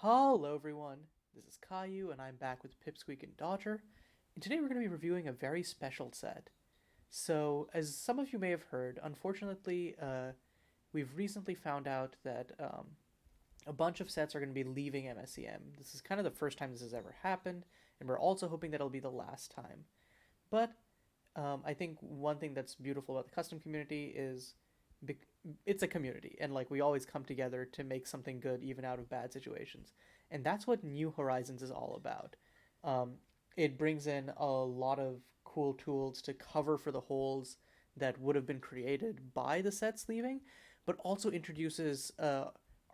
Hello everyone, this is Caillou and I'm back with Pipsqueak and Dodger, and today we're going to be reviewing a very special set. So, as some of you may have heard, unfortunately, we've recently found out that a bunch of sets are going to be leaving MSEM. This is kind of the first time this has ever happened, and we're also hoping that it'll be the last time. But I think one thing that's beautiful about the custom community is it's a community, and like we always come together to make something good even out of bad situations, and that's what New Horizons is all about. Um, it brings in a lot of cool tools to cover for the holes that would have been created by the sets leaving, but also introduces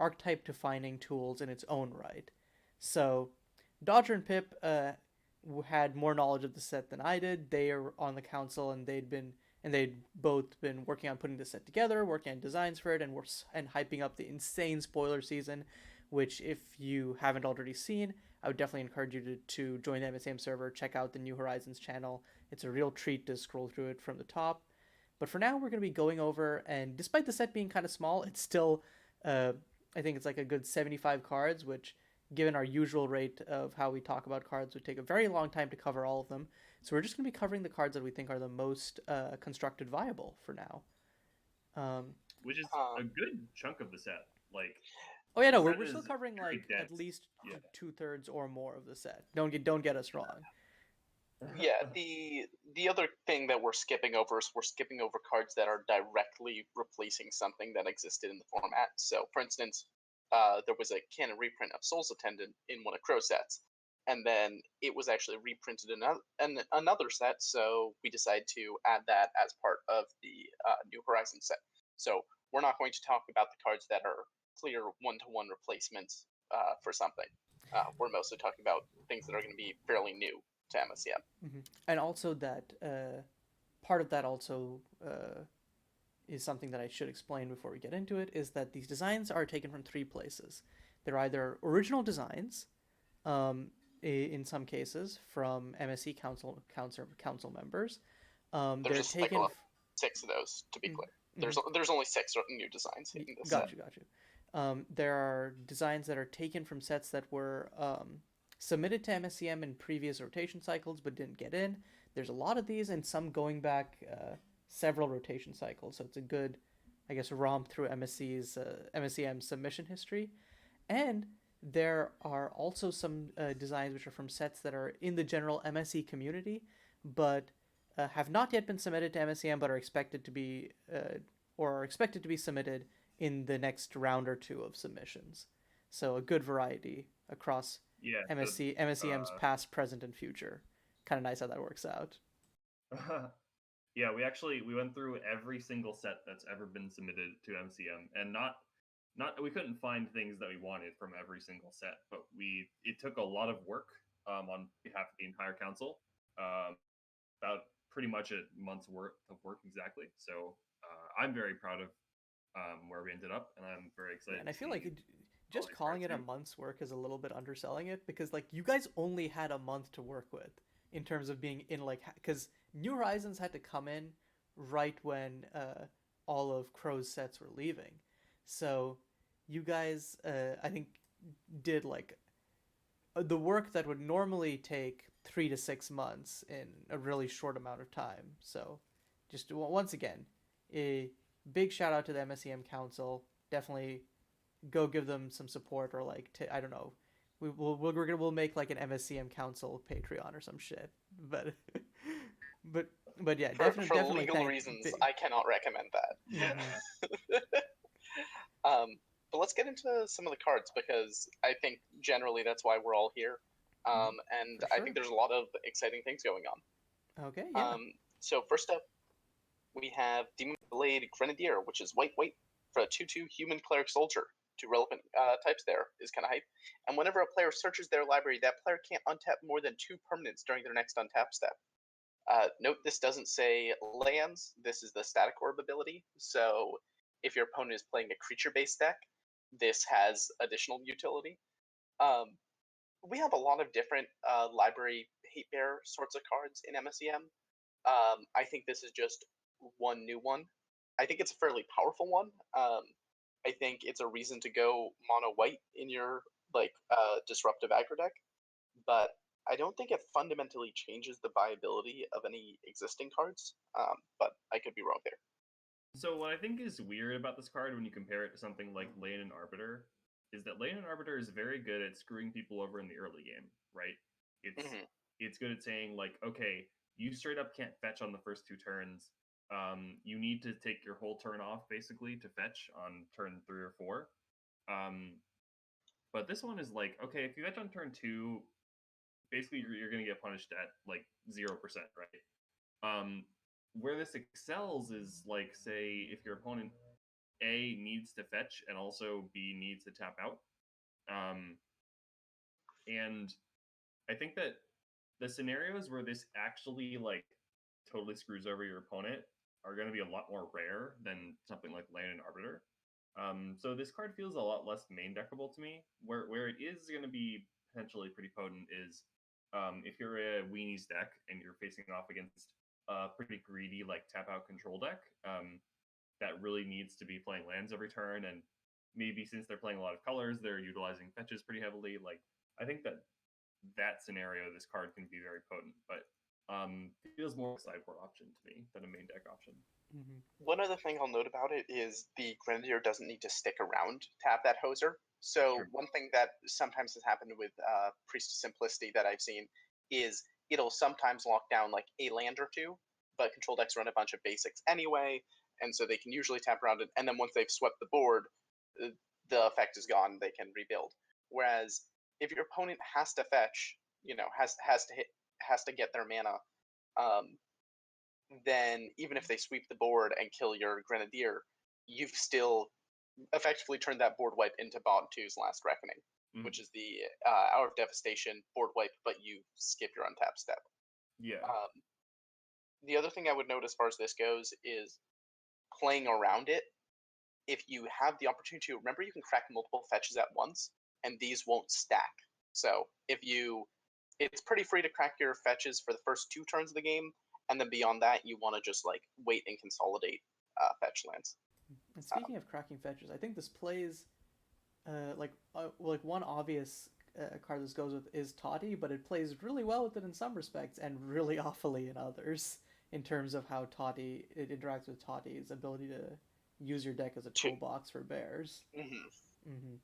archetype defining tools in its own right. So Dodger and Pip had more knowledge of the set than I did. They are on the council, and they'd both been working on putting the set together, working on designs for it, and hyping up the insane spoiler season. Which, if you haven't already seen, I would definitely encourage you to join the MSAM server, check out the New Horizons channel. It's a real treat to scroll through it from the top. But for now, we're going to be going over, and despite the set being kind of small, it's still, uh, I think it's like a good 75 cards, which, given our usual rate of how we talk about cards, would take a very long time to cover all of them. So we're just going to be covering the cards that we think are the most constructed viable for now. Um, Which is a Um, good chunk of the set. Like oh yeah, the no, set we're is still covering very like at dense. least Yeah. two-thirds or more of the set. Don't get us wrong. yeah, the other thing that we're skipping over is we're skipping over cards that are directly replacing something that existed in the format. So, for instance, there was a canon reprint of Soul's Attendant in one of Crow sets, and then it was actually reprinted in another set. So we decided to add that as part of the New Horizon set. So we're not going to talk about the cards that are clear one-to-one replacements for something. We're mostly talking about things that are going to be fairly new to MSEM. And also that part of that also is something that I should explain before we get into it is that these designs are taken from three places. They're either original designs, um, in some cases from MSE council members. There's They're a cycle taken. of 6 of those, to be Mm, clear. mhm. There's only 6 new designs in this set. Got you, got you. There are designs that are taken from sets that were submitted to MSCM in previous rotation cycles but didn't get in. There's a lot of these, and some going back several rotation cycles. So it's a good, I guess, romp through MSCM submission history. And there are also some designs which are from sets that are in the general MSE community, but have not yet been submitted to MSCM, but are expected to be submitted in the next round or two of submissions. So a good variety across Yeah. MSEM's past, present, and future. Kind of nice how that works out. Yeah, we went through every single set that's ever been submitted to MCM, and not we couldn't find things that we wanted from every single set, but it took a lot of work on behalf of the entire council, about pretty much a month's worth of work exactly. So I'm very proud of where we ended up, and I'm very excited Yeah, and to I feel see like all just these calling cards it a too. month's work is a little bit underselling it because like you guys only had a month to work with in terms of being in like because New Horizons had to come in right when all of Crow's sets were leaving, so you guys I think did like the work that would normally take 3 to 6 months in a really short amount of time. So, just once again, a big shout out to the MSEM Council. Definitely go give them some support or like I don't know. We'll make like an MSCM Council Patreon or some shit. But but but yeah, For definitely legal thank. reasons, I cannot recommend that. Mm-hmm. um, but let's get into some of the cards because I think generally that's why we're all here. Mm-hmm. And For I think sure. there's a lot of exciting things going on. Okay, yeah. So first up, we have Demon Blade Grenadier, which is white for a 2/2 human cleric soldier. Two relevant types there is kind of hype. And whenever a player searches their library, that player can't untap more than 2 permanents during their next untap step. Note this doesn't say lands. This is the static orb ability. So if your opponent is playing a creature-based deck, this has additional utility. Um, we have a lot of different library hate bear sorts of cards in MSEM. I think this is just one new one. I think it's a fairly powerful one. I think it's a reason to go mono white in your like disruptive aggro deck, but I don't think it fundamentally changes the viability of any existing cards. But I could be wrong there. So what I think is weird about this card when you compare it to something like Lane and Arbiter is that Lane and Arbiter is very good at screwing people over in the early game, right? It's good at saying like, okay, you straight up can't fetch on the first 2 turns. You need to take your whole turn off basically to fetch on turn 3 or 4. But this one is like, okay, if you fetch on turn 2, basically you're going to get punished at like 0%, right? Where this excels is like, say, if your opponent A needs to fetch and also B needs to tap out. And I think that the scenarios where this actually like totally screws over your opponent are going to be a lot more rare than something like Land and Arbiter. So this card feels a lot less main deckable to me. Where it is going to be potentially pretty potent is if you're a Weenies deck and you're facing off against a pretty greedy like tap out control deck that really needs to be playing lands every turn, and maybe since they're playing a lot of colors, they're utilizing fetches pretty heavily. Like I think that scenario, this card can be very potent, but it feels more a sideboard option to me than a main deck option. Mm-hmm. One other thing I'll note about it is the Grenadier doesn't need to stick around to have that hoser. So Sure. one thing that sometimes has happened with Priest of Simplicity that I've seen is it'll sometimes lock down like a land or 2, but control decks run a bunch of basics anyway, and so they can usually tap around it, and then once they've swept the board, the effect is gone, they can rebuild. Whereas if your opponent has to fetch, has to get their mana, then even if they sweep the board and kill your Grenadier, you've still effectively turned that board wipe into Bond 2's Last Reckoning, which is the Hour of Devastation board wipe, but you skip your untap step. Yeah. The other thing I would note as far as this goes is playing around it. If you have the opportunity to, remember you can crack multiple fetches at once, and these won't stack. So it's pretty free to crack your fetches for the first 2 turns of the game, and then beyond that, you want to just like wait and consolidate fetch lands. And speaking of cracking fetches, I think this plays like one obvious card this goes with is Toddy, but it plays really well with it in some respects and really awfully in others in terms of how it interacts with Toddy's ability to use your deck as a toolbox for bears.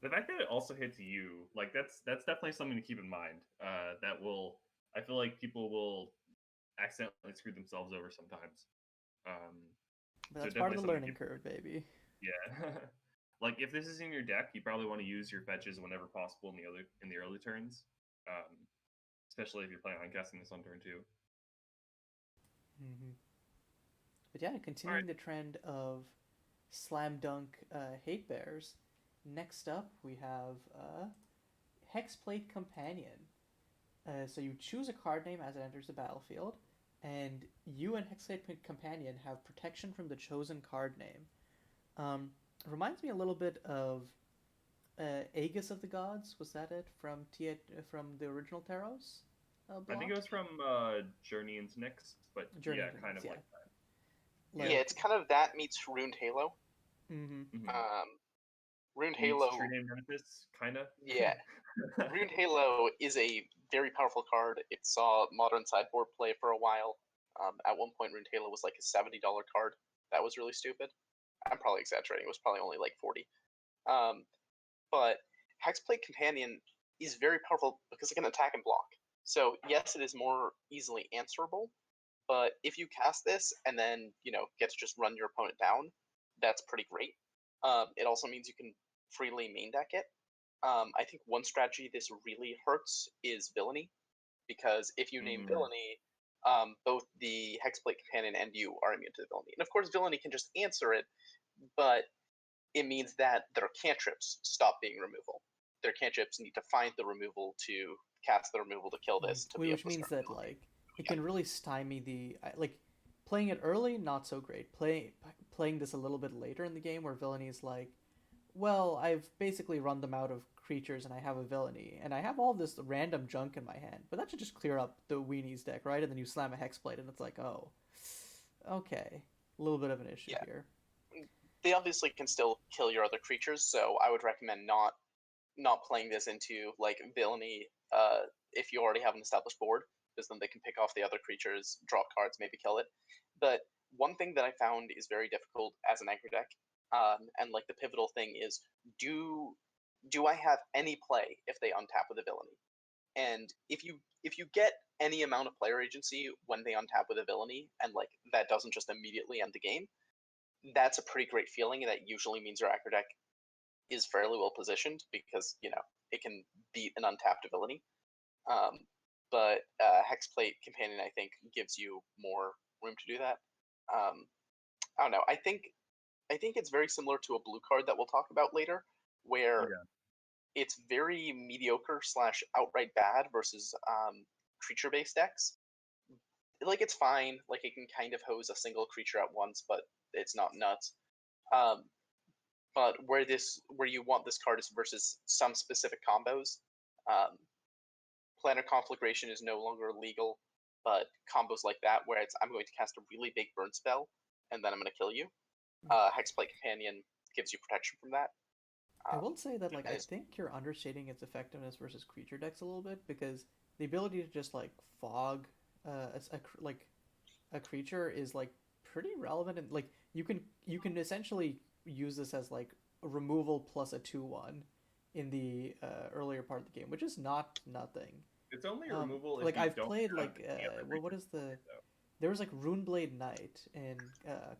The fact that it also hits you, like that's definitely something to keep in mind. I feel like people will accidentally screw themselves over sometimes. But that's part of the learning curve, baby. Yeah. Like if this is in your deck, you probably want to use your fetches whenever possible in the early turns, especially if you're planning on casting this on turn 2. But yeah, continuing the trend of slam dunk hate bears. Next up, we have Hex Plate Companion. So you choose a card name as it enters the battlefield, and you and Hex Plate Companion have protection from the chosen card name. It reminds me a little bit of Aegis of the Gods. Was that it from the original Taros? I think it was from Journey into Nyx, but Journey yeah, into kind Nyx, of yeah. like that. Yeah, it's kind of that meets Rune Halo. Rune Halo. True Name Nemesis, kind of. Yeah. Rune Halo is a very powerful card. It saw modern sideboard play for a while. At one point, Rune Halo was like a $70 card. That was really stupid. I'm probably exaggerating. It was probably only like 40. But Hexplate Companion is very powerful because it can attack and block. So yes, it is more easily answerable. But if you cast this and then get to just run your opponent down, that's pretty great. It also means you can freely main deck it. I think one strategy this really hurts is Villainy, because if you name Villainy, both the Hexplate Companion and you are immune to the Villainy. And of course, Villainy can just answer it, but it means that their cantrips stop being removal. Their cantrips need to find the removal to cast the removal to kill this. Which means that it can really stymie the playing it early, not so great. Playing this a little bit later in the game, where Villainy is like, well, I've basically run them out of creatures and I have a Villainy, and I have all this random junk in my hand, but that should just clear up the Weenies deck, right? And then you slam a Hexplate and it's like, oh, okay, a little bit of an issue here. They obviously can still kill your other creatures, so I would recommend not not playing this into like villainy if you already have an established board, because then they can pick off the other creatures, draw cards, maybe kill it. But one thing that I found is very difficult as an aggro deck, and like the pivotal thing is, do I have any play if they untap with a villainy? And if you get any amount of player agency when they untap with a villainy, and like that doesn't just immediately end the game, that's a pretty great feeling, and that usually means your aggro deck is fairly well positioned, because it can beat an untapped villainy. But Hex Plate Companion, I think, gives you more room to do that. I don't know. I think it's very similar to a blue card that we'll talk about later, where it's very mediocre / outright bad versus creature-based decks. Like, it's fine. Like, it can kind of hose a single creature at once, but it's not nuts. But where you want this card is versus some specific combos. Planar Conflagration is no longer legal, but combos like that, where I'm going to cast a really big burn spell, and then I'm going to kill you. Hexplate Companion gives you protection from that. I will say that, like, I think you're understating its effectiveness versus creature decks a little bit, because the ability to just like fog a creature is like pretty relevant, and like you can essentially use this as like a removal plus a 2/1 in the earlier part of the game, which is not nothing. It's only a removal. Like, if you I've don't played have like any other what is the creatures, there was like Runeblade Knight in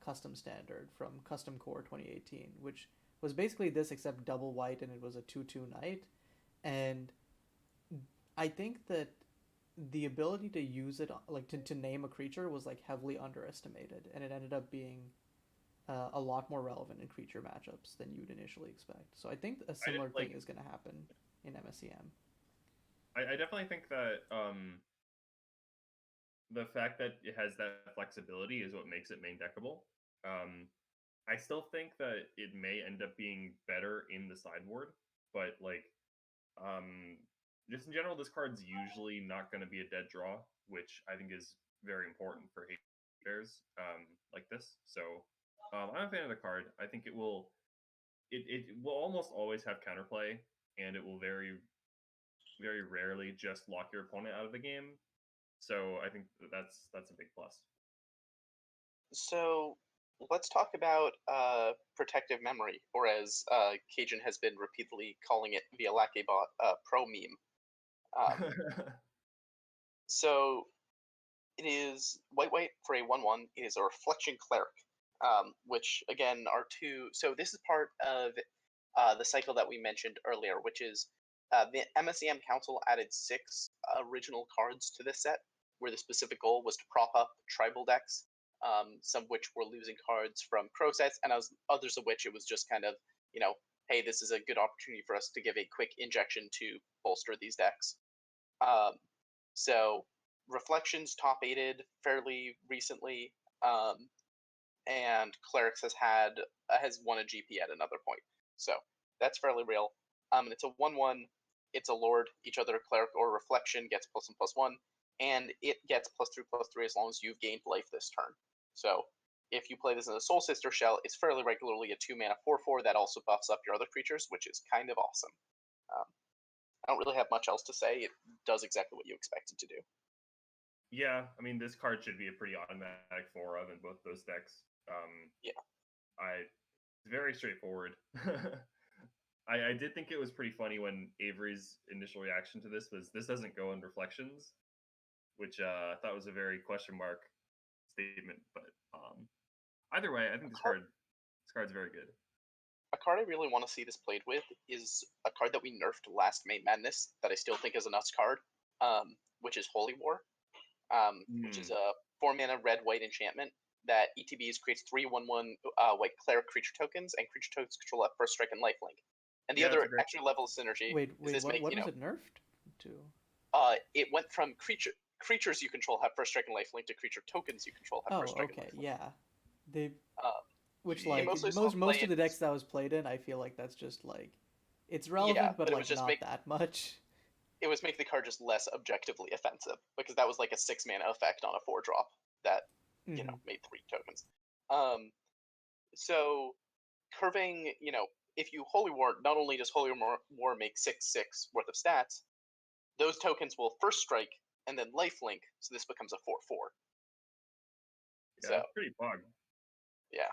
Custom Standard from Custom Core 2018, which was basically this except double white, and it was a 2/2 knight. And I think that the ability to use it, like to name a creature, was like heavily underestimated, and it ended up being a lot more relevant in creature matchups than you'd initially expect. So I think a similar thing is going to happen in MSEM. I definitely think that the fact that it has that flexibility is what makes it main deckable. I still think that it may end up being better in the sideboard, but like, just in general, this card's usually not going to be a dead draw, which I think is very important for haters like this. So I'm a fan of the card. I think it will almost always have counterplay, and it will very, very rarely just lock your opponent out of the game. So I think that's a big plus. So let's talk about protective memory, or as Cajun has been repeatedly calling it via Lackebot, pro meme. So it is white for a 1/1. It is a Reflection Cleric, which again are two. So this is part of the cycle that we mentioned earlier, which is the MSEM Council added 6 original cards to this set, where the specific goal was to prop up tribal decks, some of which were losing cards from Crow sets, and others of which it was just kind of, hey, this is a good opportunity for us to give a quick injection to bolster these decks. So Reflections top aided fairly recently, and Clerics has won a GP at another point. So that's fairly real. And it's a 1/1. It's a Lord. Each other Cleric or Reflection gets +1/+1, and it gets +3/+3 as long as you've gained life this turn. So if you play this in a Soul Sister shell, it's fairly regularly a 2-mana 4/4 that also buffs up your other creatures, which is kind of awesome. I don't really have much else to say. It does exactly what you expect it to do. Yeah, I mean, this card should be a pretty automatic 4/of in both those decks. Yeah. It's very straightforward. I did think it was pretty funny when Avery's initial reaction to this was, this doesn't go in Reflections, which I thought was a very question mark statement. But either way, I think this card's very good. A card I really want to see this played with is a card that we nerfed last May Madness that I still think is a nuts card, which is Holy War, which is a 4-mana red-white enchantment that ETBs creates 3/1/1 white cleric creature tokens, and creature tokens control at first strike and lifelink. And the other extra level of synergy is this what was it nerfed to? It went from creatures you control have first strike and lifelink to creature tokens you control have first strike and lifelink. Yeah. They which Yeah, like most of the decks that was played in, I feel like that's just like, it's relevant, but like not that much. It was making the card just less objectively offensive, because that was like a 6-mana effect on a 4-drop that made 3 tokens. So curving if you Holy War, not only does Holy War make 6/6 worth of stats, those tokens will first strike and then lifelink, so this becomes a 4/4. Yeah, So it's pretty fun. yeah,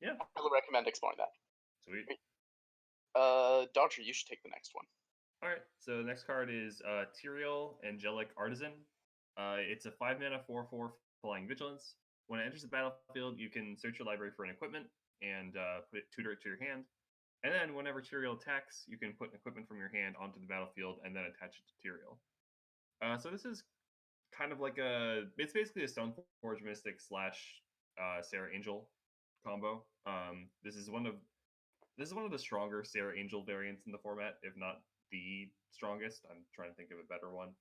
Yeah, I really recommend exploring that. sweet. Dodger, you should take the next one. All right, so the next card is Tyrial, Angelic, Artisan. It's a 5-mana 4/4 flying vigilance. When it enters the battlefield, you can search your library for an equipment and tutor it to your hand. And then whenever Tyrial attacks, you can put an equipment from your hand onto the battlefield and then attach it to Tyrial. So this is kind of like it's basically a Stoneforge Mystic / Sarah Angel combo. This is one of the stronger Sarah Angel variants in the format, if not the strongest. I'm trying to think of a better one.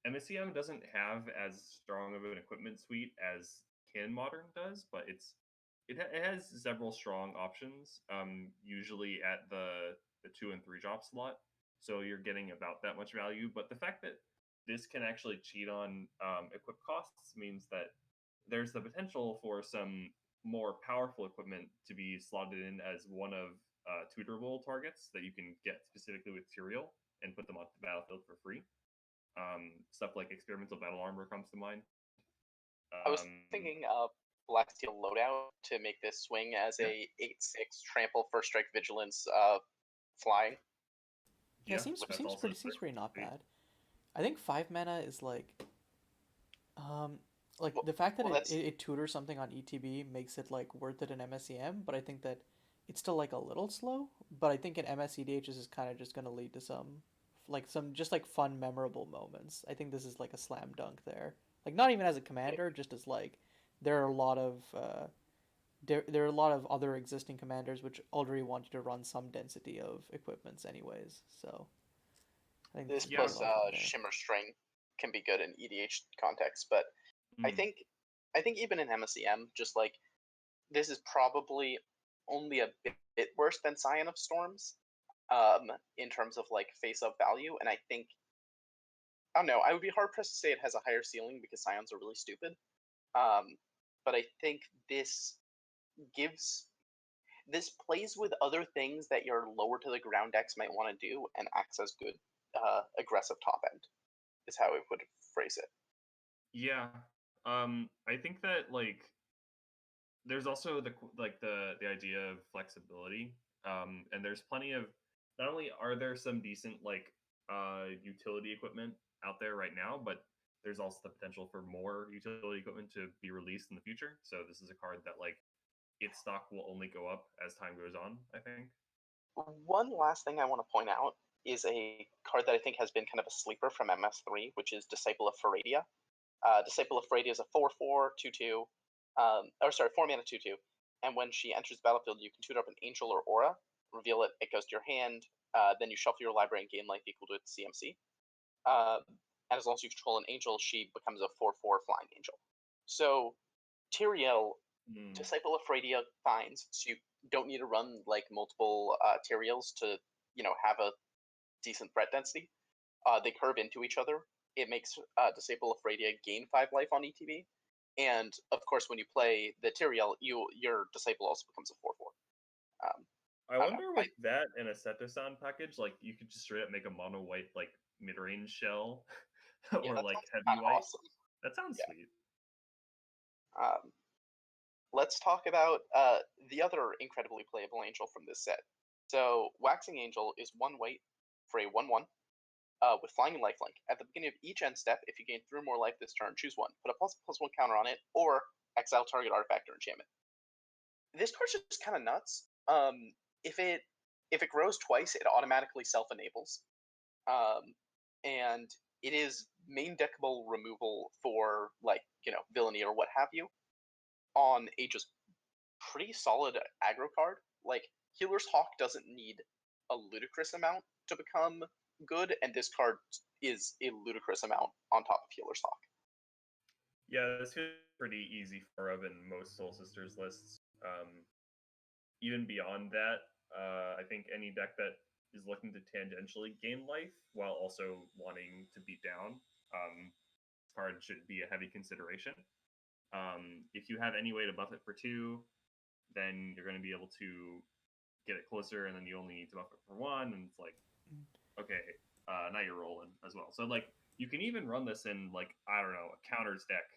MSEM doesn't have as strong of an equipment suite as Canon Modern does, but it has several strong options, usually at the 2 and 3 drop slot. So you're getting about that much value. But the fact that this can actually cheat on equip costs means that there's the potential for some more powerful equipment to be slotted in as one of tutorable targets that you can get specifically with Tyrial and put them onto the battlefield for free. Stuff like experimental battle armor comes to mind. I was thinking Blacksteel loadout to make this swing as a 8/6 trample first strike vigilance flying. Yeah, seems pretty not bad. I think 5 mana is like the fact that it tutors something on ETB makes it like worth it in MSEM, but I think that it's still like a little slow. But I think in MSEDH this is kind of just gonna lead to some just like fun, memorable moments. I think this is like a slam dunk there. Like not even as a commander, just as like there are a lot of there are a lot of other existing commanders which already want you to run some density of equipments anyways. So I think this plus Shimmer String can be good in EDH context, but I think even in MSEM, just like this is probably only a bit worse than Scion of Storms, in terms of like face-up value, and I think I don't know. I would be hard pressed to say it has a higher ceiling because Scions are really stupid, but I think this plays with other things that your lower to the ground decks might want to do and acts as good aggressive top end. Is how I would phrase it. Yeah, I think that like there's also the idea of flexibility, and there's plenty of not only are there some decent like utility equipment out there right now, but there's also the potential for more utility equipment to be released in the future. So this is a card that like its stock will only go up as time goes on, I think. One last thing I want to point out is a card that I think has been kind of a sleeper from MS3, which is Disciple of Feradia. Disciple of Feradia is a 4/4 2/2, 4-mana 2/2, and when she enters the battlefield, you can tutor up an Angel or Aura, reveal it, it goes to your hand, then you shuffle your library and gain life equal to its CMC. And as long as you control an Angel, she becomes a 4/4 flying Angel. So Tyrial, Disciple of Feradia finds, so you don't need to run like multiple Tyrials to have a decent threat density. They curve into each other. It makes Disciple of Feradia gain 5 life on ETB, and of course, when you play the Tyrial, your Disciple also becomes a 4/4. I wonder with that and a Setosan package, like you could just straight up make a mono white like mid range shell, or like heavy white. Awesome. That sounds sweet. Let's talk about the other incredibly playable angel from this set. So Waxing Angel is 1 white for a 1/1. With flying and lifelink. At the beginning of each end step, if you gain 3 or more life this turn, choose one. Put a +1/+1 counter on it, or exile target artifact or enchantment. This card's just kind of nuts. If it grows twice, it automatically self-enables. And it is main deckable removal for villainy or what have you on a just pretty solid aggro card. Like Healer's Hawk doesn't need a ludicrous amount to become good, and this card is a ludicrous amount on top of Healer's Hawk. Yeah, this feels pretty easy for in most Soul Sisters lists. Even beyond that, I think any deck that is looking to tangentially gain life while also wanting to beat down, this card should be a heavy consideration. If you have any way to buff it for 2, then you're going to be able to get it closer, and then you only need to buff it for 1, and it's like, okay, now you're rolling as well. So like you can even run this in like, I don't know, a counters deck.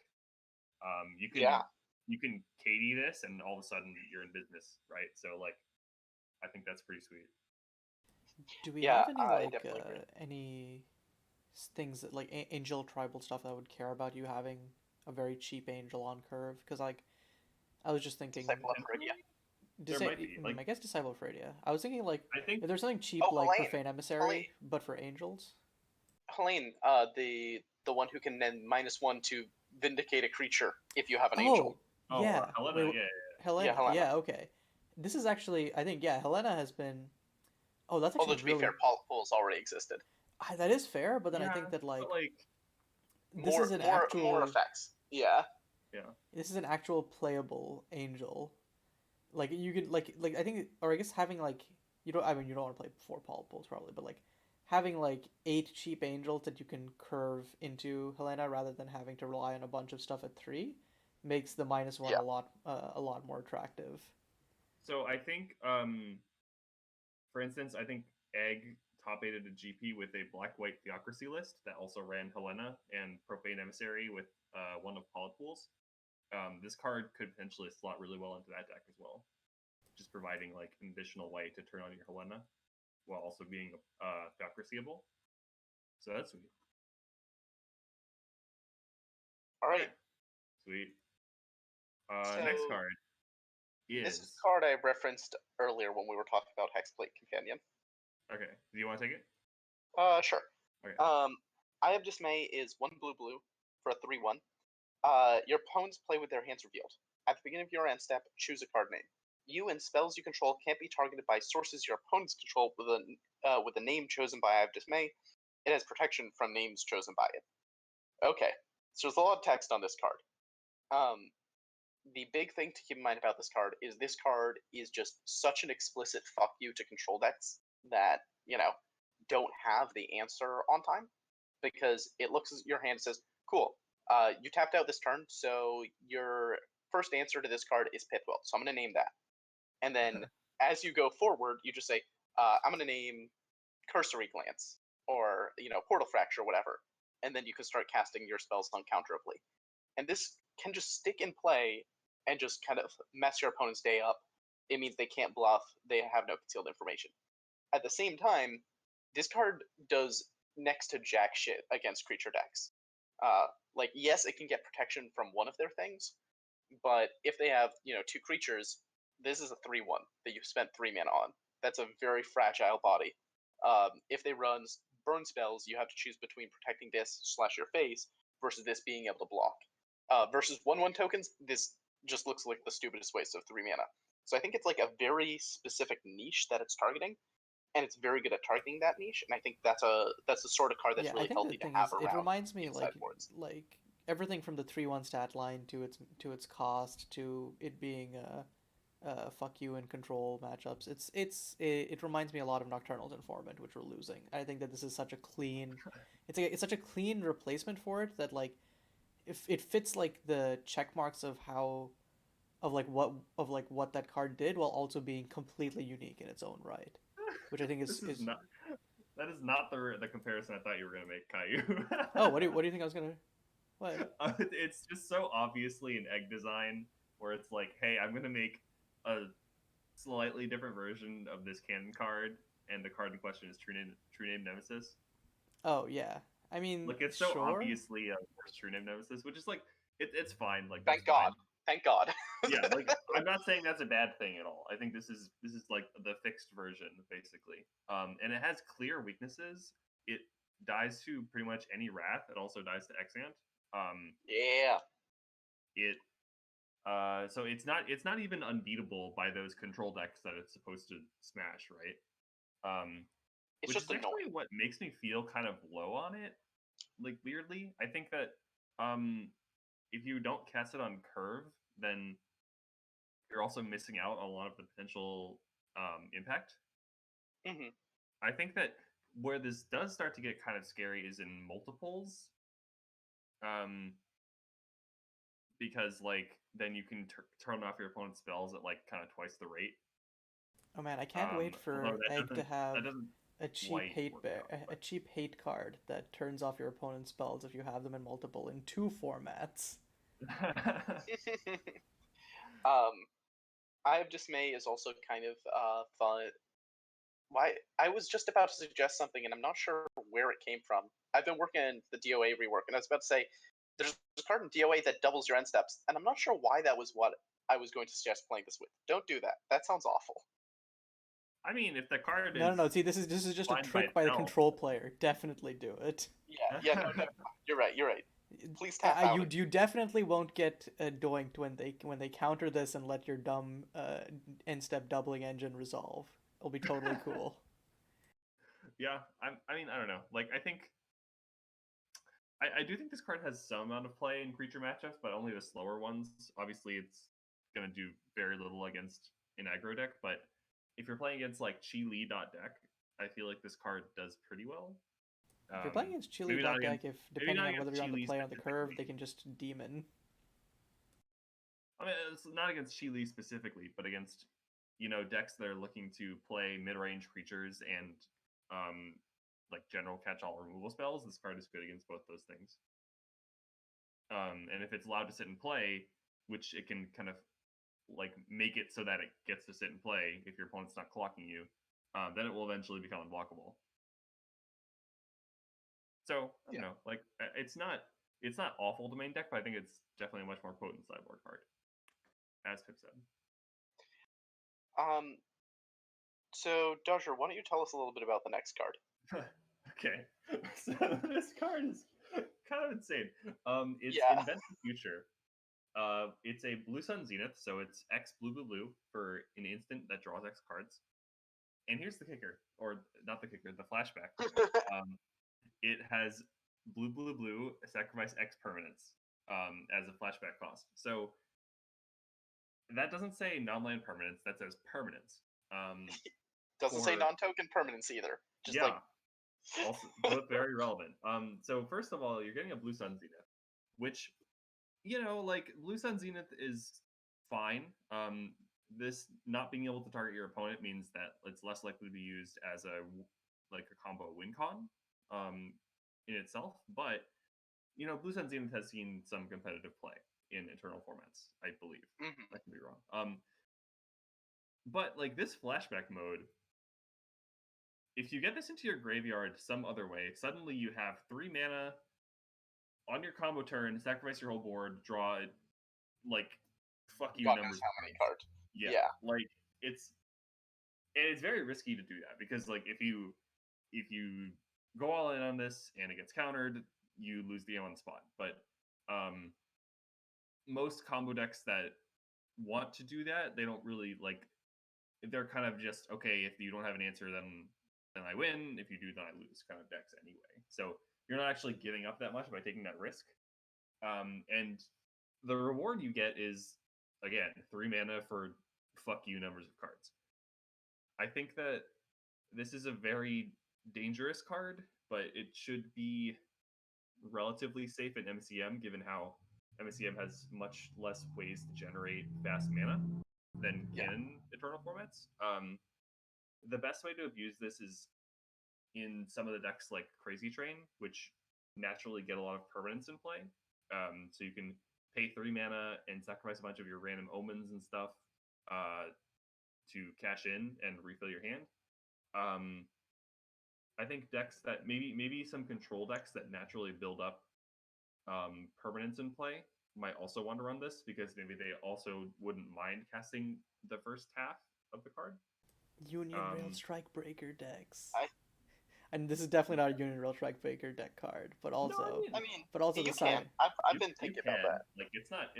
You can KD this, and all of a sudden you're in business, right? So like, I think that's pretty sweet. Do we have any things that like angel tribal stuff that would care about you having a very cheap angel on curve? Because like, I was just thinking. Disciple of Feradia. There might be, like, I guess Disciple of Feradia. I was thinking like, I think if there's something cheap like Profane Emissary, but for angels. Helene, the one who can then -1 to vindicate a creature if you have an angel. Oh, yeah. Helena, Helena, Helena. yeah, okay. This is actually, I think, yeah, Helena has been. Oh, that's actually Although to be fair, pools already existed. That is fair, but then I think that this is an actual more effects. Yeah. This is an actual playable angel. Like you can like I think, or I guess having like you don't want to play 4 polypools probably, but like having like 8 cheap angels that you can curve into Helena rather than having to rely on a bunch of stuff at 3 makes the -1 a lot more attractive. So I think, for instance, I think Egg top-aided a GP with a black-white Theocracy list that also ran Helena and Profane Emissary with 1 of Polypools. This card could potentially slot really well into that deck as well, just providing like an additional way to turn on your Helena while also being Theocracyable. So that's sweet. All right. Sweet. So next card is... This is the card I referenced earlier when we were talking about Hex Plate Companion. Okay. Do you want to take it? Sure. Okay. Eye of Dismay is 1 blue for a 3/1. Your opponents play with their hands revealed. At the beginning of your end step, choose a card name. You and spells you control can't be targeted by sources your opponents control with a name chosen by Eye of Dismay. It has protection from names chosen by it. Okay, so there's a lot of text on this card. The big thing to keep in mind about this card is just such an explicit fuck you to control decks that, don't have the answer on time, because it looks at your hand and says, cool, you tapped out this turn, so your first answer to this card is Pithwell, so I'm going to name that. And then as you go forward, you just say, I'm going to name Cursory Glance, or, Portal Fracture, whatever. And then you can start casting your spells uncounterably. And this can just stick in play and just kind of mess your opponent's day up. It means they can't bluff, they have no concealed information. At the same time, this card does next to jack shit against creature decks. Yes, it can get protection from one of their things, but if they have, 2 creatures, this is a 3/1 that you've spent 3 mana on. That's a very fragile body. If they run burn spells, you have to choose between protecting this / your face versus this being able to block. Versus 1/1 tokens, this just looks like the stupidest waste of 3 mana. So I think it's like a very specific niche that it's targeting, and it's very good at targeting that niche. And I think that's the sort of card that's really healthy to have around. It reminds me boards. like everything from the 3/1 stat line to its cost to it being fuck you and control matchups. It reminds me a lot of Nocturnal's Informant, which we're losing. I think that this is such a clean, it's such a clean replacement for it that like, if it fits like the check marks of what that card did while also being completely unique in its own right, which I think is not. That is not the comparison I thought you were gonna make, Caillou. Oh, what do you think I was gonna? What? It's just so obviously an Egg design where it's like, hey, I'm gonna make a slightly different version of this cannon card, and the card in question is True Name Nemesis. Oh yeah, I mean, like it's so obviously a True Name Nemesis, which is like it's fine. Like thank God. Yeah, like I'm not saying that's a bad thing at all. I think this is like the fixed version basically. And it has clear weaknesses. It dies to pretty much any Wrath. It also dies to Exant. Yeah. So it's not even unbeatable by those control decks that it's supposed to smash, right? It's which just is actually what makes me feel kind of low on it. Like weirdly, I think that if you don't cast it on curve, then you're also missing out on a lot of the potential impact. Mm-hmm. I think that where this does start to get kind of scary is in multiples. because like then you can turn off your opponent's spells at like kind of twice the rate. Oh man, I can't wait Although for Egg to have that doesn't a cheap quite hate work bear, out, a but cheap hate card that turns off your opponent's spells if you have them in multiple in 2 formats. Eye of Dismay is also kind of fun. Why I was just about to suggest something, and I'm not sure where it came from. I've been working in the DOA rework, and I was about to say there's a card in DOA that doubles your end steps, and I'm not sure why that was what I was going to suggest playing this with. Don't do that. That sounds awful. I mean, if the card is No. See, this is just a fine trick by by the itself, control player. Definitely do it. Yeah, no, never mind. You're right. Please tap out. You definitely won't get doinked when they counter this and let your dumb end step doubling engine resolve. It'll be totally cool. yeah, I mean, I don't know. Like, I do think this card has some amount of play in creature matchups, but only the slower ones. Obviously, it's going to do very little against an aggro deck, but if you're playing against like Chi Li deck, I feel like this card does pretty well. If you're playing against Chili maybe not deck, if depending not on whether against you're on the Chi Li play or on the curve, specifically. they can just demon. I mean, it's not against Chi Li specifically, but against decks that are looking to play mid-range creatures and like general catch-all removal spells. This card is good against both those things. And if it's allowed to sit and play, which it can kind of like make it so that it gets to sit and play if your opponent's not clocking you, then it will eventually become unblockable. So I don't know, like it's not awful to main deck, but I think it's definitely a much more potent sideboard card, as Pip said. So Dodger, why don't you tell us a little bit about the next card? Okay, so this card is kind of insane. It's Invent the Future. It's a blue Sun Zenith, so it's X blue for an instant that draws X cards. And here's the kicker, or not the kicker, the flashback. It has blue, sacrifice X permanents as a flashback cost. So that doesn't say non-land permanents, that says permanents. Doesn't say non-token permanents either. Just like also both very relevant. So first of all, you're getting a blue Sun Zenith, which like blue Sun Zenith is fine. This not being able to target your opponent means that it's less likely to be used as a combo win con in itself. But blue Sun Zenith has seen some competitive play in Eternal formats, I believe. Mm-hmm. I could be wrong. But like this flashback mode, if you get this into your graveyard some other way, suddenly you have 3 mana on your combo turn, sacrifice your whole board, draw like fuck you God numbers. knows how many cards. Yeah, like it's very risky to do that because like if you go all in on this and it gets countered, you lose the game on the spot. But most combo decks that want to do that, they don't really like. They're kind of just okay. If you don't have an answer, then I win. If you do, then I lose. Kind of decks anyway. So you're not actually giving up that much by taking that risk. And the reward you get is again 3 mana for fuck you numbers of cards. I think that this is a very dangerous card, but it should be relatively safe in MSEM, given how MSEM has much less ways to generate fast mana than can Eternal formats. The best way to abuse this is in some of the decks like Crazy Train, which naturally get a lot of permanents in play. So you can pay 3 mana and sacrifice a bunch of your random omens and stuff to cash in and refill your hand. I think decks that maybe some control decks that naturally build up permanents in play might also want to run this because maybe they also wouldn't mind casting the first half of the card. Union Rail Strike Breaker decks. And this is definitely not a Union Rail Strike Breaker deck card, but also, but also the side. I've been thinking about that. Like it's not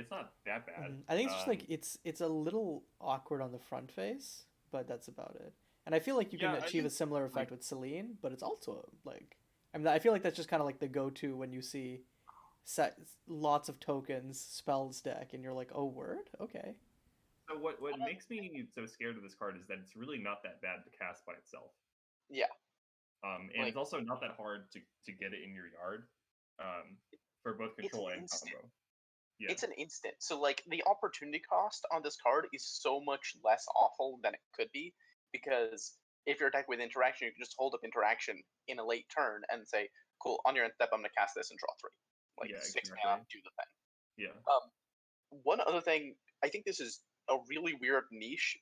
that bad. I think it's just like it's a little awkward on the front face, but that's about it. And I feel like you can achieve a similar effect with Celine, but it's also like I feel like that's just kind of like the go-to when you see lots of tokens spells deck, and you're like, oh, word, okay. So what makes me so scared of this card is that it's really not that bad to cast by itself. Yeah. And it's also not that hard to get it in your yard for both control and combo. Yeah. It's an instant. So like the opportunity cost on this card is so much less awful than it could be, because if you're attacked with interaction, you can just hold up interaction in a late turn and say, cool, on your end step, I'm going to cast this and draw 3. Like, Yeah, 6 exactly. mana, do the thing. Yeah. One other thing, I think this is a really weird niche,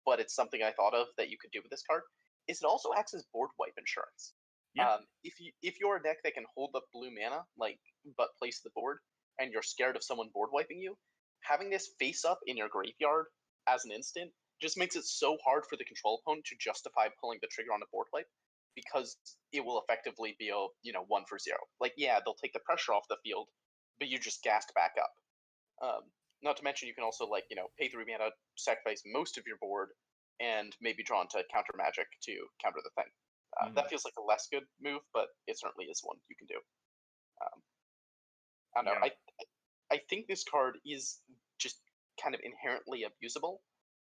but it's something I thought of that you could do with this card, is it also acts as board wipe insurance. Yeah. If you're a deck that can hold up blue mana, like, but place the board, and you're scared of someone board wiping you, having this face up in your graveyard as an instant just makes it so hard for the control opponent to justify pulling the trigger on a board wipe, because it will effectively be a 1 for 0. Like, yeah, they'll take the pressure off the field, but you just gassed back up. Not to mention, you can also pay 3 mana, sacrifice most of your board, and maybe draw into counter magic to counter the thing. That feels like a less good move, but it certainly is one you can do. I don't know. Yeah. I think this card is just kind of inherently abusable,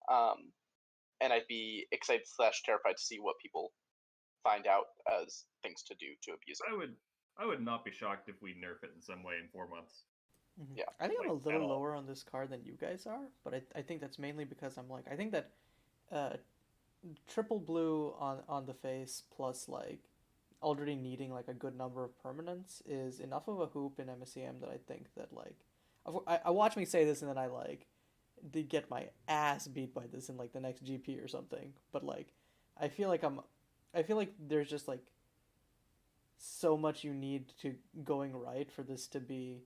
and I'd be excited / terrified to see what people find out as things to do to abuse it. I would not be shocked if we nerf it in some way in 4 months. Mm-hmm. Yeah. I think I'm a Like, at little all. lower on this card than you guys are, but I think that's mainly because I'm like, I think that triple blue on the face plus like already needing like a good number of permanents is enough of a hoop in MSEM that I think that like I watch me say this and then I like get my ass beat by this in like the next GP or something. But like I feel like there's just like so much you need to going right for this to be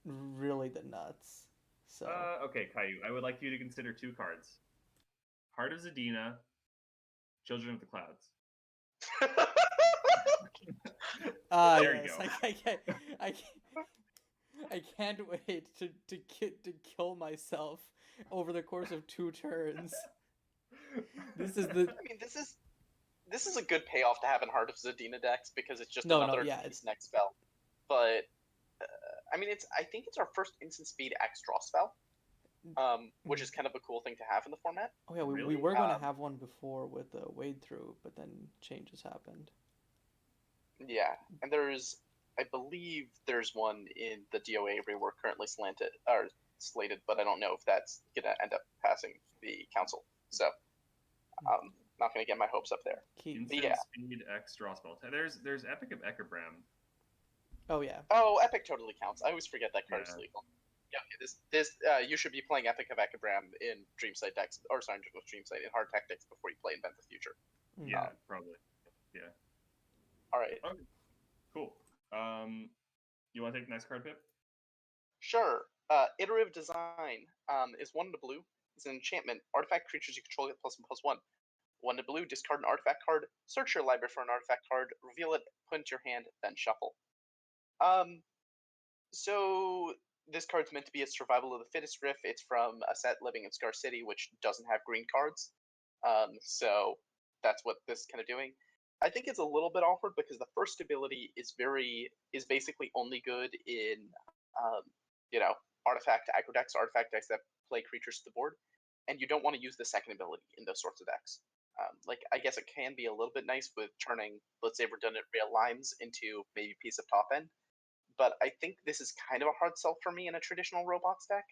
really the nuts. So Okay, Caillou, I would like you to consider 2 cards. Heart of Zadina, Children of the Clouds. There you yes, go. I can't wait to kill myself over the course of 2 turns. This is the I mean, this is a good payoff to have in Heart of Zadina decks, because it's just No, another yeah, next spell. But I mean, I think it's our first instant speed X draw spell, which is kind of a cool thing to have in the format. Oh yeah, we Really? were going to have one before with the wade through, but then changes happened. Yeah, and I believe there's one in the DOA where we're currently slated, but I don't know if that's gonna end up passing the council. So, not gonna get my hopes up there. Instant speed X draw spell. There's Epic of Ekabram. Oh yeah. Oh, Epic totally counts. I always forget that card is Yeah. legal. Yeah, this you should be playing Epic of Ekabram in Dreamsight decks, or sorry, Dreamsight in hard tactics before you play Invent the Future. Yeah, probably. Yeah. All right. Okay. Cool. You want to take the next card, Pip? Sure. Iterative Design is 1 to blue. It's an enchantment. Artifact creatures you control get +1/+1. 1 to blue. Discard an artifact card. Search your library for an artifact card. Reveal it. Put it into your hand. Then shuffle. So this card's meant to be a survival of the fittest riff. It's from a set living in Scar City, which doesn't have green cards. So that's what this is kind of doing. I think it's a little bit awkward because the first ability is basically only good in artifact aggro decks, artifact decks that play creatures to the board, and you don't want to use the second ability in those sorts of decks. I guess it can be a little bit nice with turning, let's say, redundant rail lines into maybe a piece of top end, but I think this is kind of a hard sell for me in a traditional robots deck,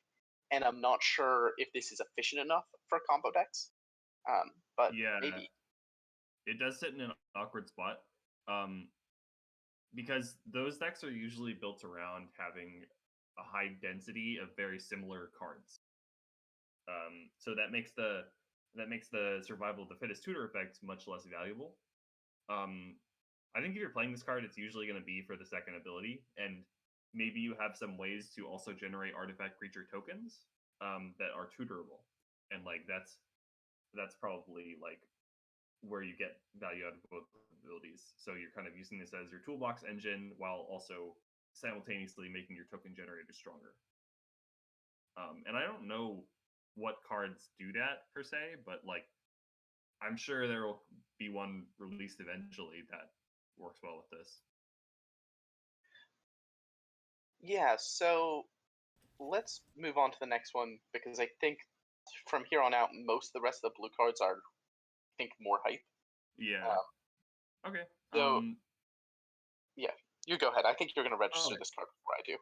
and I'm not sure if this is efficient enough for combo decks. But Yeah, maybe. It does sit in an awkward spot, because those decks are usually built around having a high density of very similar cards. So that makes the survival of the fittest tutor effect much less valuable. I think if you're playing this card, it's usually going to be for the second ability, and maybe you have some ways to also generate artifact creature tokens that are tutorable, and like that's probably like where you get value out of both abilities. So you're kind of using this as your toolbox engine while also simultaneously making your token generator stronger. And I don't know what cards do that per se, but like I'm sure there will be one released eventually that works well with this. Yeah, so let's move on to the next one, because I think from here on out, most of the rest of the blue cards are, I think, more hype. Yeah. Okay. So, yeah, you go ahead. I think you're going to register okay. this card before I do.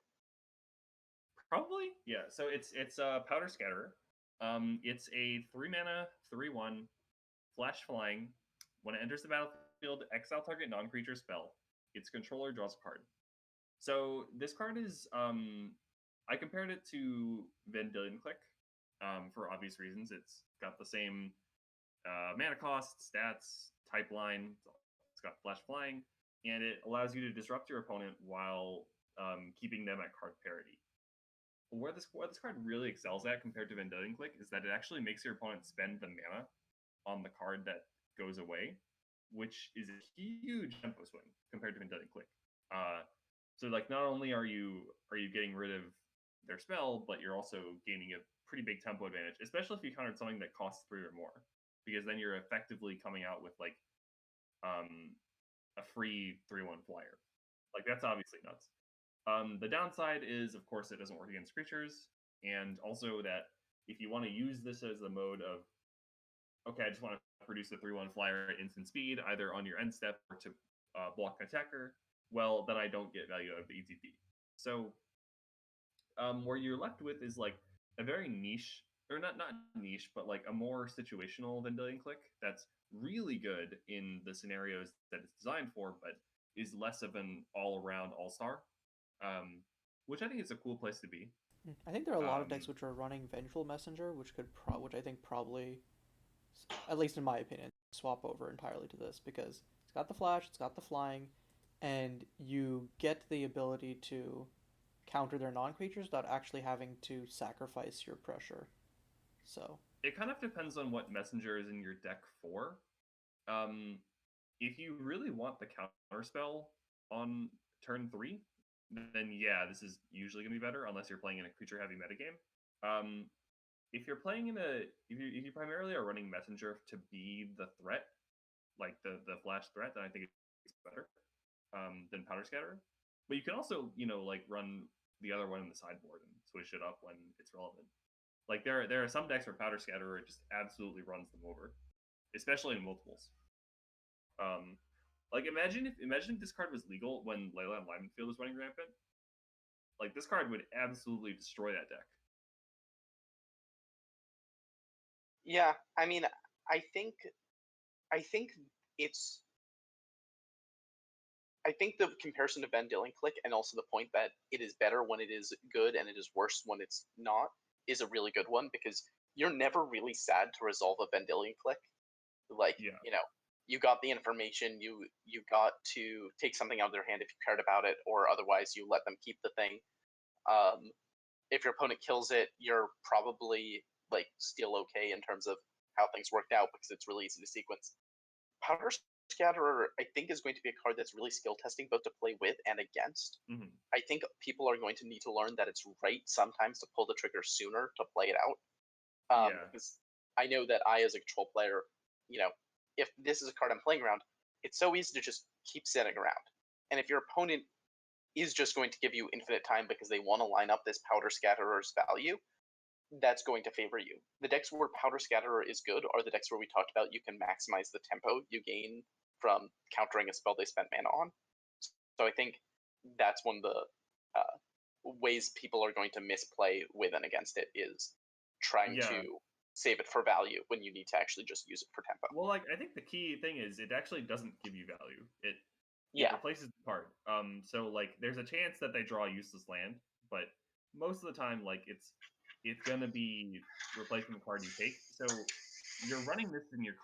Probably, yeah. So it's a Powder Scatterer. It's a 3-mana 3/1 flash flying. When it enters the battlefield, exile target non-creature spell. Its controller draws a card. So this card is I compared it to Vendilion Click for obvious reasons. It's got the same mana cost, stats, type line. It's got flash flying, and it allows you to disrupt your opponent while keeping them at card parity. Where this card really excels at compared to Vendilion Click is that it actually makes your opponent spend the mana on the card that goes away, which is a huge tempo swing compared to Vendilion Click. So like not only are you getting rid of their spell, but you're also gaining a pretty big tempo advantage, especially if you countered something that costs 3 or more, because then you're effectively coming out with like a free 3/1 flyer. Like that's obviously nuts. The downside is, of course, it doesn't work against creatures, and also that if you want to use this as the mode of, okay, I just want to produce a 3/1 flyer at instant speed, either on your end step or to block an attacker, well, then I don't get value out of the ETP. So where you're left with is like a very niche, or not niche, but like a more situational Vendilion Click that's really good in the scenarios that it's designed for, but is less of an all-around all-star, which I think is a cool place to be. I think there are a lot of decks which are running Vengeful Messenger, which could which I think probably, at least in my opinion, swap over entirely to this, because it's got the flash, it's got the flying, and you get the ability to counter their non-creatures without actually having to sacrifice your pressure. So it kind of depends on what messenger is in your deck for. If you really want the counter spell on turn 3, then yeah, this is usually going to be better unless you're playing in a creature heavy metagame. If you're playing in if you primarily are running messenger to be the threat, like the flash threat, then I think it's better than Powder Scatterer. But you can also, like run the other one in the sideboard and switch it up when it's relevant. Like there are some decks where Powder Scatterer just absolutely runs them over, especially in multiples. Like imagine if this card was legal when Leyland Lyman Field was running rampant. Like this card would absolutely destroy that deck. Yeah, I mean, I think it's. I think the comparison to Vendilion Click, and also the point that it is better when it is good and it is worse when it's not, is a really good one, because you're never really sad to resolve a Vendilion Click. Like, Yeah. You got the information, you got to take something out of their hand if you cared about it, or otherwise you let them keep the thing. If your opponent kills it, you're probably like still okay in terms of how things worked out, because it's really easy to sequence. Powder Scatterer, I think, is going to be a card that's really skill testing, both to play with and against. Mm-hmm. I think people are going to need to learn that it's right sometimes to pull the trigger sooner to play it out. Because I know that I, as a control player, if this is a card I'm playing around, it's so easy to just keep sitting around. And if your opponent is just going to give you infinite time because they want to line up this Powder Scatterer's value, that's going to favor you. The decks where Powder Scatterer is good are the decks where we talked about you can maximize the tempo you gain from countering a spell they spent mana on. So I think that's one of the ways people are going to misplay with and against it, is trying to save it for value when you need to actually just use it for tempo. Well, like I think the key thing is it actually doesn't give you value. It replaces the card. So like there's a chance that they draw a useless land, but most of the time, like it's gonna be replacing the card you take. So you're running this in your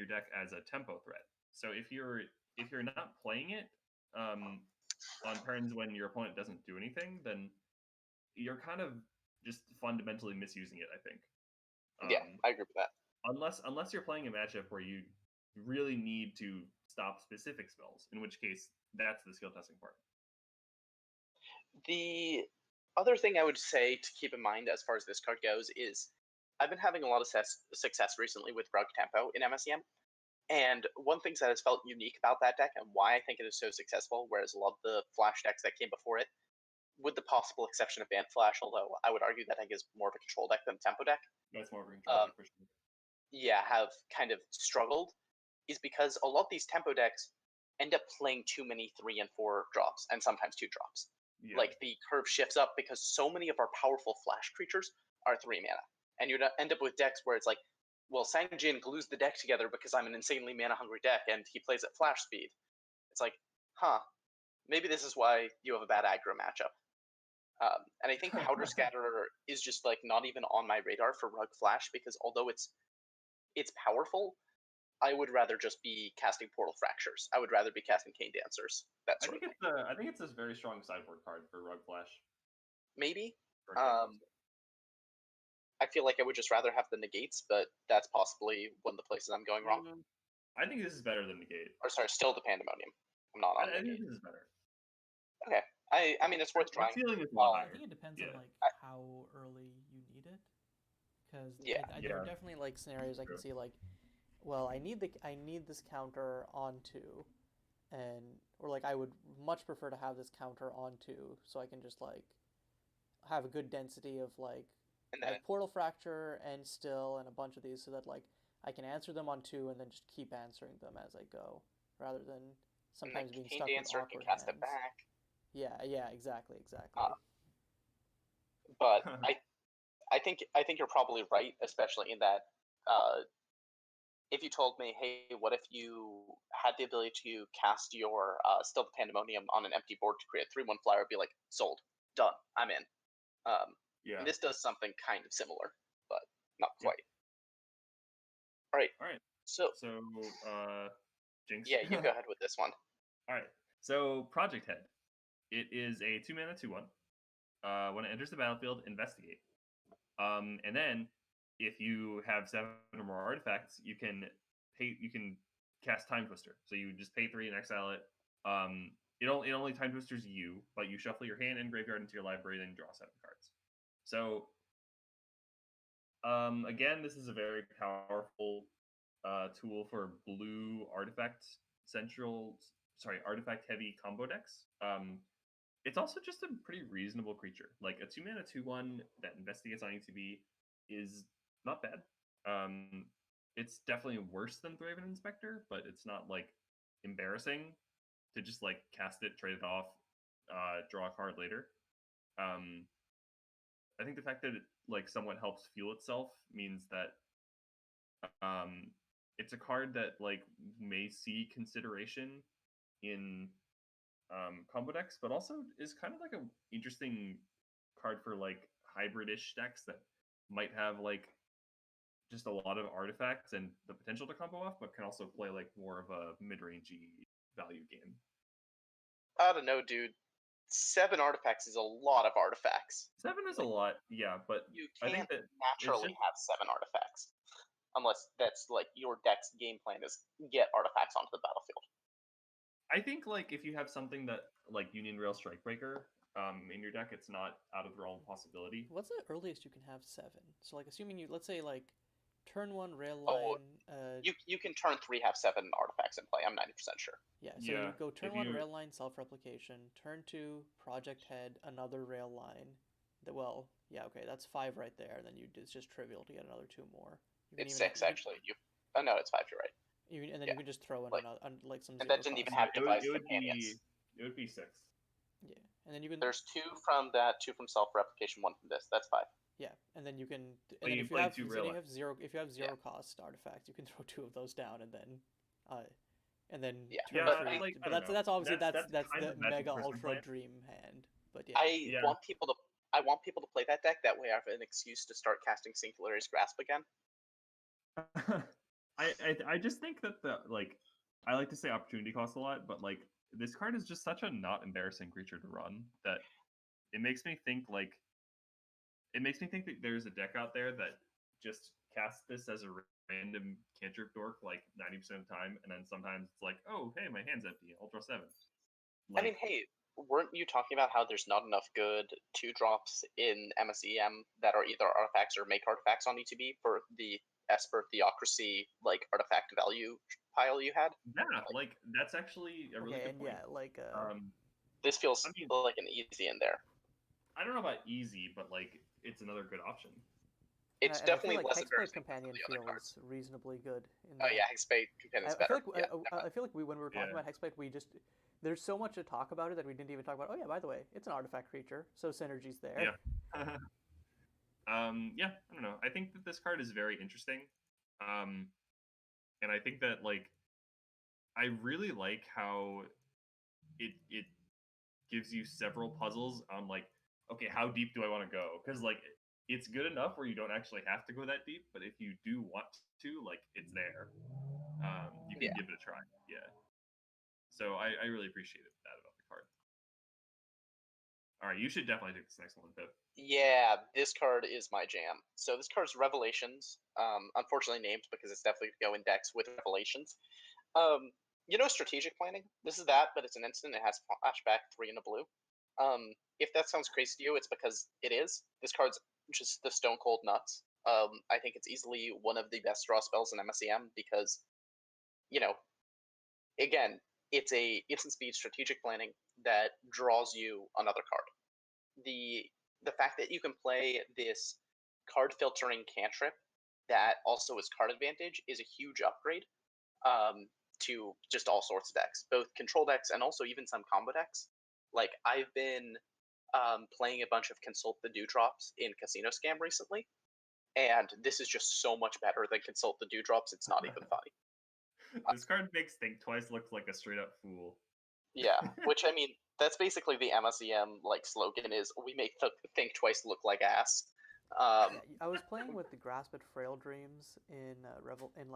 deck as a tempo threat. So if you're not playing it on turns when your opponent doesn't do anything, then you're kind of just fundamentally misusing it, I think. I agree with that. Unless you're playing a matchup where you really need to stop specific spells, in which case that's the skill testing part. The other thing I would say to keep in mind as far as this card goes is I've been having a lot of success recently with Rug Tempo in MSEM. And one thing that has felt unique about that deck and why I think it is so successful, whereas a lot of the Flash decks that came before it, with the possible exception of Bant Flash, although I would argue that deck is more of a control deck than a tempo deck. That's more of a control deck for sure. Yeah, have kind of struggled, is because a lot of these tempo decks end up playing too many 3 and 4 drops, and sometimes 2 drops. Yeah. like the curve shifts up because so many of our powerful flash creatures are 3 mana, and you end up with decks where it's like, well, Sangjin glues the deck together because I'm an insanely mana hungry deck, and he plays at flash speed. It's like, huh, maybe this is why you have a bad aggro matchup. And I think Powder Scatter is just like not even on my radar for Rug Flash, because although it's powerful, I would rather just be casting Portal Fractures. I would rather be casting Cane Dancers. That I sort think of thing. I think it's a very strong sideboard card for Rug Flash. Maybe. for example. I feel like I would just rather have the negates, but that's possibly one of the places I'm going wrong. I think this is better than Negate. Or sorry, still the Pandemonium. I'm not on I think negate. this is better. Okay. I mean, it's worth My trying. feeling is a lot I higher. think it depends Yeah. on like how early you need it, because Yeah. there are definitely like scenarios I can see like, well, I need this counter onto, or like I would much prefer to have this counter onto, so I can just like have a good density of like And then Portal Fracture and Still and a bunch of these, so that like I can answer them on 2 and then just keep answering them as I go, rather than sometimes being Cane stuck with Dancer can awkward cast hands. it back. Yeah, exactly. But I think you're probably right, especially in that if you told me, hey, what if you had the ability to cast your Still the Pandemonium on an empty board to create a 3/1 flyer, I'd be like, sold, done, I'm in. Yeah. And this does something kind of similar, but not Yep. quite. All right. So, So Jinx. yeah, you go ahead with this one. All right. So, Project Head. It is a 2-mana 2/1. When it enters the battlefield, investigate. And then, if you have 7 or more artifacts, you can cast Time Twister. So you just pay 3 and exile it. It only Time Twisters you, but you shuffle your hand and graveyard into your library, then draw 7 cards. So, again, this is a very powerful tool for blue artifact heavy combo decks. It's also just a pretty reasonable creature. Like a 2-mana 2/1 that investigates on ETB is not bad. It's definitely worse than Thraven Inspector, but it's not like embarrassing to just like cast it, trade it off, draw a card later. I think the fact that it like somewhat helps fuel itself means that it's a card that like may see consideration in combo decks, but also is kind of like an interesting card for like hybrid-ish decks that might have like just a lot of artifacts and the potential to combo off, but can also play like more of a mid-rangey value game. I don't know, dude. 7 artifacts is a lot of artifacts. 7 is a lot, yeah, but You I can't think that naturally have 7 artifacts. Unless that's like your deck's game plan is get artifacts onto the battlefield. I think like if you have something that like Union Rail Strikebreaker in your deck, it's not out of the realm of possibility. What's the earliest you can have 7? So like assuming let's say like turn 1 rail Oh, line. You can turn 3 have 7 artifacts in play. I'm 90% sure. Yeah, so you go turn if 1 you- rail line self-replication, turn 2 project head, another rail line. That's 5 right there. Then it's just trivial to get another 2 more. It's 6 actually. No, it's 5. You're right. You can just throw in Like- like some. And that didn't even cost. have it device would companions. be 6. Yeah, and then you can. There's 2 from that, 2 from self-replication, 1 from this. That's 5. Yeah, and then you can. But And then you if you play have 2 so rail you have zero, if you have zero Yeah. cost artifacts, you can throw 2 of those down, and then Yeah. turn Yeah, three. like, I But don't that's know. that's obviously That's that's kind the of Magic mega Person ultra plan. dream hand. But yeah, I want people to play that deck. That way, I have an excuse to start casting Singularity's Grasp again. I just think that I like to say opportunity cost a lot, but like this card is just such a not embarrassing creature to run that it makes me think that there's a deck out there that just casts this as a random cantrip dork like 90% of the time, and then sometimes it's like, oh hey, my hand's empty, I'll draw 7. I mean, hey, weren't you talking about how there's not enough good 2-drops in MSEM that are either artifacts or make artifacts on ETB for the Esper Theocracy like artifact value pile you had? yeah, like that's actually a really okay, good and point. yeah, like This feels I mean- like an easy in there. I don't know about easy, but like it's another good option. It's and I feel definitely like less Hex Plate embarrassing than Companion the other cards. feels reasonably good. Oh yeah, Hex Plate Companion's I feel better. like when we were talking Yeah. about Hex Plate, there's so much to talk about it that we didn't even talk about. Oh yeah, by the way, it's an artifact creature, so synergy's there. Yeah. Yeah, I don't know. I think that this card is very interesting. And I think that, like, I really like how it gives you several puzzles on, like, okay, how deep do I want to go? Because, like, it's good enough where you don't actually have to go that deep, but if you do want to, like, it's there. You can give it a try. Yeah. So I really appreciated that about the card. All right, you should definitely take this next one, Pip. Yeah, this card is my jam. So this card's Revelations. Unfortunately named because it's definitely going to go in decks with Revelations. Strategic planning. This is that, but it's an instant. It has flashback 3 in a blue. If that sounds crazy to you, it's because it is. This card's just the stone cold nuts. I think it's easily one of the best draw spells in MSEM because, again, it's a instant speed strategic planning that draws you another card. The fact that you can play this card filtering cantrip that also is card advantage is a huge upgrade to just all sorts of decks, both control decks and also even some combo decks. Like, I've been playing a bunch of Consult the Dewdrops in Casino Scam recently, and this is just so much better than Consult the Dewdrops, it's not even funny. This card makes Think Twice look like a straight up fool. Yeah, which, I mean, that's basically the MSEM slogan is we make Think Twice look like ass. I was playing with the Grasp at Frail Dreams in Revolution,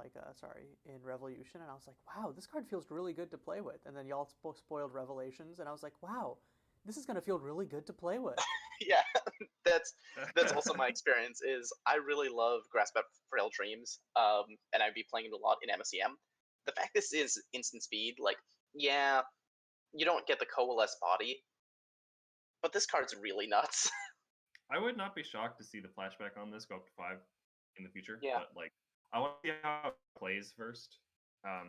and I was like, wow, this card feels really good to play with. And then y'all spoiled Revelations, and I was like, wow, this is gonna feel really good to play with. Yeah, that's also my experience. Is I really love Grasp at Frail Dreams, and I'd be playing it a lot in MSEM. The fact this is instant speed, yeah, you don't get the coalesce body, but this card's really nuts. I would not be shocked to see the flashback on this go up to 5 in the future. Yeah. But I want to see how it plays first. I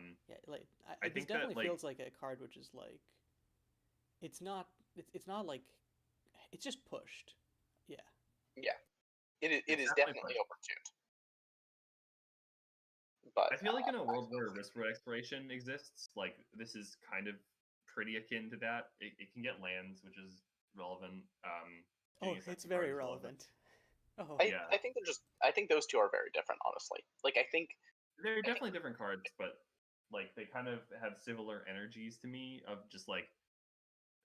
think this definitely feels like a card which is it's not it's just pushed. Yeah. Yeah. It is definitely overtuned. But I feel like in a world where risk road exploration exists, this is kind of pretty akin to that. It can get lands, which is relevant. It's very relevant. Oh, yeah. I think those two are very different, honestly. I think they're definitely different cards, but they kind of have similar energies to me of just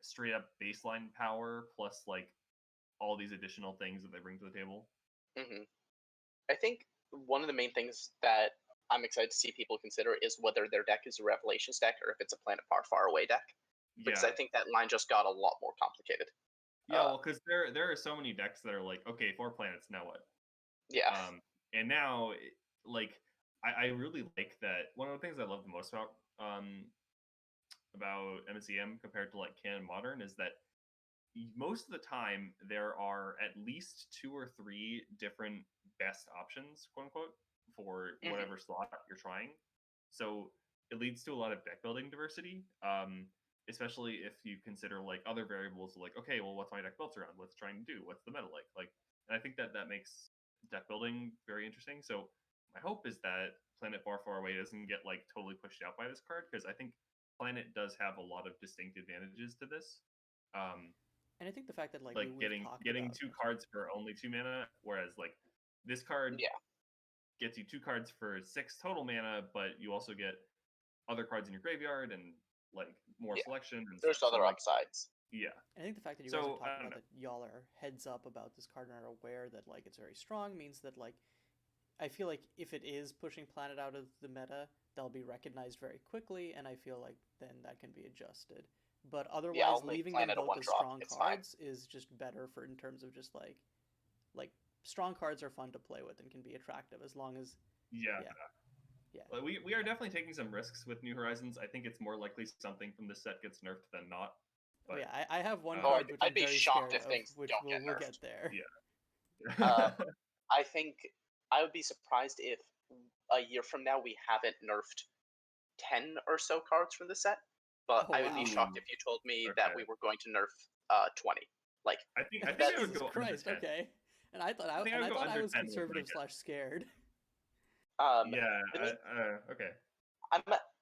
straight up baseline power plus all these additional things that they bring to the table. Mm-hmm. I think one of the main things that I'm excited to see people consider is whether their deck is a Revelations deck or if it's a Planet Far, Far Away deck. Because I think that line just got a lot more complicated. Yeah, well, because there are so many decks that are okay, 4 planets, now what? Yeah. And now, I really like that. One of the things I love the most about MSEM compared to Canon Modern is that most of the time there are at least 2 or 3 different best options, quote unquote, for whatever slot you're trying. So it leads to a lot of deck building diversity. Especially if you consider other variables okay, well, what's my deck built around? What's it trying to do? What's the meta like? And I think that makes deck building very interesting. So my hope is that Planet Far, Far Away doesn't get totally pushed out by this card, because I think Planet does have a lot of distinct advantages to this. And I think the fact that getting 2 cards for only 2 mana, whereas this card gets you 2 cards for 6 total mana, but you also get other cards in your graveyard and more selection. And there's other upsides. Yeah. I think the fact that you guys are talking about that y'all are heads up about this card and are aware that it's very strong means that I feel if it is pushing Planet out of the meta, they'll be recognized very quickly, and I feel then that can be adjusted. But otherwise, leaving them both as strong cards is just better for in terms of just strong cards are fun to play with and can be attractive as long as Yeah. But we are definitely taking some risks with New Horizons. I think it's more likely something from this set gets nerfed than not. But I have one card which I'd be shocked if things which don't get nerfed. We'll get there. Yeah. I think I would be surprised if a year from now we haven't nerfed 10 or so cards from the set. But I would be shocked if you told me that we were going to nerf 20. I think I would go Christ, under 10. Okay. And I thought I was conservative / scared. Okay.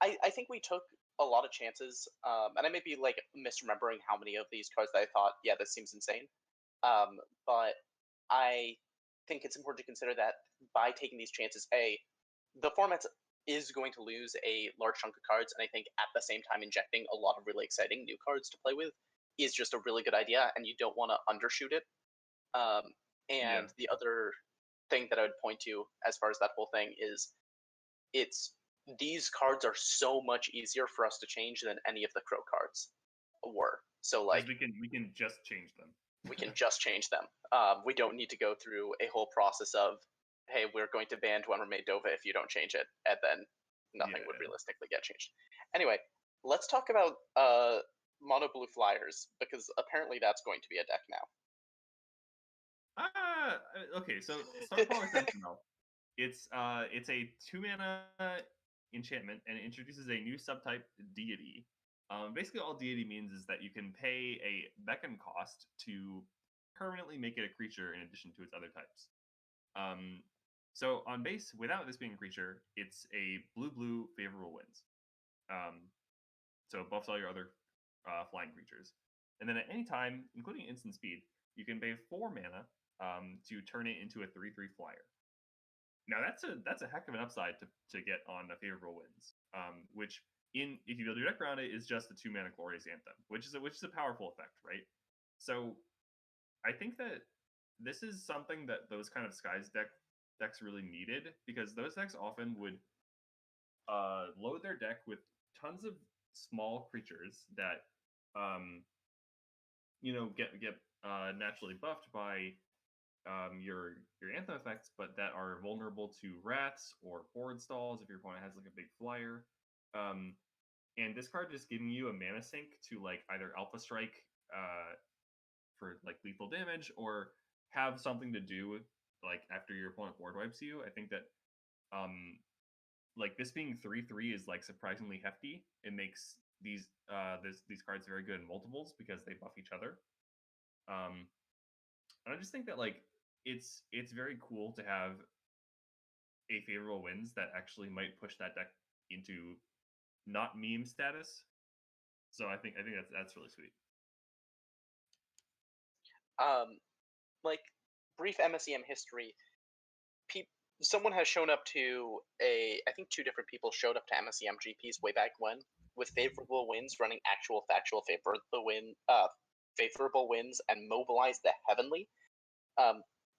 I think we took a lot of chances, and I may be like misremembering how many of these cards that I thought, yeah, this seems insane. But I think it's important to consider that by taking these chances, the format is going to lose a large chunk of cards, and I think at the same time injecting a lot of really exciting new cards to play with is just a really good idea, and you don't want to undershoot it. And the other thing that I would point to as far as that whole thing is these cards are so much easier for us to change than any of the Crow cards were. So like we can just change them. We can just change them. We don't need to go through a whole process of, hey, we're going to ban Dwemer Dova if you don't change it, and then nothing would realistically get changed. Anyway, let's talk about mono blue flyers, because apparently that's going to be a deck now. Okay, so Star Power Sentinel. It's a 2-mana enchantment, and it introduces a new subtype, Deity. Basically, all Deity means is that you can pay a beckon cost to permanently make it a creature in addition to its other types. So on base, without this being a creature, it's a blue-blue favorable winds. So it buffs all your other flying creatures. And then at any time, including instant speed, you can pay 4 mana to turn it into a 3/3 flyer. Now that's a heck of an upside to get on a favorable winds, which if you build your deck around it is just a 2-mana Glorious Anthem, which is a powerful effect, right? So I think that this is something that those kind of Skies decks really needed, because those decks often would load their deck with tons of small creatures that get naturally buffed by your Anthem effects, but that are vulnerable to rats or forward stalls if your opponent has like a big flyer. And this card just giving you a mana sink to like either Alpha Strike for like lethal damage, or have something to do like after your opponent board wipes you. I think that like this being 3/3 is like surprisingly hefty. It makes these cards very good in multiples because they buff each other. And I just think that like it's very cool to have a favorable winds that actually might push that deck into not meme status. So I think that's really sweet. Like brief MSEM history. Someone has shown up to I think 2 different people showed up to MSEM GPs way back when with favorable winds running actual factual favorable winds and Mobilize the Heavenly,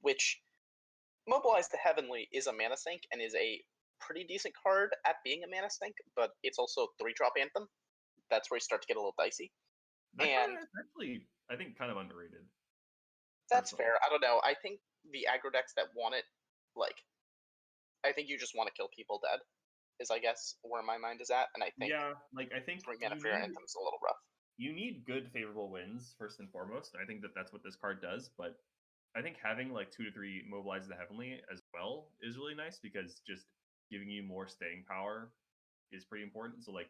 which Mobilize the Heavenly is a mana sink and is a pretty decent card at being a mana sink, but it's also 3-drop Anthem. That's where you start to get a little dicey. That and it's actually, I think, kind of underrated. That's fair. I don't know. I think the aggro decks that want it, like, I think you just want to kill people dead, is I guess where my mind is at. And I think 3 mana for your Anthem is a little rough. You need good favorable winds first and foremost. I think that's what this card does, but I think having like 2 to 3 Mobilize the Heavenly as well is really nice, because just giving you more staying power is pretty important. So like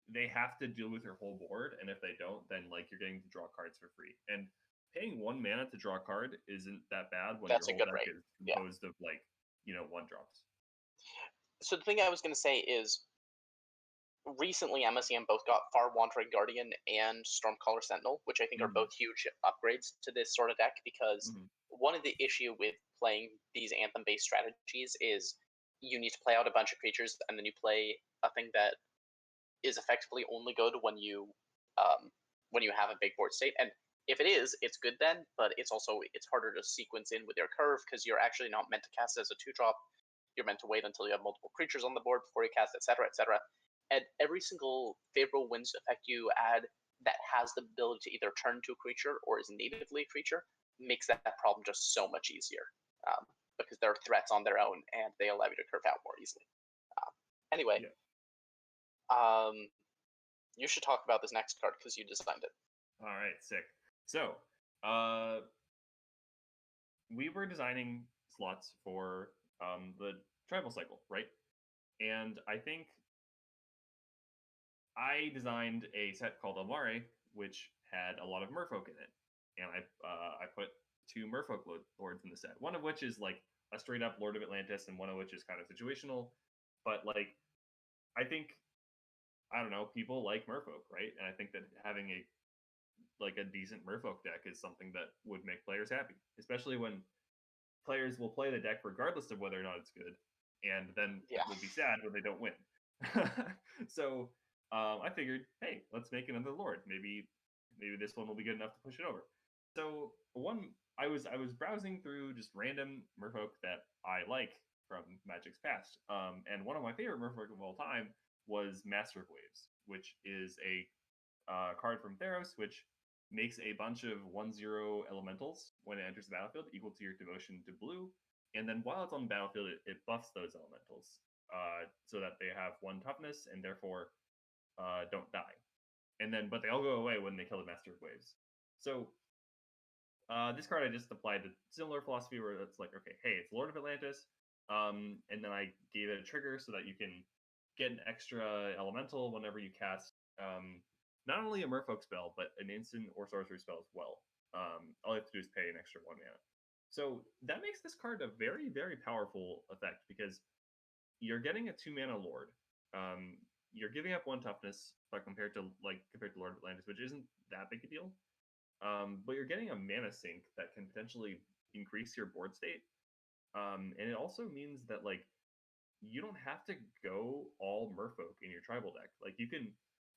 they have to deal with your whole board, and if they don't, then like you're getting to draw cards for free. And paying 1 mana to draw a card isn't that bad when that's your whole deck is composed of like 1-drops. So the thing I was going to say is, recently MSEM both got Far Wandering Guardian and Stormcaller Sentinel, which I think are both huge upgrades to this sort of deck, because one of the issue with playing these Anthem-based strategies is you need to play out a bunch of creatures, and then you play a thing that is effectively only good when you have a big board state. And if it is, it's good then, but it's harder to sequence in with your curve, because you're actually not meant to cast it as a 2-drop. You're meant to wait until you have multiple creatures on the board before you cast, etc., etc. And every single favorable winds effect you add that has the ability to either turn to a creature or is natively a creature makes that problem just so much easier, because they're threats on their own and they allow you to curve out more easily. Anyway, you should talk about this next card because you designed it. All right, sick. So, we were designing slots for the tribal cycle, right? And I think I designed a set called Almare, which had a lot of merfolk in it. And I put 2 merfolk lords in the set, one of which is like a straight up Lord of Atlantis, and one of which is kind of situational. But like, I think I don't know, people like Merfolk, right? And I think that having a decent Merfolk deck is something that would make players happy, especially when players will play the deck regardless of whether or not it's good, and then Yeah. will be sad when they don't win. So I figured, hey, let's make another Lord. Maybe this one will be good enough to push it over. So I was browsing through just random Merfolk that I like from Magic's past, and one of my favorite Merfolk of all time was Master of Waves, which is a card from Theros, which makes a bunch of 1/0 elementals when it enters the battlefield equal to your devotion to blue. And then while it's on the battlefield, it buffs those elementals so that they have 1 toughness and therefore don't die. And then, but they all go away when they kill the Master of Waves. So this card I just applied to similar philosophy where it's like, okay, hey, it's Lord of Atlantis. And then I gave it a trigger so that you can get an extra elemental whenever you cast not only a Merfolk spell, but an instant or sorcery spell as well. All you have to do is pay an extra 1 mana. So that makes this card a very, very powerful effect because you're getting a 2 mana Lord. You're giving up 1 toughness, but compared to Lord of Atlantis, which isn't that big a deal. But you're getting a mana sink that can potentially increase your board state. And it also means that you don't have to go all Merfolk in your tribal deck.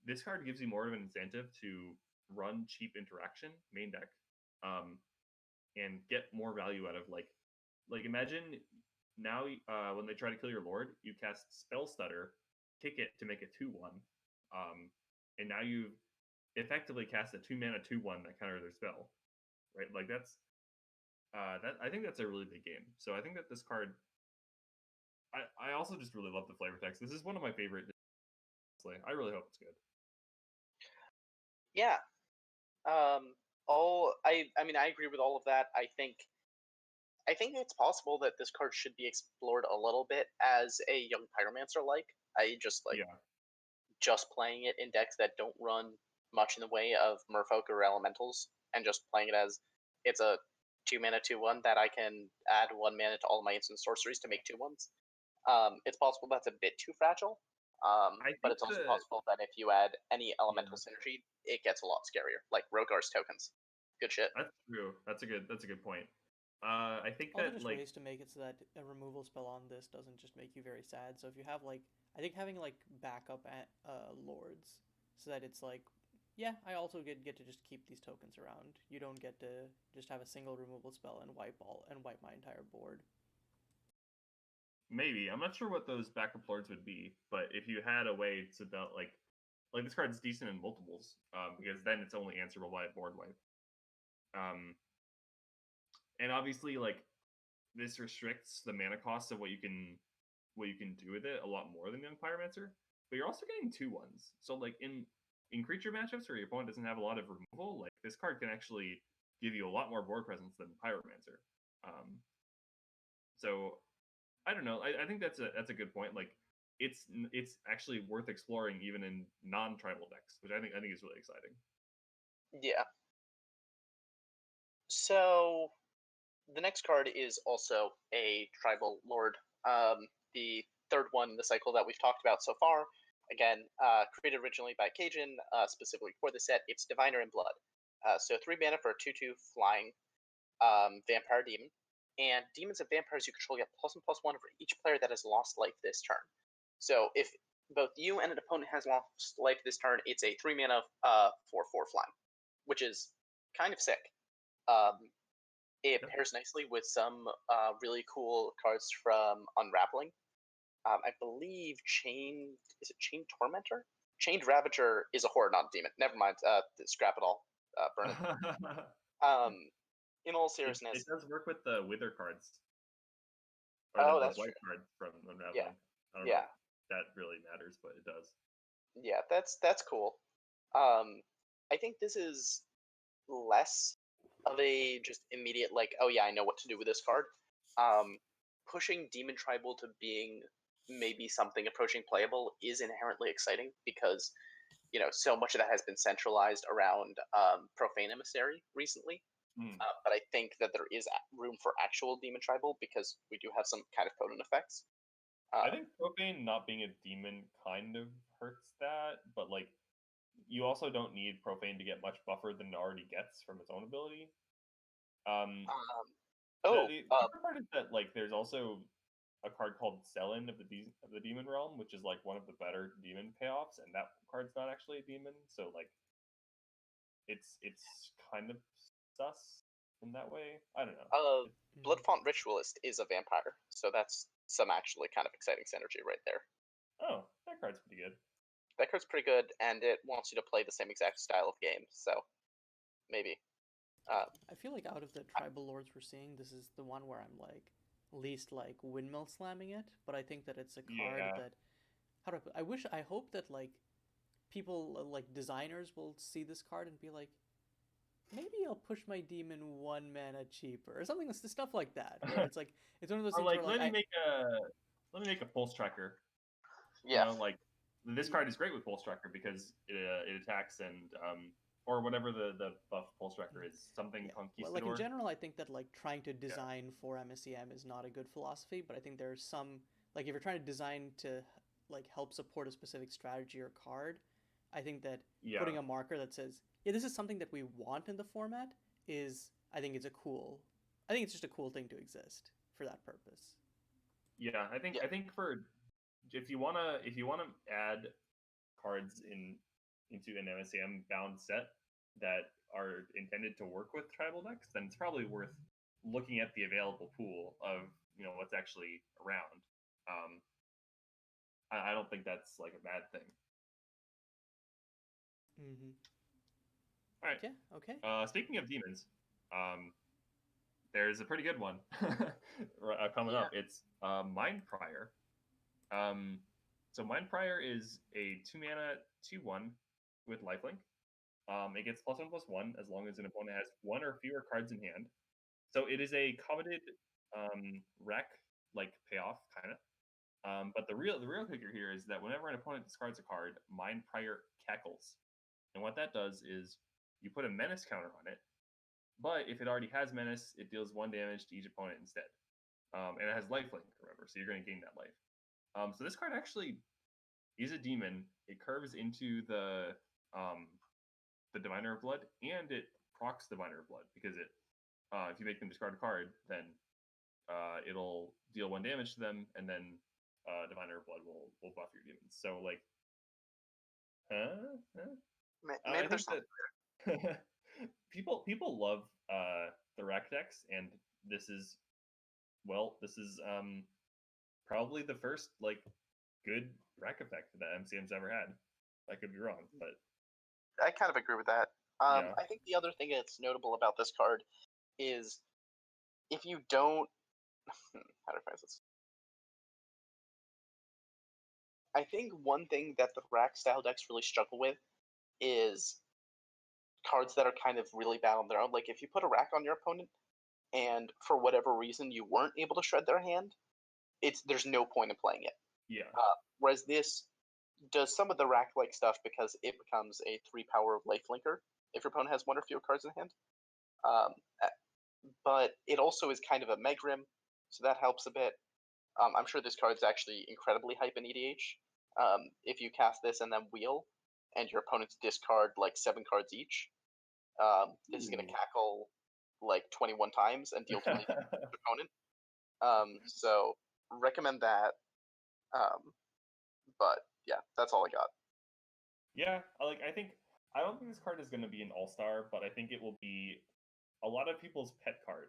This card gives you more of an incentive to run cheap interaction main deck, and get more value out of imagine now when they try to kill your Lord, you cast Spell Stutter, kick it to make it 2/1, and now you've effectively cast a 2 mana 2/1 that counters their spell, right? I think that's a really big game. So I think that this card, I also just really love the flavor text. This is one of my favorite. I really hope it's good. Yeah. I mean, I agree with all of that. I think it's possible that this card should be explored a little bit as a young pyromancer. Just playing it in decks that don't run much in the way of Merfolk or Elementals, and just playing it as it's a 2 mana 2/1 that I can add 1 mana to all my instant sorceries to make 2/1s. It's possible that's a bit too fragile. But it's also possible that if you add any elemental synergy, it gets a lot scarier, like Rogar's tokens. Good shit. That's true. That's a good point. I think Also that just ways to make it so that a removal spell on this doesn't just make you very sad. So if you have I think having backup at lords, so that it's yeah, I also get to just keep these tokens around. You don't get to just have a single removal spell and wipe my entire board. Maybe. I'm not sure what those backup lords would be, but if you had a way to like this card's decent in multiples, because then it's only answerable by a board wipe. And obviously this restricts the mana cost of what you can do with it a lot more than Young Pyromancer, but you're also getting 2/1s. So in creature matchups where your opponent doesn't have a lot of removal, this card can actually give you a lot more board presence than Pyromancer. So I don't know. I think that's a good point. It's actually worth exploring even in non-tribal decks, which I think is really exciting. Yeah. So the next card is also a tribal lord. The third one in the cycle that we've talked about so far. Again, created originally by Cajun, specifically for the set. It's Diviner in Blood. So 3 mana for a 2/2 flying vampire demon. And demons and vampires you control get +1/+1 for each player that has lost life this turn. So if both you and an opponent has lost life this turn, it's a 3 mana 4/4 flying, which is kind of sick. It pairs nicely with some really cool cards from Unraveling. I believe Chained Tormentor? Chained Ravager is a horror, not a demon. Never mind. Scrap it all. Burn it. In all seriousness, it does work with the Wither cards. Or that's white true. card from Unraveling. Yeah. I don't know if that really matters, but it does. Yeah, that's cool. I think this is less of a just immediate oh yeah, I know what to do with this card. Pushing Demon Tribal to being maybe something approaching playable is inherently exciting because so much of that has been centralized around Profane Emissary recently. But I think that there is room for actual Demon Tribal because we do have some kind of potent effects. I think Profane not being a demon kind of hurts that, but like you also don't need Profane to get much buffer than it already gets from its own ability. The other part is that like there's also a card called Selin of the Demon Realm, which is like one of the better demon payoffs, and that card's not actually a demon, so like it's kind of sus in that way. I don't know. Bloodfont Ritualist is a vampire, so that's some actually kind of exciting synergy right there. Oh, that card's pretty good. That card's pretty good, and it wants you to play the same exact style of game, so maybe. I feel like out of the tribal lords we're seeing, this is the one where I'm like least like windmill slamming it, but I think that it's a card that I hope that like people like designers will see this card and be like, maybe I'll push my demon 1 mana cheaper or something, stuff like that. Where it's like it's one of those things like, where let me make a pulse tracker. Yeah, you know, like this card is great with pulse tracker because it attacks and or whatever the buff pulse tracker is, something conquistador. Like in general, I think that like trying to design for MSEM is not a good philosophy, but I think there's some like if you're trying to design to like help support a specific strategy or card, I think that putting a marker that says, yeah, this is something that we want in the format I think it's just a cool thing to exist for that purpose. Yeah, I think for if you wanna add cards into an MSEM bound set that are intended to work with tribal decks, then it's probably worth looking at the available pool of what's actually around. I don't think that's like a bad thing. Mm-hmm. All right. Yeah. Okay. Speaking of demons, there's a pretty good one coming up. It's Mind Prior. So Mind Prior is a 2 mana 2/1 with lifelink. It gets +1/+1 as long as an opponent has 1 or fewer cards in hand. So it is a coveted wreck like payoff kind of. But the real kicker here is that whenever an opponent discards a card, Mind Prior cackles, and what that does is you put a menace counter on it. But if it already has menace, it deals 1 damage to each opponent instead, and it has lifelink. Remember, so you're going to gain that life. So this card actually is a demon. It curves into the Diviner of Blood, and it procs Diviner of Blood because it if you make them discard a card, then it'll deal 1 damage to them, and then Diviner of Blood will buff your demons. So like, maybe there's something that people love the Rack decks, and this is probably the first like good Rack effect that MCM's ever had. I could be wrong, but I kind of agree with that. I think the other thing that's notable about this card is if you don't how do I phrase this? I think one thing that the Rack style decks really struggle with is cards that are kind of really bad on their own. Like if you put a Rack on your opponent and for whatever reason you weren't able to shred their hand, there's no point in playing it. Yeah. Whereas this does some of the Rack-like stuff because it becomes a 3-power lifelinker if your opponent has 1 or fewer cards in hand. But it also is kind of a Megrim, so that helps a bit. I'm sure this card's actually incredibly hype in EDH. If you cast this and then wheel, and your opponents discard like 7 cards each, this is going to cackle like 21 times and deal 20 damage to the opponent. So recommend that. But yeah, that's all I got. Yeah, I don't think this card is going to be an all-star, but I think it will be a lot of people's pet card.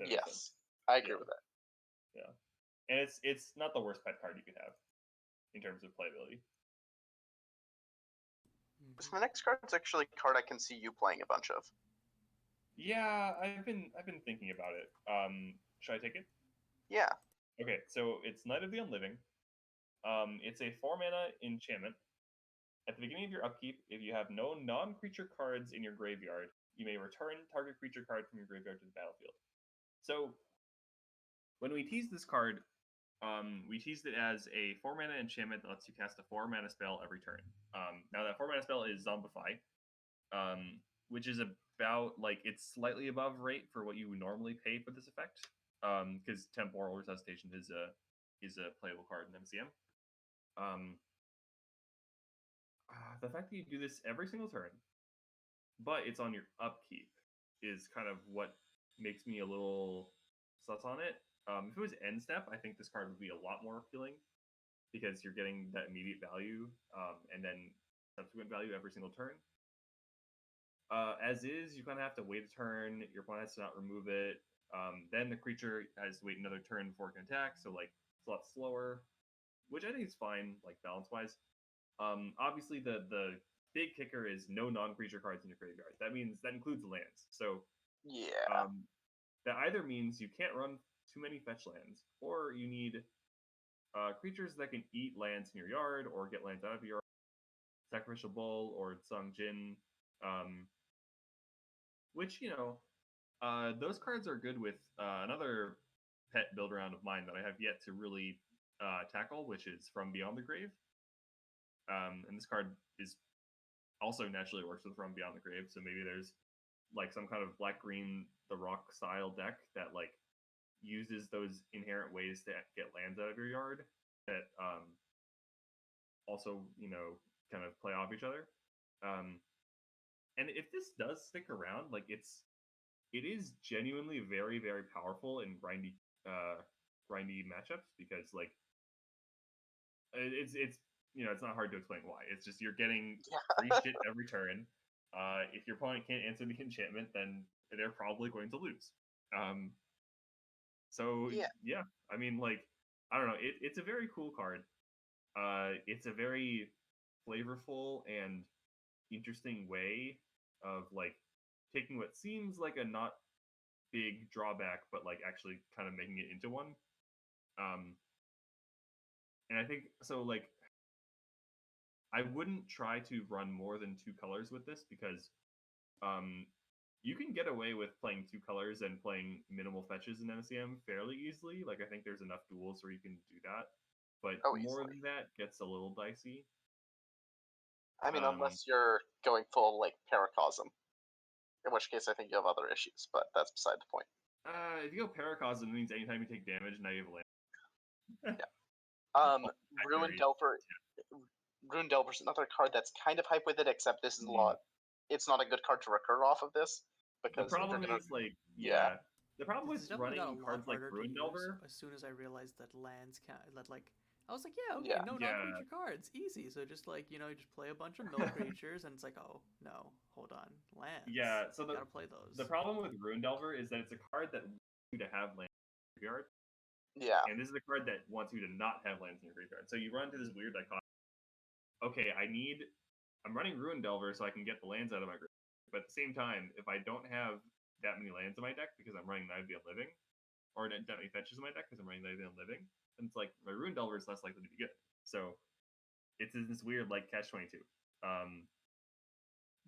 Yes, I agree with that. Yeah, and it's not the worst pet card you could have in terms of playability. So the next card is actually a card I can see you playing a bunch of. Yeah, I've been thinking about it. Should I take it? Yeah. Okay, so it's Knight of the Unliving. It's a 4 mana enchantment. At the beginning of your upkeep, if you have no non-creature cards in your graveyard, you may return target creature card from your graveyard to the battlefield. So, when we teased this card, we teased it as a 4 mana enchantment that lets you cast a 4 mana spell every turn. Now that 4 mana spell is Zombify, which is about like it's slightly above rate for what you would normally pay for this effect, because Temporal Resuscitation is is a playable card in MCM. The fact that you do this every single turn, but it's on your upkeep, is kind of what makes me a little sus on it. If it was end step, I think this card would be a lot more appealing because you're getting that immediate value and then subsequent value every single turn. As is, you kind of have to wait a turn. Your opponent has to not remove it. Then the creature has to wait another turn before it can attack, so like it's a lot slower, which I think is fine, like balance-wise. Obviously, the big kicker is no non-creature cards in your graveyard. That means that includes lands. So Yeah. that either means you can't run too many fetch lands, or you need creatures that can eat lands in your yard or get lands out of your yard. Sacrificial Bull or Sung Jin, which, those cards are good with another pet build around of mine that I have yet to really tackle, which is From Beyond the Grave. And this card is also naturally works with From Beyond the Grave, so maybe there's like some kind of black-green The Rock style deck that like uses those inherent ways to get lands out of your yard that also, kind of play off each other. And if this does stick around, like it is genuinely very, very powerful in grindy matchups because like it's it's not hard to explain why. It's just you're getting free shit every turn. If your opponent can't answer the enchantment, then they're probably going to lose. So yeah, I mean, like, I don't know. It's a very cool card. It's a very flavorful and interesting way of like taking what seems like a not big drawback, but like actually kind of making it into one. And I think so. Like, I wouldn't try to run more than 2 colors with this because you can get away with playing 2 colors and playing minimal fetches in MSEM fairly easily. Like, I think there's enough duels where you can do that. But more than that gets a little dicey. I mean, unless you're going full, like, Paracosm. In which case, I think you have other issues, but that's beside the point. If you go Paracosm, it means anytime you take damage, now you have land. Ruin Delver. Rune Delver's another card that's kind of hype with it, except this is a lot. It's not a good card to recur off of this because the problem is like the problem with running cards like Rune Delver. As soon as I realized that lands can't, I was like, no non-creature cards, easy. So just like you just play a bunch of mill creatures, and it's like, oh no, hold on, lands. Yeah, so gotta play those. The problem with Rune Delver is that it's a card that wants you to have lands in your graveyard. Yeah. And this is a card that wants you to not have lands in your graveyard. So you run into this weird dichotomy. Okay, I'm running Rune Delver so I can get the lands out of my graveyard. But at the same time, if I don't have that many lands in my deck because I'm running Night of the Unliving, or that many fetches in my deck because I'm running Night of the Unliving, then it's like my Rune Delver is less likely to be good. So it's this weird like catch-22.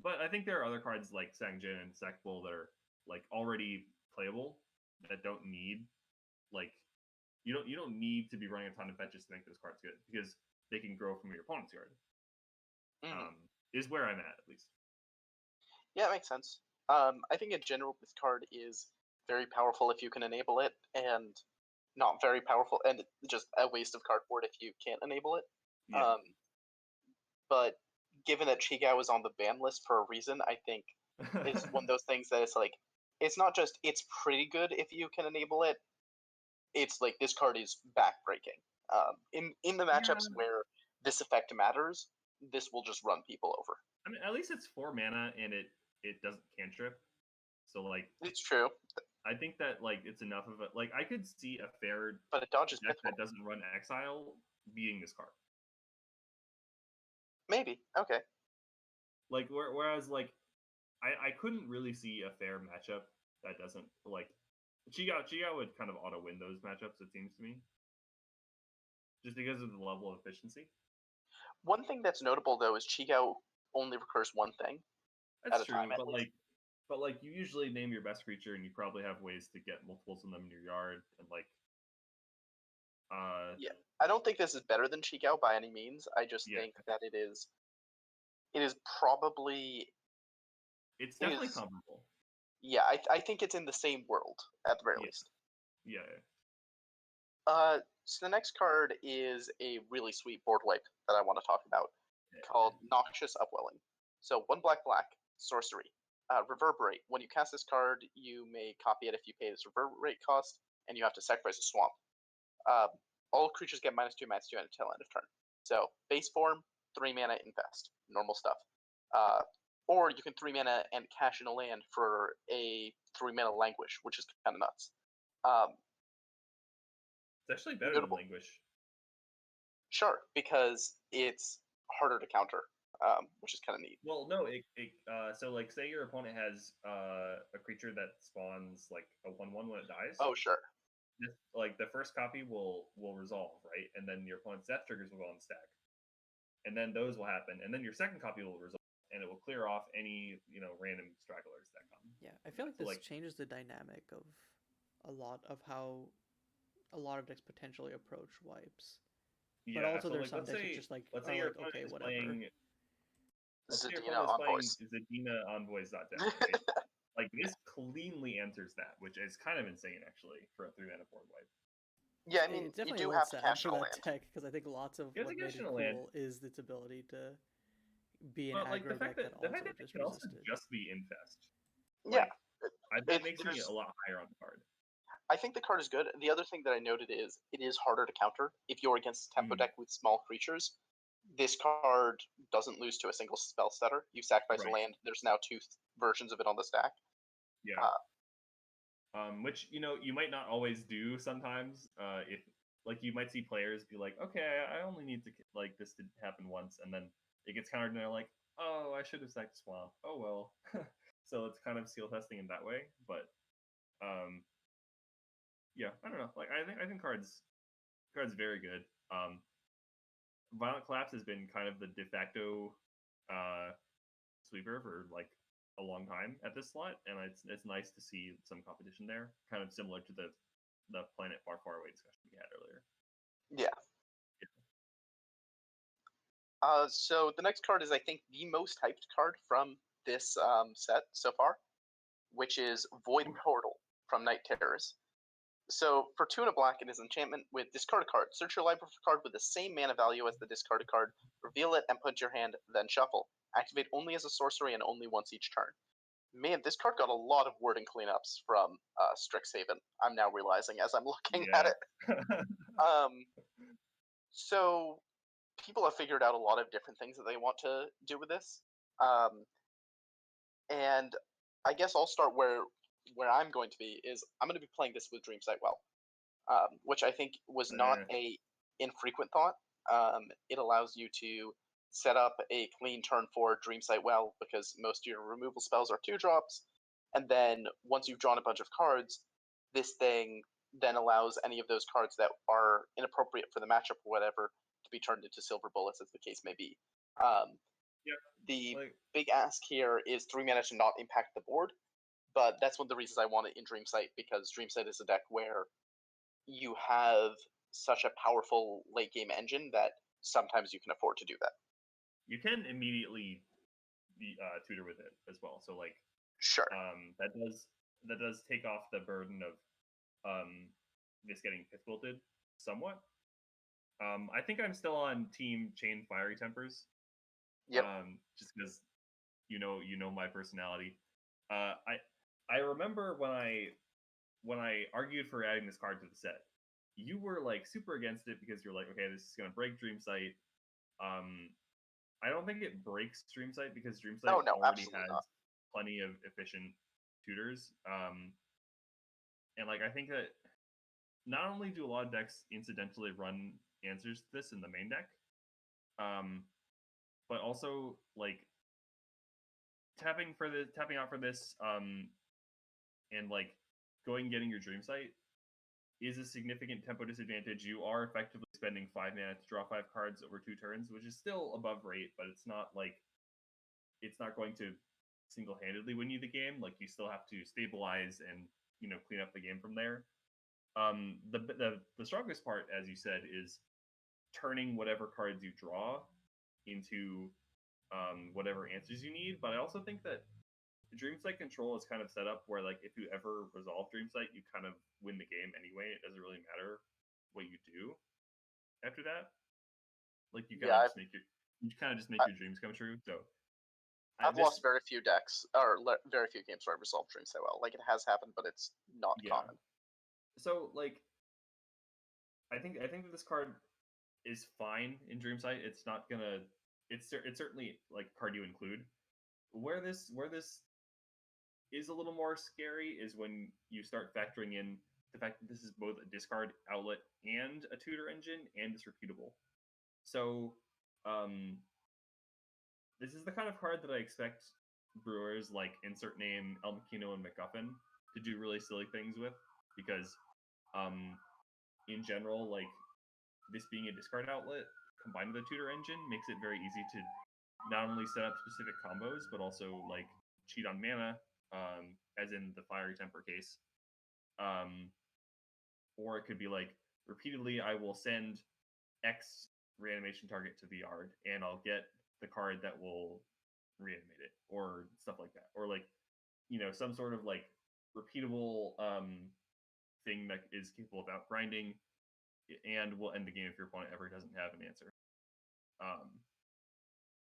But I think there are other cards like Sangjin and Sackbull that are like already playable that don't need like you don't need to be running a ton of fetches to make those cards good because they can grow from your opponent's yard. Is where I'm at least. Yeah, it makes sense. I think in general this card is very powerful if you can enable it, and not very powerful and just a waste of cardboard if you can't enable it. Yeah. But given that Chigao is on the ban list for a reason, I think it's one of those things that it's like it's not just it's pretty good if you can enable it. It's like this card is backbreaking. In the matchups where this effect matters, this will just run people over. I mean, at least it's 4 mana and it doesn't cantrip. So like it's true. I think that like it's enough of it. Like I could see a fair but it dodges deck that doesn't run Exile being this card. Maybe. Okay. Like whereas like I couldn't really see a fair matchup that doesn't like Chigao would kind of auto win those matchups, it seems to me. Just because of the level of efficiency. One thing that's notable though is Chigao only recurs one thing. That's true, but like you usually name your best creature and you probably have ways to get multiples of them in your yard and like yeah. I don't think this is better than Chigao by any means. I just think that it is probably it's definitely comparable. Yeah, I think it's in the same world at the very least. Yeah. So the next card is a really sweet board wipe that I want to talk about, called Noxious Upwelling. So 1 black, sorcery. Reverberate. When you cast this card, you may copy it if you pay this reverberate cost, and you have to sacrifice a swamp. All creatures get -2/-2 until end of turn. So base form, 3 mana, infest. Normal stuff. Or you can 3 mana and cash in a land for a 3 mana languish, which is kind of nuts. It's actually better than languish. Sure, because it's harder to counter, which is kind of neat. Well, no, so like say your opponent has a creature that spawns like a 1/1 when it dies. Oh, sure. Like the first copy will resolve, right? And then your opponent's death triggers will go on the stack. And then those will happen. And then your second copy will resolve, and it will clear off any, random stragglers that come. Yeah, I feel like this changes the dynamic of a lot of how a lot of decks potentially approach wipes. Yeah, but also so there's like, some decks that just like, let's say your okay, opponent is whatever. playing Zadina Envoys. Zadina Envoys .deck, right? Like this cleanly answers that, which is kind of insane actually for a 3-mana board wipe. Yeah, I mean, it's definitely you do a have little to cash sad in a for land. that deck because I think lots of what made it cool is its ability to be an aggro deck that it can also just be infest. Yeah, that makes me a lot higher on the card. I think the card is good. The other thing that I noted is it is harder to counter if you're against a tempo deck with small creatures. This card doesn't lose to a single spell stutter. You sacrifice a land. There's now 2 versions of it on the stack. Yeah. Which you might not always do sometimes. If like you might see players be like, okay, I only need to like this to happen once, and then it gets countered, and they're like, oh, I should have sacked Swamp. Oh well. So it's kind of skill testing in that way, but yeah, I don't know. Like I think cards very good. Violent Collapse has been kind of the de facto sweeper for like a long time at this slot, and it's nice to see some competition there, kind of similar to the Planet Far Far Away discussion we had earlier. Yeah. So the next card is, I think, the most hyped card from this set so far, which is Void Portal from Night Terrors. So for 2 and a black, it is enchantment with discard a card. Search your library for a card with the same mana value as the discarded card. Reveal it and put it in your hand, then shuffle. Activate only as a sorcery and only once each turn. Man, this card got a lot of wording cleanups from Strixhaven. I'm now realizing as I'm looking at it. So people have figured out a lot of different things that they want to do with this. And I guess I'll start where I'm going to be is I'm going to be playing this with Dreamsight Well, which I think was not a infrequent thought. It allows you to set up a clean turn for Dreamsight Well because most of your removal spells are 2-drops, and then once you've drawn a bunch of cards, this thing then allows any of those cards that are inappropriate for the matchup or whatever to be turned into silver bullets, as the case may be. The big ask here is 3 mana to not impact the board, but that's one of the reasons I want it in Dreamsight, because Dreamsight is a deck where you have such a powerful late game engine that sometimes you can afford to do that. You can immediately tutor with it as well. So like, sure, that does take off the burden of this getting pith wilted somewhat. I think I'm still on team Chain Fiery Tempers. Yep. Just because you know my personality. I remember when I argued for adding this card to the set, you were like super against it because you're like, okay, this is gonna break Dreamsight. I don't think it breaks Dreamsight because Dreamsight already has plenty of efficient tutors. And like I think that not only do a lot of decks incidentally run answers to this in the main deck, but also like tapping out for this, and like getting your Dreamsight is a significant tempo disadvantage. You are effectively spending 5 mana to draw 5 cards over 2 turns, which is still above rate, but it's not going to single-handedly win you the game. Like you still have to stabilize and clean up the game from there. The strongest part, as you said, is turning whatever cards you draw into whatever answers you need. But I also think that Dreamsight control is kind of set up where like if you ever resolve Dreamsight, you kind of win the game anyway. It doesn't really matter what you do after that. Like you Yeah, kind of just make your dreams come true. So I've lost very few decks, or very few games where I've resolved dreams so well. Like, it has happened, but it's not common. So, like, I think that this card is fine in Dreamsight. It's not gonna. It's certainly like a card you include. Where this is a little more scary is when you start factoring in the fact that this is both a discard outlet and a tutor engine, and it's repeatable. So, this is the kind of card that I expect brewers like insert name El Maquino and MacGuffin to do really silly things with, because in general, like, this being a discard outlet combined with a tutor engine makes it very easy to not only set up specific combos, but also like cheat on mana, as in the Fiery Temper case. Or it could be like, repeatedly I will send X reanimation target to the yard, and I'll get the card that will reanimate it, or stuff like that. Or like, some sort of like repeatable thing that is capable of outgrinding and will end the game if your opponent ever doesn't have an answer.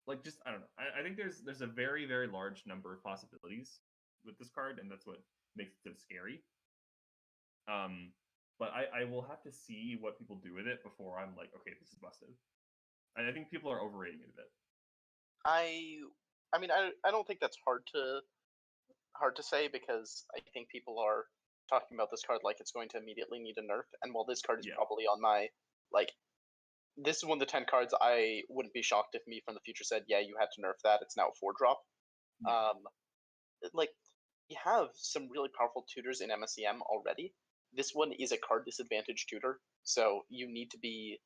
Like, just, I don't know. I think there's a very, very large number of possibilities with this card, and that's what makes it so scary. But I will have to see what people do with it before I'm like, okay, this is busted. I think people are overrating it a bit. I mean, I don't think that's hard to say, because I think people are talking about this card like it's going to immediately need a nerf. And while this card is probably on my, like, this is one of the 10 cards I wouldn't be shocked if me from the future said, yeah, you had to nerf that. It's now a 4-drop. Like, you have some really powerful tutors in MSEM already. This one is a card disadvantage tutor, so you need to be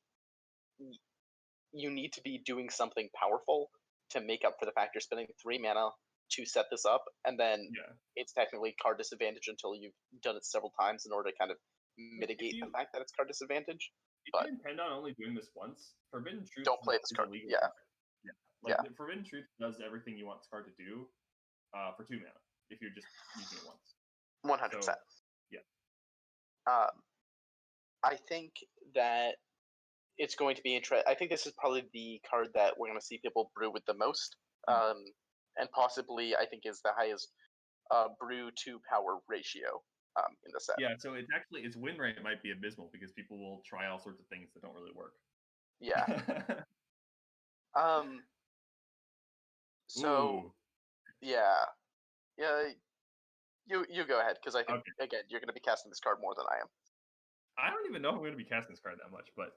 doing something powerful to make up for the fact you're spending 3 mana to set this up, and then it's technically card disadvantage until you've done it several times in order to kind of mitigate the fact that it's card disadvantage. If you intend on only doing this once, Forbidden Truth don't play this card. Forbidden Truth does everything you want this card to do for 2 mana if you're just using it once. 100%. So, I think that it's going to be interesting. I think this is probably the card that we're going to see people brew with the most, and possibly I think is the highest brew to power ratio in the set. Yeah, so its win rate might be abysmal because people will try all sorts of things that don't really work. Yeah. So, yeah. You go ahead, because I think again you're going to be casting this card more than I am. I don't even know if I'm going to be casting this card that much, but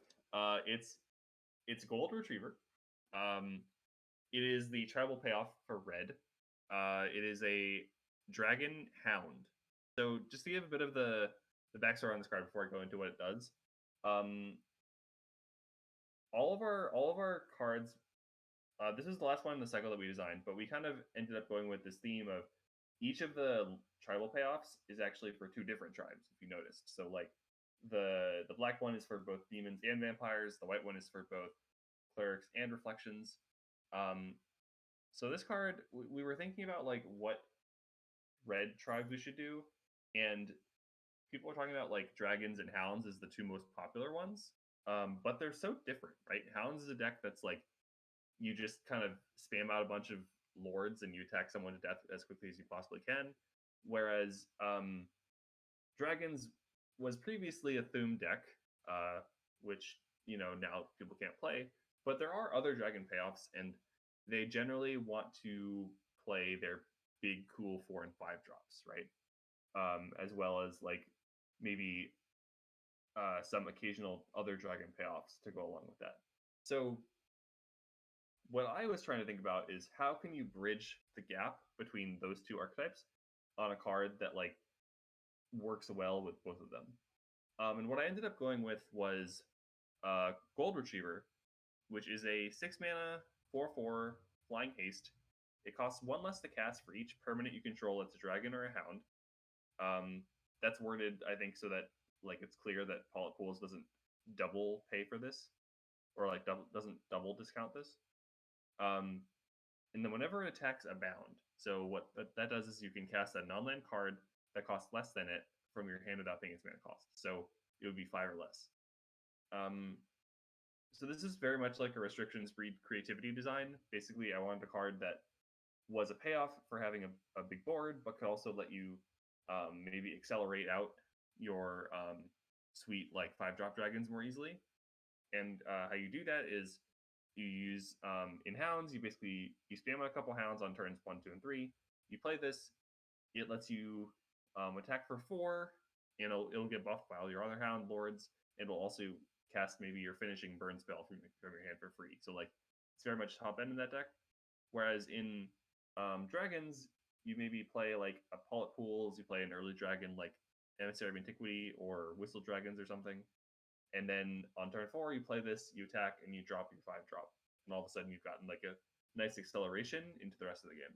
it's Gold Retriever. It is the tribal payoff for red. It is a Dragon Hound. So just to give a bit of the backstory on this card before I go into what it does, all of our cards. This is the last one in the cycle that we designed, but we kind of ended up going with this theme of each of the tribal payoffs is actually for 2 different tribes, if you noticed. So like the black one is for both demons and vampires. The white one is for both clerics and reflections. So this card, we were thinking about like what red tribe we should do, and people are talking about like dragons and hounds as the 2 most popular ones. But they're so different, right? Hounds is a deck that's like you just kind of spam out a bunch of lords and you attack someone to death as quickly as you possibly can. Whereas dragons was previously a Thum deck, which now people can't play. But there are other dragon payoffs, and they generally want to play their big, cool 4 and 5 drops, right? As well as like maybe some occasional other dragon payoffs to go along with that. So what I was trying to think about is how can you bridge the gap between those 2 archetypes on a card that like works well with both of them. And what I ended up going with was Gold Retriever, which is a 6 mana 4/4 flying haste. It costs 1 less to cast for each permanent you control that's a dragon or a hound. That's worded, I think, so that like it's clear that Pollet Pools doesn't double pay for this, or like doesn't double discount this. And then whenever it attacks a bound, so what that does is you can cast a non-land card that costs less than it from your hand without paying its mana cost. So it would be 5 or less. So this is very much like a restrictions-free creativity design. Basically, I wanted a card that was a payoff for having a big board, but could also let you maybe accelerate out your sweet like 5-drop dragons more easily. And how you do that is you use in hounds. You spam a couple hounds on turns 1, 2, and 3. You play this. It lets you attack for 4, and it'll get buffed by all your other hound lords. It'll also cast maybe your finishing burn spell from your hand for free. So like it's very much top end in that deck. Whereas in dragons, you maybe play like a Pollet Pools, you play an early dragon like Emissary of Antiquity or Whistle Dragons or something. And then on turn 4, you play this, you attack, and you drop your 5-drop. And all of a sudden you've gotten like a nice acceleration into the rest of the game.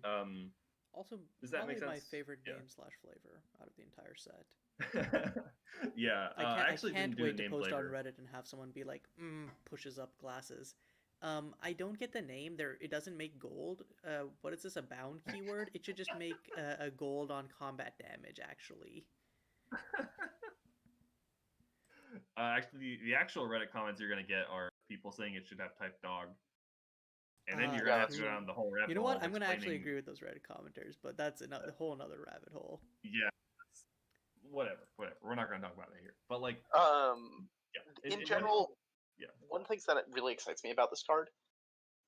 Mm-hmm. Also, does that make sense? My favorite game/flavor out of the entire set. Yeah, I can't wait to post on Reddit and have someone be like, pushes up glasses. I don't get the name. It doesn't make gold. What is this, a bound keyword? It should just make a gold on combat damage, actually. Actually, the actual Reddit comments you're going to get are people saying it should have type dog. And then you're going to have to go down the whole rabbit hole. You know what? I'm going to actually agree with those Reddit commenters, but that's a whole another rabbit hole. Yeah. Whatever. We're not going to talk about it here. But like, in general, one thing that really excites me about this card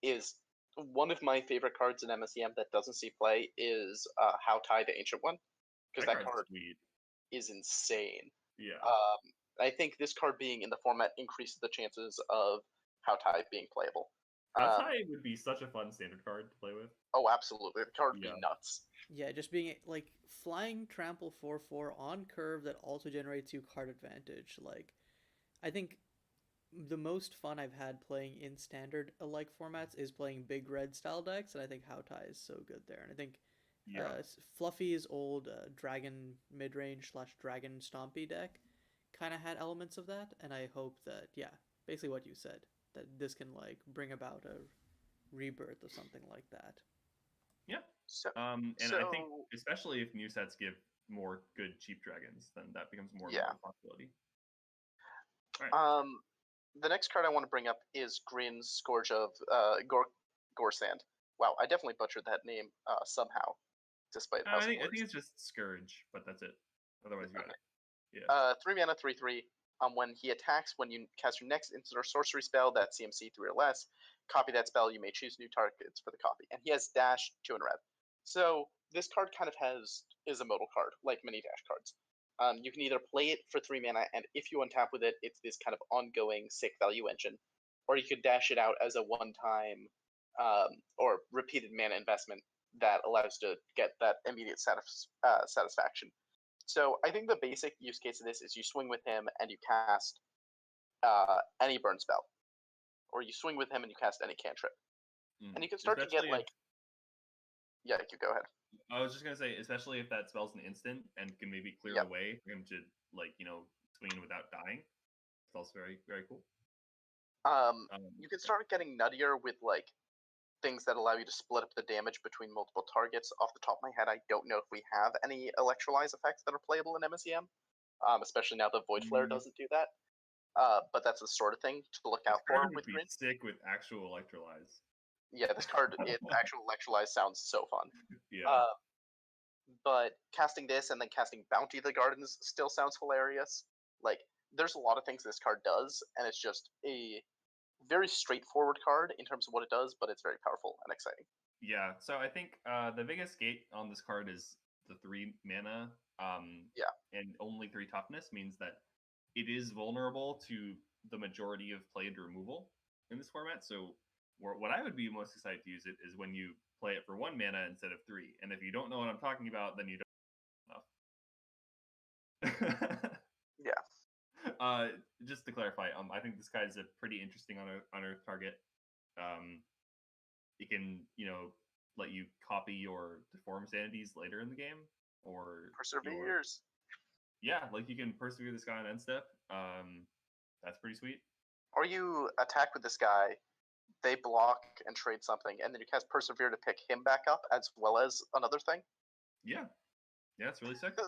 is one of my favorite cards in MSEM that doesn't see play is How Tai, the Ancient One, because that card is insane. Yeah. I think this card being in the format increases the chances of How Tai being playable. How Tai would be such a fun standard card to play with. Oh, absolutely. The card would be nuts. Yeah, just being like flying trample 4/4 on curve that also generates you card advantage. Like, I think the most fun I've had playing in standard alike formats is playing big red style decks, and I think How Tai is so good there. And I think Fluffy's old dragon midrange / dragon stompy deck kind of had elements of that, and I hope that basically what you said, that this can like bring about a rebirth of something like that. Yeah. I think especially if new sets give more good cheap dragons, then that becomes more and more a possibility. All right. The next card I want to bring up is Grin's Scourge of Gorsand. Wow, I definitely butchered that name somehow, despite how I think it's just Scourge, but that's it. Otherwise, you got it. Yeah. 3 mana, 3/3. When he attacks, when you cast your next instant or sorcery spell that's CMC 3 or less, copy that spell. You may choose new targets for the copy, and he has dash 2 and red. So this card kind of is a modal card, like many dash cards. You can either play it for 3 mana, and if you untap with it, it's this kind of ongoing sick value engine, or you could dash it out as a one-time or repeated mana investment that allows to get that immediate satisfaction. So I think the basic use case of this is you swing with him and you cast any burn spell, or you swing with him and you cast any cantrip, and you can start to get like. Yeah, you go ahead. I was just gonna say, especially if that spell's an instant and can maybe clear a way for him to swing in without dying. It's also very, very cool. You can start getting nuttier with like things that allow you to split up the damage between multiple targets. Off the top of my head, I don't know if we have any electrolyze effects that are playable in MSEM, especially now that Void Flare doesn't do that. But that's the sort of thing to look out for with Grin. Sick with actual electrolyze. Yeah, this card, actual electrolyze sounds so fun. Yeah. But casting this and then casting Bounty the Gardens still sounds hilarious. Like, there's a lot of things this card does, and it's just a very straightforward card in terms of what it does, but it's very powerful and exciting. Yeah, so I think the biggest gate on this card is the 3 mana. And only 3 toughness means that it is vulnerable to the majority of played removal in this format. So what I would be most excited to use it is when you play it for 1 mana instead of 3. And if you don't know what I'm talking about, then you don't know enough. Yeah. Just to clarify, I think this guy is a pretty interesting on Earth target. It can, let you copy your deformed sanities later in the game, or perseveres. Like you can persevere this guy on end step. That's pretty sweet. Or you attack with this guy, they block and trade something, and then you cast persevere to pick him back up as well as another thing. Yeah, it's really sick.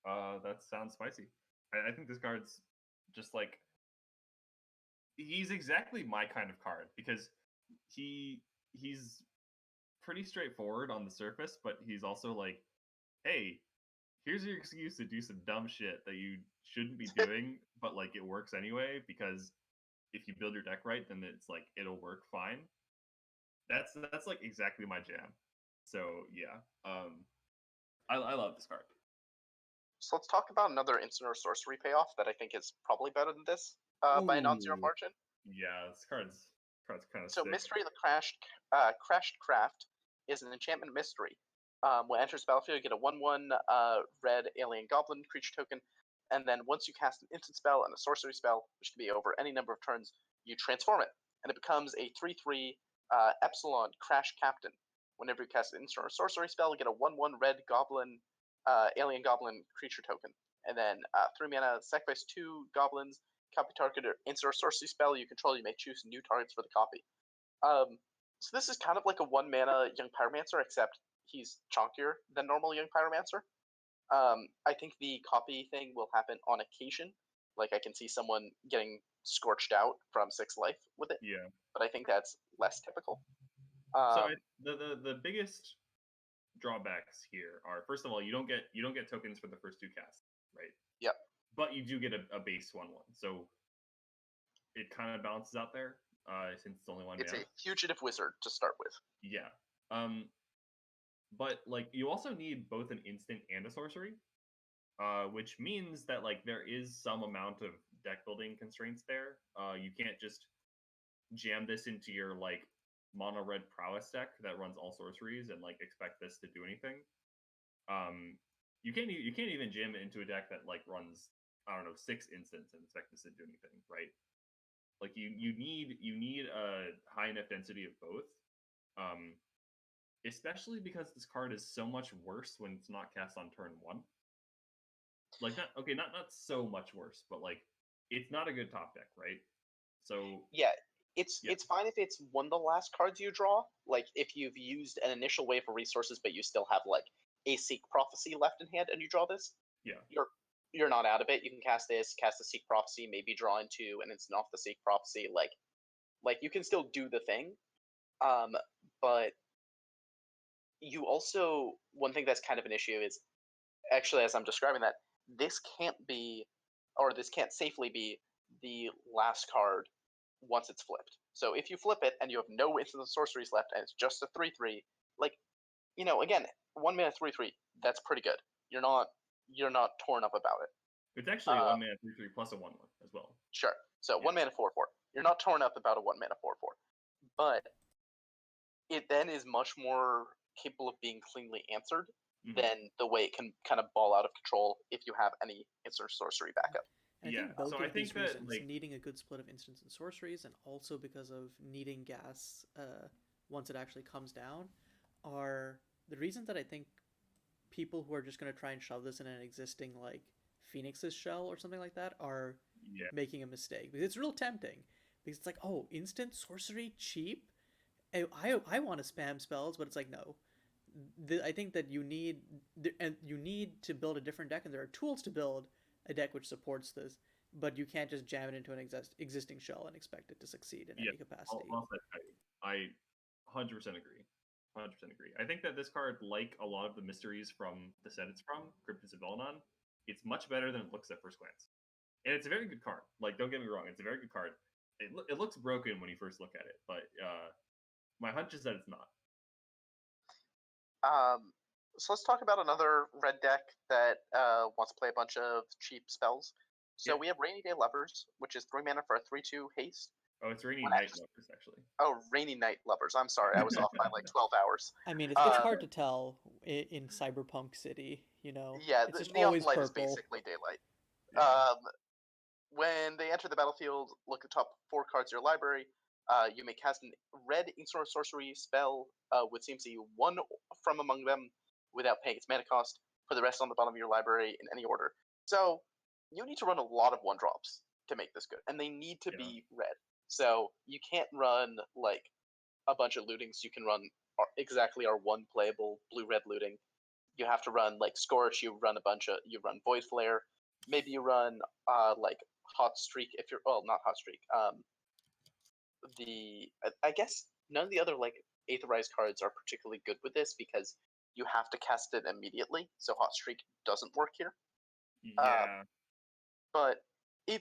That sounds spicy. I think this card's just like he's exactly my kind of card because he's pretty straightforward on the surface, but he's also like, hey, here's your excuse to do some dumb shit that you shouldn't be doing, but like it works anyway because if you build your deck right, then it's like it'll work fine. That's like exactly my jam. So yeah, I love this card. So let's talk about another instant or sorcery payoff that I think is probably better than this by a non-zero Ooh. margin. Yeah, this card's kind of So sick. Mystery of the Crashed Craft is an enchantment mystery. When it enters the battlefield, you get a 1/1 red alien goblin creature token, and then once you cast an instant spell and a sorcery spell, which can be over any number of turns, you transform it, and it becomes a 3/3 Epsilon Crash Captain. Whenever you cast an instant or sorcery spell, you get a 1/1 red goblin alien goblin creature token, and then 3 mana, sacrifice 2 goblins, copy target or instant or sorcery spell you control. You may choose new targets for the copy. So this is kind of like a 1 mana Young Pyromancer, except he's chunkier than normal Young Pyromancer. I think the copy thing will happen on occasion. Like I can see someone getting scorched out from 6 life with it. Yeah. But I think that's less typical. So the biggest drawbacks here are, first of all, you don't get tokens for the first 2 casts, right? Yep. But you do get a base 1/1, so it kind of balances out there. Since it's only 1 It's mana. a fugitive wizard to start with. Yeah. But like you also need both an instant and a sorcery, which means that like there is some amount of deck building constraints there. You can't just jam this into your like mono red prowess deck that runs all sorceries and like expect this to do anything. You can't even jam it into a deck that like runs, I don't know, 6 instants and expect this to do anything, right? Like you need a high enough density of both, especially because this card is so much worse when it's not cast on turn 1. Like not so much worse, but like it's not a good top deck, right? So yeah, it's fine if it's one of the last cards you draw. Like if you've used an initial wave of resources, but you still have like a Seek Prophecy left in hand, and you draw this. Yeah, you're not out of it. You can cast this, cast the Seek Prophecy, maybe draw into an instant off the Seek Prophecy. Like you can still do the thing, but you also, one thing that's kind of an issue is actually, as I'm describing that, this can't safely be the last card once it's flipped. So if you flip it and you have no instant sorceries left and it's just a 3/3, like, again, 1 mana 3/3, that's pretty good. You're not torn up about it. it's actually 1 mana 3/3 plus a 1/1 as well. Sure. So 1 mana 4/4. You're not torn up about a 1 mana 4/4, but it then is much more capable of being cleanly answered than the way it can kind of ball out of control if you have any instant sorcery backup. And I think both of these reasons, needing a good split of instants and sorceries, and also because of needing gas once it actually comes down, are the reasons that I think people who are just going to try and shove this in an existing like Phoenix's shell or something like that are making a mistake. Because it's real tempting. Because it's like, oh, instant sorcery, cheap? I want to spam spells, but it's like, no. I think that you need to build a different deck, and there are tools to build a deck which supports this, but you can't just jam it into an existing shell and expect it to succeed in any capacity. I 100% agree. 100% agree. I think that this card, like a lot of the mysteries from the set it's from, Cryptids of Elnon, it's much better than it looks at first glance. And it's a very good card. Like, don't get me wrong, it's a very good card. It looks broken when you first look at it, but my hunch is that it's not. So let's talk about another red deck that wants to play a bunch of cheap spells. So we have Rainy Day Lovers, which is 3 mana for a 3/2 haste. Oh, it's Rainy Night Lovers, actually. Oh, Rainy Night Lovers. I'm sorry, I was off by like 12 hours. I mean, it's hard to tell in Cyberpunk City, Yeah, it's just neon always light purple. is basically daylight. When they enter the battlefield, look at the top 4 cards of your library. You may cast a red instant or sorcery spell with CMC 1 from among them without paying its mana cost. For the rest on the bottom of your library in any order. So you need to run a lot of 1-drops to make this good, and they need to be red. So you can't run like a bunch of lootings. You can run exactly our 1 playable blue-red looting. You have to run like Scorch. You run Void Flare. Maybe you run like Hot Streak. If you're not Hot Streak. I guess none of the other like Aetherized cards are particularly good with this because you have to cast it immediately. So Hot Streak doesn't work here. Yeah. But I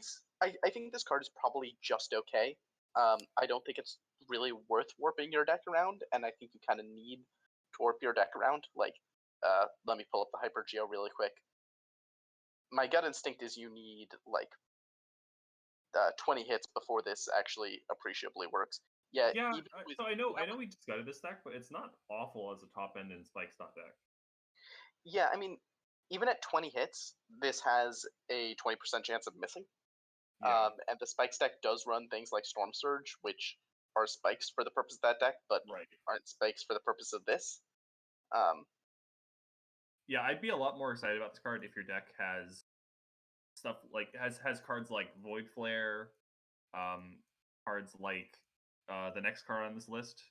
think this card is probably just okay. I don't think it's really worth warping your deck around, and I think you kind of need to warp your deck around. Like, let me pull up the Hyper Geo really quick. My gut instinct is you need like 20 hits before this actually appreciably works. Yeah. So I know we discussed this deck, but it's not awful as a top end in Spike's not deck. Yeah, I mean, even at 20 hits, this has a 20% chance of missing. Yeah. And the Spikes deck does run things like Storm Surge, which are spikes for the purpose of that deck, but aren't spikes for the purpose of this. Yeah, I'd be a lot more excited about this card if your deck has stuff like has cards like Void Flare, cards like the next card on this list.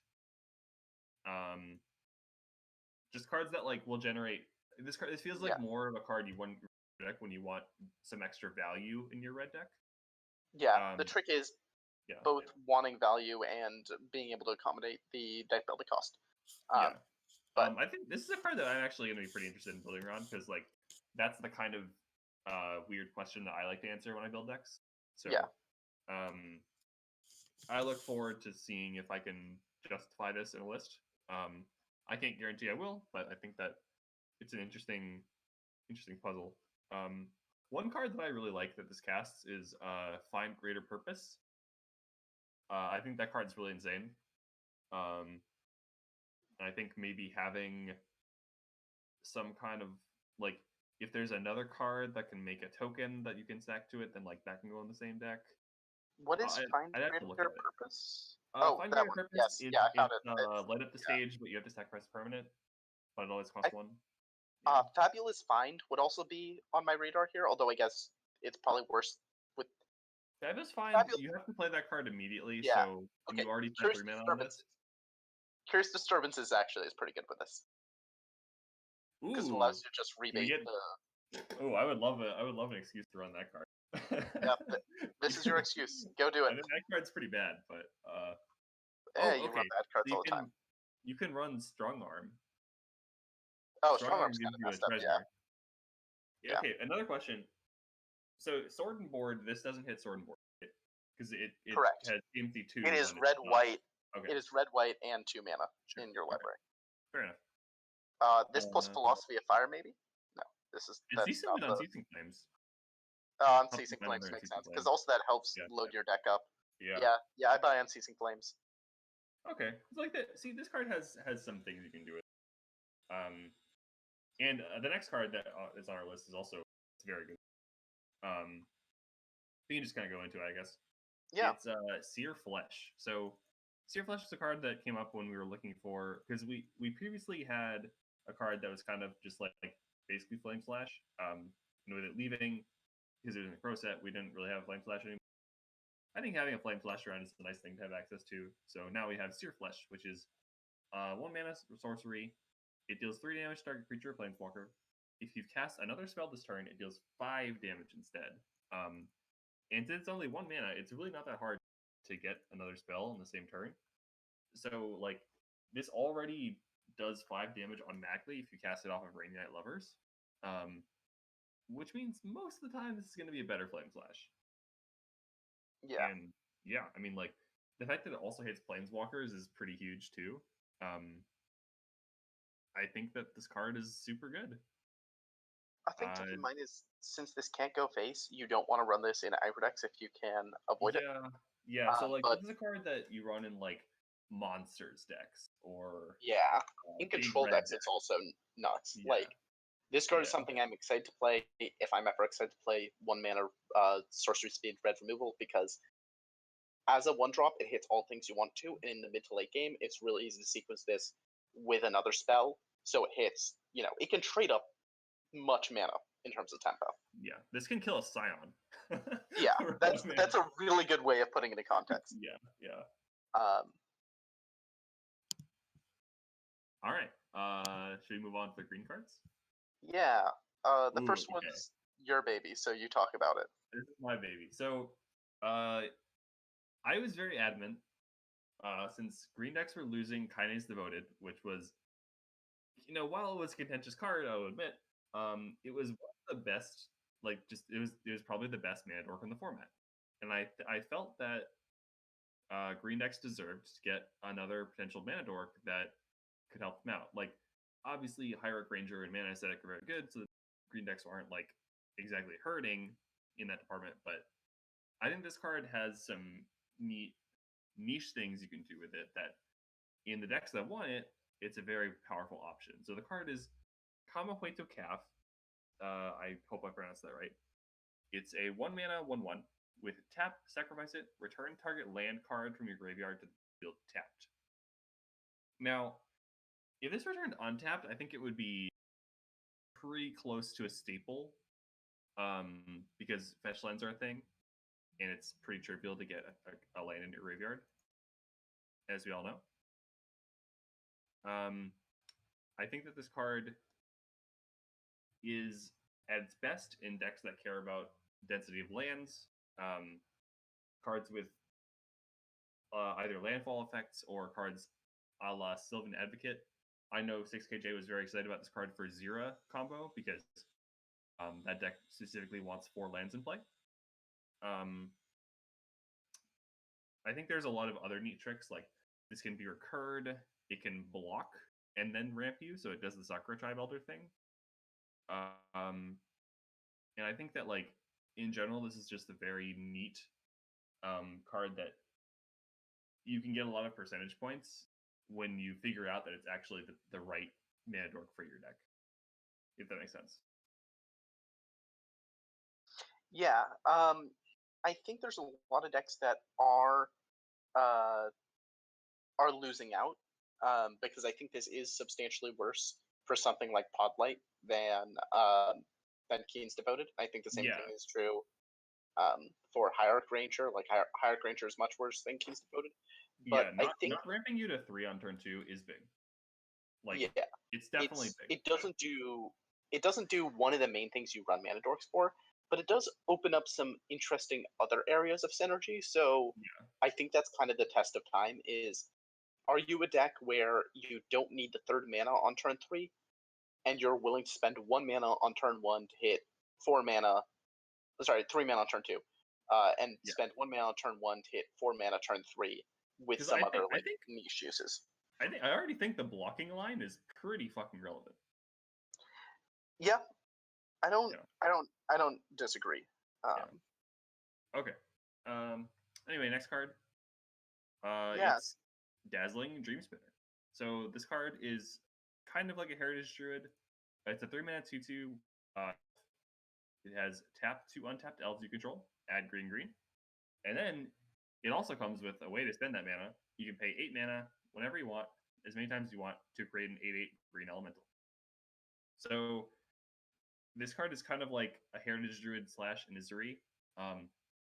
Just cards that like will generate this card. This feels like more of a card you want in your deck when you want some extra value in your red deck. Yeah, the trick is both wanting value and being able to accommodate the deck building cost. But I think this is a card that I'm actually going to be pretty interested in building around because like that's the kind of weird question that I like to answer when I build decks. So I look forward to seeing if I can justify this in a list. I can't guarantee I will, but I think that it's an interesting puzzle. One card that I really like that this casts is Find Greater Purpose. I think that card's really insane. I think maybe having some kind of like if there's another card that can make a token that you can stack to it, then like that can go in the same deck. What is Find Greater Purpose? Find Greater Purpose is I found it. light up the stage, but you have to sacrifice permanent. But it always costs one. Fabulous Find would also be on my radar here, although I guess it's probably worse with Fabulous Find. You have to play that card immediately, so you already spent 3 mana on this. Curious Disturbances actually is pretty good with this. Because it allows you to just rebate the... I would love an excuse to run that card. This is your excuse. Go do it. I mean, that card's pretty bad, but you run bad cards all the time. You can run Strong Arm. Oh, Strong Arm's kind of messed up, yeah. Okay, another question. So Sword and Board, this doesn't hit Sword and Board because it has TMC2. It is red white. Okay. It is red white and 2 mana in your library. Fair enough. This plus Philosophy of Fire, maybe? No, this is. It's decent with Unceasing Flames. Unceasing Flames makes sense because also that helps load your deck up. Yeah. I buy Unceasing Flames. Okay, it's like that. See, this card has some things you can do with. And the next card that is on our list is also very good. We can just kind of go into it, I guess. Yeah. It's Sear Flesh. So Sear Flesh is a card that came up when we were looking for because we previously had a card that was kind of just like basically Flame Slash. With it leaving because it was in the Crow set, we didn't really have Flame Slash anymore. I think having a Flame Slash around is a nice thing to have access to. So now we have Sear Flesh, which is 1 mana sorcery. It deals 3 damage to target creature or planeswalker. If you cast another spell this turn, it deals 5 damage instead. And since it's only 1 mana, it's really not that hard to get another spell on the same turn. So, like, this already does 5 damage automatically if you cast it off of Rainlight Lovers. Which means most of the time this is going to be a better Flame Slash. Yeah. And, yeah, I mean, like, the fact that it also hits planeswalkers is pretty huge, too. I think that this card is super good. I think to keep in mind is since this can't go face, you don't want to run this in aggro decks if you can avoid it. Yeah. So like, this is a card that you run in like monsters decks or in control decks. It's also nuts. Yeah. Like this card is something I'm excited to play if I'm ever excited to play 1 mana sorcery speed red removal because as a 1-drop it hits all things you want to, and in the mid to late game it's really easy to sequence this with another spell, so it hits. It can trade up much mana in terms of tempo. Yeah, this can kill a Scion. Yeah, that's a really good way of putting it in context. Yeah. All right. Should we move on to the green cards? Yeah. The first one's your baby, so you talk about it. This is my baby. So, I was very adamant, since green decks were losing Kinase Devoted, which was, while it was a contentious card, I'll admit, it was one of the best. It was probably the best mana dork in the format, and I felt that green decks deserved to get another potential mana dork that could help them out. Like, obviously, Hierarch Ranger and Mana Aesthetic are very good, so the green decks aren't like exactly hurting in that department. But I think this card has some neat niche things you can do with it that in the decks that want it, it's a very powerful option. So the card is Kamahueto Calf. I hope I pronounced that right. It's a 1 mana 1/1 with tap, sacrifice it, return target land card from your graveyard to the field tapped. Now, if this returned untapped, I think it would be pretty close to a staple, because fetch lands are a thing, and it's pretty trivial to get a land in your graveyard, as we all know. I think that this card is at its best in decks that care about density of lands, cards with either landfall effects or cards a la Sylvan Advocate. I know 6KJ was very excited about this card for Zira combo because that deck specifically wants 4 lands in play. I think there's a lot of other neat tricks, like this can be recurred, it can block and then ramp you, so it does the Sakura Tribe Elder thing. And I think that, like, in general, this is just a very neat card that you can get a lot of percentage points when you figure out that it's actually the right mana dork for your deck, if that makes sense. Yeah, I think there's a lot of decks that are losing out, because I think this is substantially worse for something like Podlight than Keen's Devoted. I think the same thing is true for Hierarch Ranger. Like, Hierarch Ranger is much worse than Keen's Devoted. But I think not ramping you to 3 on turn 2 is big. Like, it's definitely big. It doesn't do one of the main things you run mana dorks for, but it does open up some interesting other areas of synergy. So I think that's kind of the test of time is, are you a deck where you don't need the 3rd mana on turn 3, and you're willing to spend 1 mana on turn 1 to hit 3 mana on turn 2, and spend 1 mana on turn 1 to hit 4 mana turn 3 with some other niche uses. I already think the blocking line is pretty fucking relevant. Yeah, I don't disagree. Okay. Anyway, next card. It's Dazzling Dream Spinner. So this card is kind of like a Heritage Druid. It's a 3 mana 2/2. It has tap 2 untapped elves you control. Add green. And then it also comes with a way to spend that mana. You can pay 8 mana whenever you want, as many times as you want, to create an 8/8 green elemental. So this card is kind of like a Heritage Druid / Nizuri.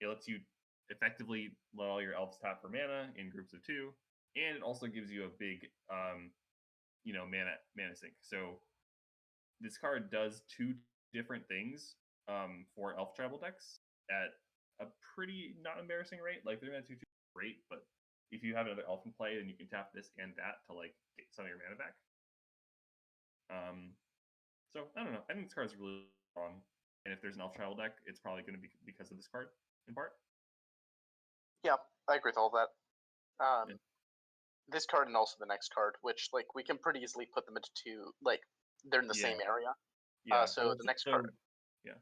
It lets you effectively let all your elves tap for mana in groups of 2, and it also gives you a big, mana sink. So this card does 2 different things for elf tribal decks at a pretty not embarrassing rate. Like 3 mana 2/2 is great, but if you have another elf in play, then you can tap this and that to like get some of your mana back. So I don't know. I think this card's really strong, and if there's an elf tribal deck, it's probably going to be because of this card in part. Yeah, I agree with all that. This card and also the next card, which, like, we can pretty easily put them into 2, like, they're in the same area. So the next card. Yeah.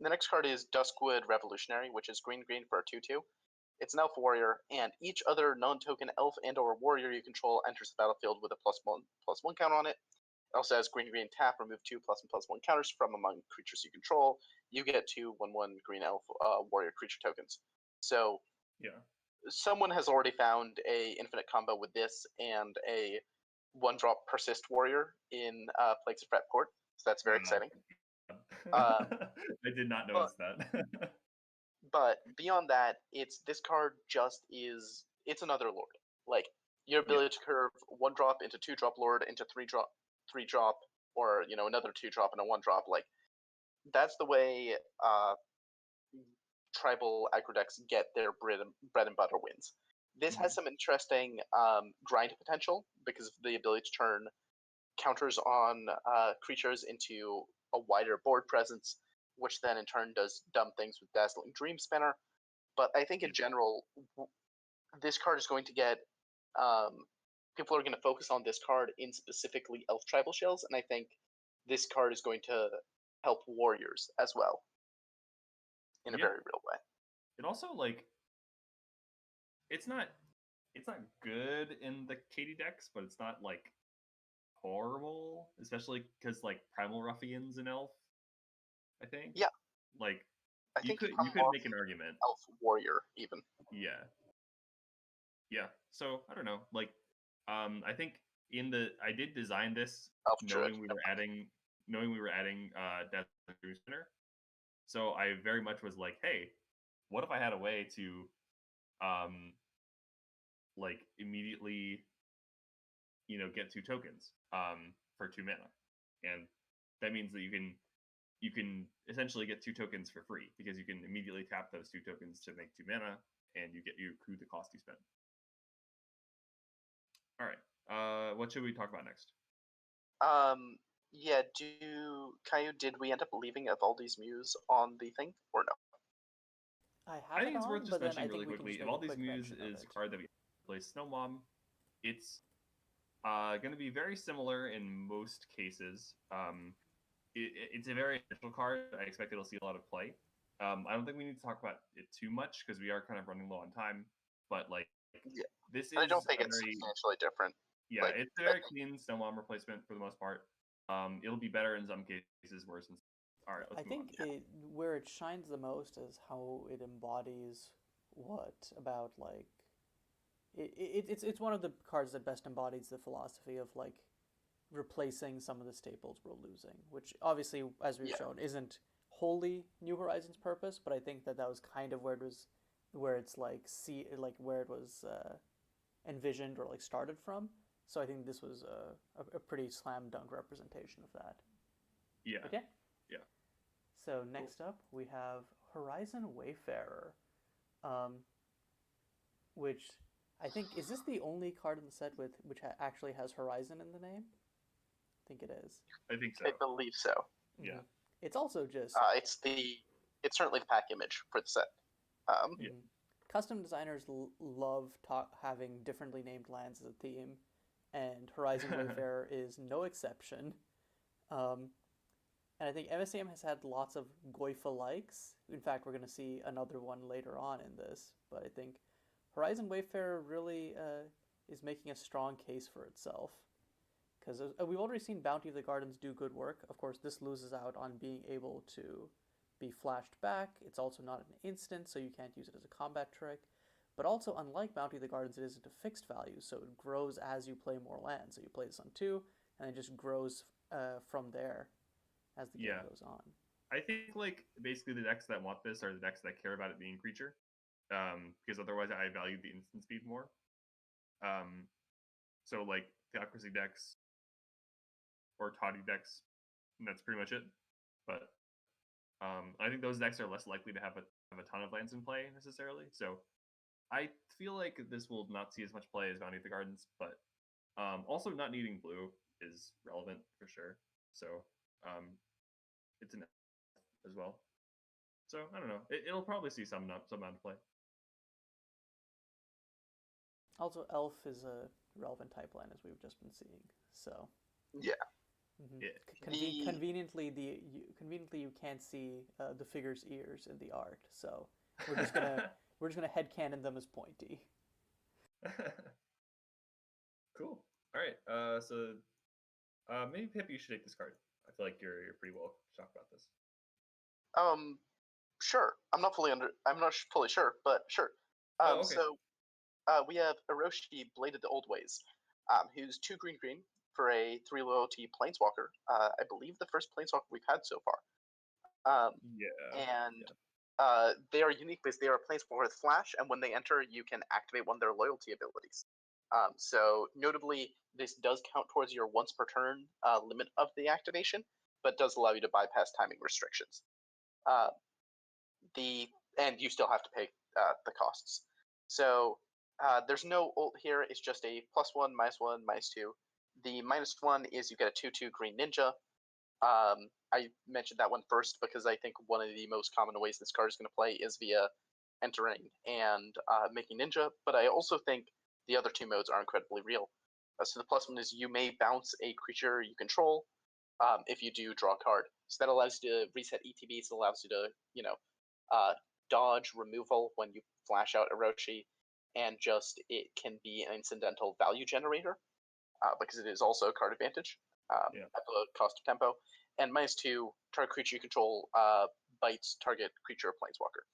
The next card is Duskwood Revolutionary, which is green for a 2/2. It's an elf warrior, and each other non-token elf and/or warrior you control enters the battlefield with a +1/+1 counter on it. It also has green tap, remove 2 +1/+1 counters from among creatures you control. You get 2 1/1 green elf warrior creature tokens. So someone has already found a infinite combo with this and a 1-drop persist warrior in Plagues of Fret Port. So that's very exciting. I did not notice that. But beyond that, this card just is, it's another lord. Like, your ability to curve 1-drop into 2-drop lord into 3-drop, or another 2-drop and a 1-drop. Like, that's the way tribal aggro decks get their bread and butter wins. This has some interesting grind potential because of the ability to turn counters on creatures into a wider board presence, which then in turn does dumb things with Dazzling Dream Spinner. But I think in general, this card is going to get people are going to focus on this card in specifically Elf Tribal Shells, and I think this card is going to help Warriors as well in a very real way. It also it's not good in the Katie decks, but it's not like horrible, especially because like Primal Ruffians and Elf, I think. Yeah. Like I you think could make an argument. Elf Warrior even. Yeah. Yeah. So I don't know. Like I think I did design this Elf knowing we were adding Dazzling Dream Spinner. So I very much was like, hey, what if I had a way to like immediately get 2 tokens for 2 mana, and that means that you can essentially get 2 tokens for free because you can immediately tap those 2 tokens to make 2 mana, and you accrue the cost you spend. All right, what should we talk about next? Yeah, Caillou, did we end up leaving Evaldi's Muse on the thing or no? I think it's worth just mentioning really quickly. Evaldi's Muse is a card that we play Snow Mom. It's going to be very similar in most cases. It's a very initial card. I expect it'll see a lot of play. I don't think we need to talk about it too much because we are kind of running low on time. But this is. I don't think it's substantially different. Yeah, it's a very clean Snow Mom replacement for the most part. It'll be better in some cases, worse in. All right, let's move on. Where it shines the most is how it embodies it's one of the cards that best embodies the philosophy of like replacing some of the staples we're losing, which obviously, as we've shown, isn't wholly New Horizons' purpose, but I think that was kind of where it was envisioned or like started from. So I think this was a pretty slam dunk representation of that. Yeah. Okay. Yeah. So next up we have Horizon Wayfarer, which I think is this the only card in the set which actually has Horizon in the name? I think it is. I think so. I believe so. Yeah. It's also just. It's certainly the pack image for the set. Yeah. Custom designers love having differently named lands as a theme, and Horizon Wayfarer is no exception. And I think MSEM has had lots of Goifa likes. In fact, we're going to see another one later on in this, but I think Horizon Wayfarer really is making a strong case for itself. Because we've already seen Bounty of the Gardens do good work. Of course, this loses out on being able to be flashed back. It's also not an instant, so you can't use it as a combat trick. But also, unlike Bounty of the Gardens, it isn't a fixed value, so it grows as you play more lands. So you play this on 2, and it just grows from there as the game goes on. I think basically the decks that want this are the decks that care about it being creature. Because otherwise I value the instant speed more. So Theocracy decks or Toddy decks, and that's pretty much it. But I think those decks are less likely to have a ton of lands in play necessarily. So I feel like this will not see as much play as Bounty of the Gardens, but also not needing blue is relevant for sure. So it's an as well. So I don't know. It'll probably see some amount of play. Also, Elf is a relevant type line as we've just been seeing. So yeah. Mm-hmm. Conveniently, you can't see the figure's ears in the art, so we're just gonna headcanon them as pointy. Cool. All right. So maybe Pip, you should take this card. I feel like you're pretty well shocked about this. Sure. I'm not fully sure, but sure. Okay. So we have Orochi Bladed the Old Ways, who's 2 green for a 3 loyalty planeswalker. I believe the first planeswalker we've had so far. They are unique because they are a planeswalker with flash, and when they enter, you can activate one of their loyalty abilities. So notably, this does count towards your once per turn limit of the activation, but does allow you to bypass timing restrictions. And you still have to pay the costs. So there's no ult here. It's just a +1, -1, -2. The -1 is you get a 2/2 green ninja. I mentioned that one first because I think one of the most common ways this card is going to play is via entering and making ninja. But I also think the other two modes are incredibly real. So the +1 is you may bounce a creature you control. If you do, draw a card. So that allows you to reset ETBs. It allows you to, dodge removal when you flash out Orochi, and just it can be an incidental value generator because it is also a card advantage at the cost of tempo. And -2, target creature you control bites target creature or planeswalker.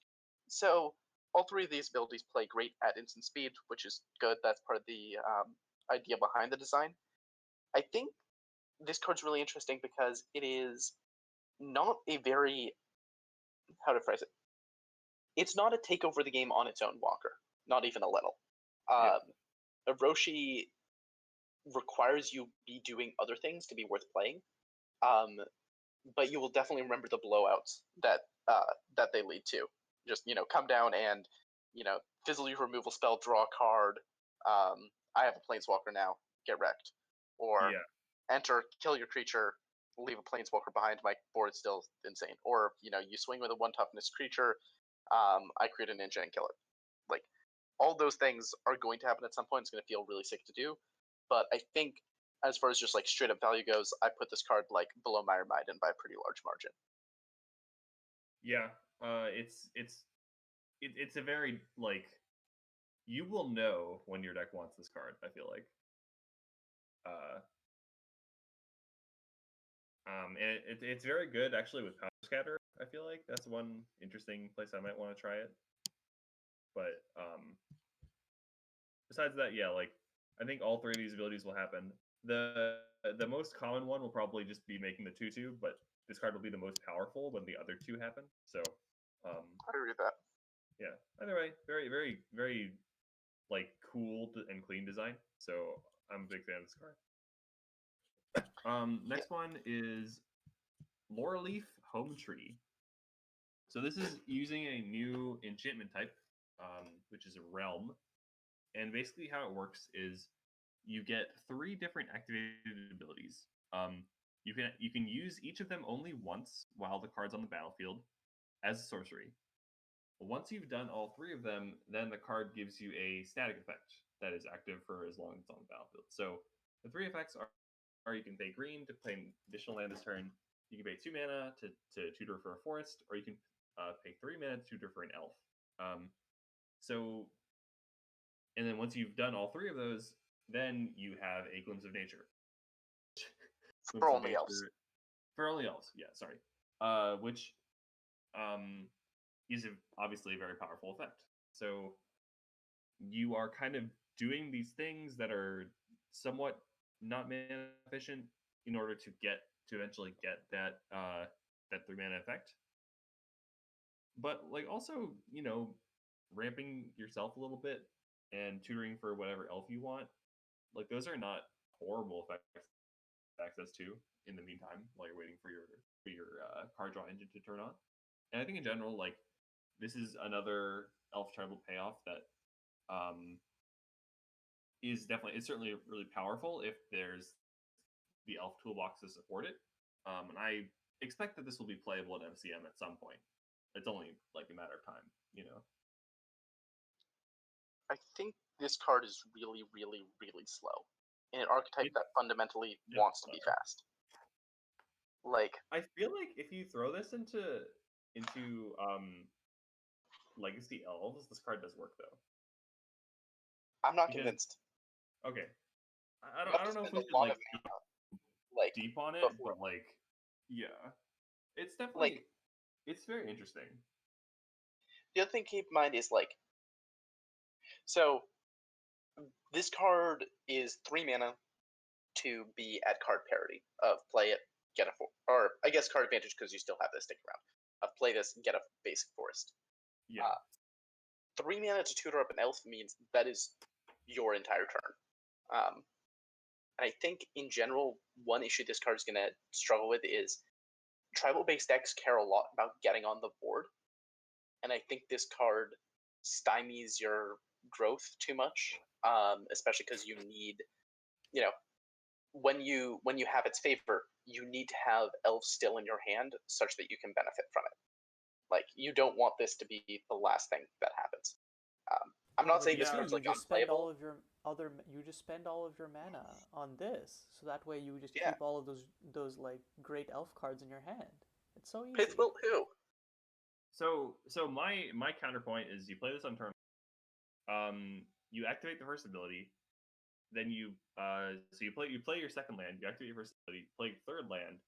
So all three of these abilities play great at instant speed, which is good. That's part of the idea behind the design. I think this card's really interesting because it is not a very, how to phrase it, it's not a take over the game on its own walker, not even a little. Orochi requires you be doing other things to be worth playing, but you will definitely remember the blowouts that they lead to. Just come down and fizzle your removal spell, draw a card. I have a planeswalker now, get wrecked, or enter, kill your creature, leave a planeswalker behind. My board's still insane. Or you swing with a 1 toughness creature. I create a ninja and kill it. Like, all those things are going to happen at some point. It's going to feel really sick to do, but I think as far as just like straight up value goes, I put this card like below Mayer Maiden by a pretty large margin. Yeah, it's a very like, you will know when your deck wants this card. I feel like, and it's very good actually with Power Scatter. I feel like that's one interesting place I might want to try it. But besides that, yeah, like I think all three of these abilities will happen. The most common one will probably just be making the 2/2, but this card will be the most powerful when the other two happen. So I agree with that. Yeah. Either way, very, very, very like cool and clean design. So I'm a big fan of this card. Next one is Laureleaf Home Tree. So this is using a new enchantment type, which is a realm. And basically how it works is you get 3 different activated abilities. You can use each of them only once while the card's on the battlefield as a sorcery. Once you've done all 3 of them, then the card gives you a static effect that is active for as long as it's on the battlefield. So the 3 effects are you can pay green to play an additional land this turn, you can pay 2 mana to tutor for a forest, or you can pay 3 mana to tutor for an elf. And then once you've done all 3 of those, then you have a Glimpse of Nature. For only elves. For only elves, yeah, sorry. Which is obviously a very powerful effect. So you are kind of doing these things that are somewhat not mana efficient in order to eventually get that 3 mana effect. But like also, ramping yourself a little bit and tutoring for whatever elf you want, like those are not horrible effects to access to in the meantime while you're waiting for your card draw engine to turn on. And I think in general, like this is another elf tribal payoff that is certainly really powerful if there's the elf toolbox to support it. And I expect that this will be playable in MCM at some point. It's only like a matter of time, I think this card is really, really, really slow in an archetype that fundamentally wants to be fast. Like, I feel like if you throw this into Legacy Elves, this card does work though. I'm not convinced. Okay, I don't know if we should like deep on it, but like, yeah, it's definitely it's very interesting. The other thing to keep in mind is like, so this card is 3 mana to be at card parity of play it, get a or I guess card advantage because you still have this stick around. Of play this, get a basic forest. Yeah. 3 mana to tutor up an elf means that is your entire turn. And I think in general, one issue this card is going to struggle with is tribal-based decks care a lot about getting on the board, and I think this card stymies your growth too much, especially because you need, when you have its favor, you need to have elves still in your hand such that you can benefit from it. Like, you don't want this to be the last thing that happens. I'm not saying this card's like unplayable. You just spend all of your mana on this, so that way you just Yeah. keep all of those like great elf cards in your hand. It's so easy. Pithwill who? So my counterpoint is you play this on turn. You activate the first ability, then you play your second land. You activate your first ability, play your third land.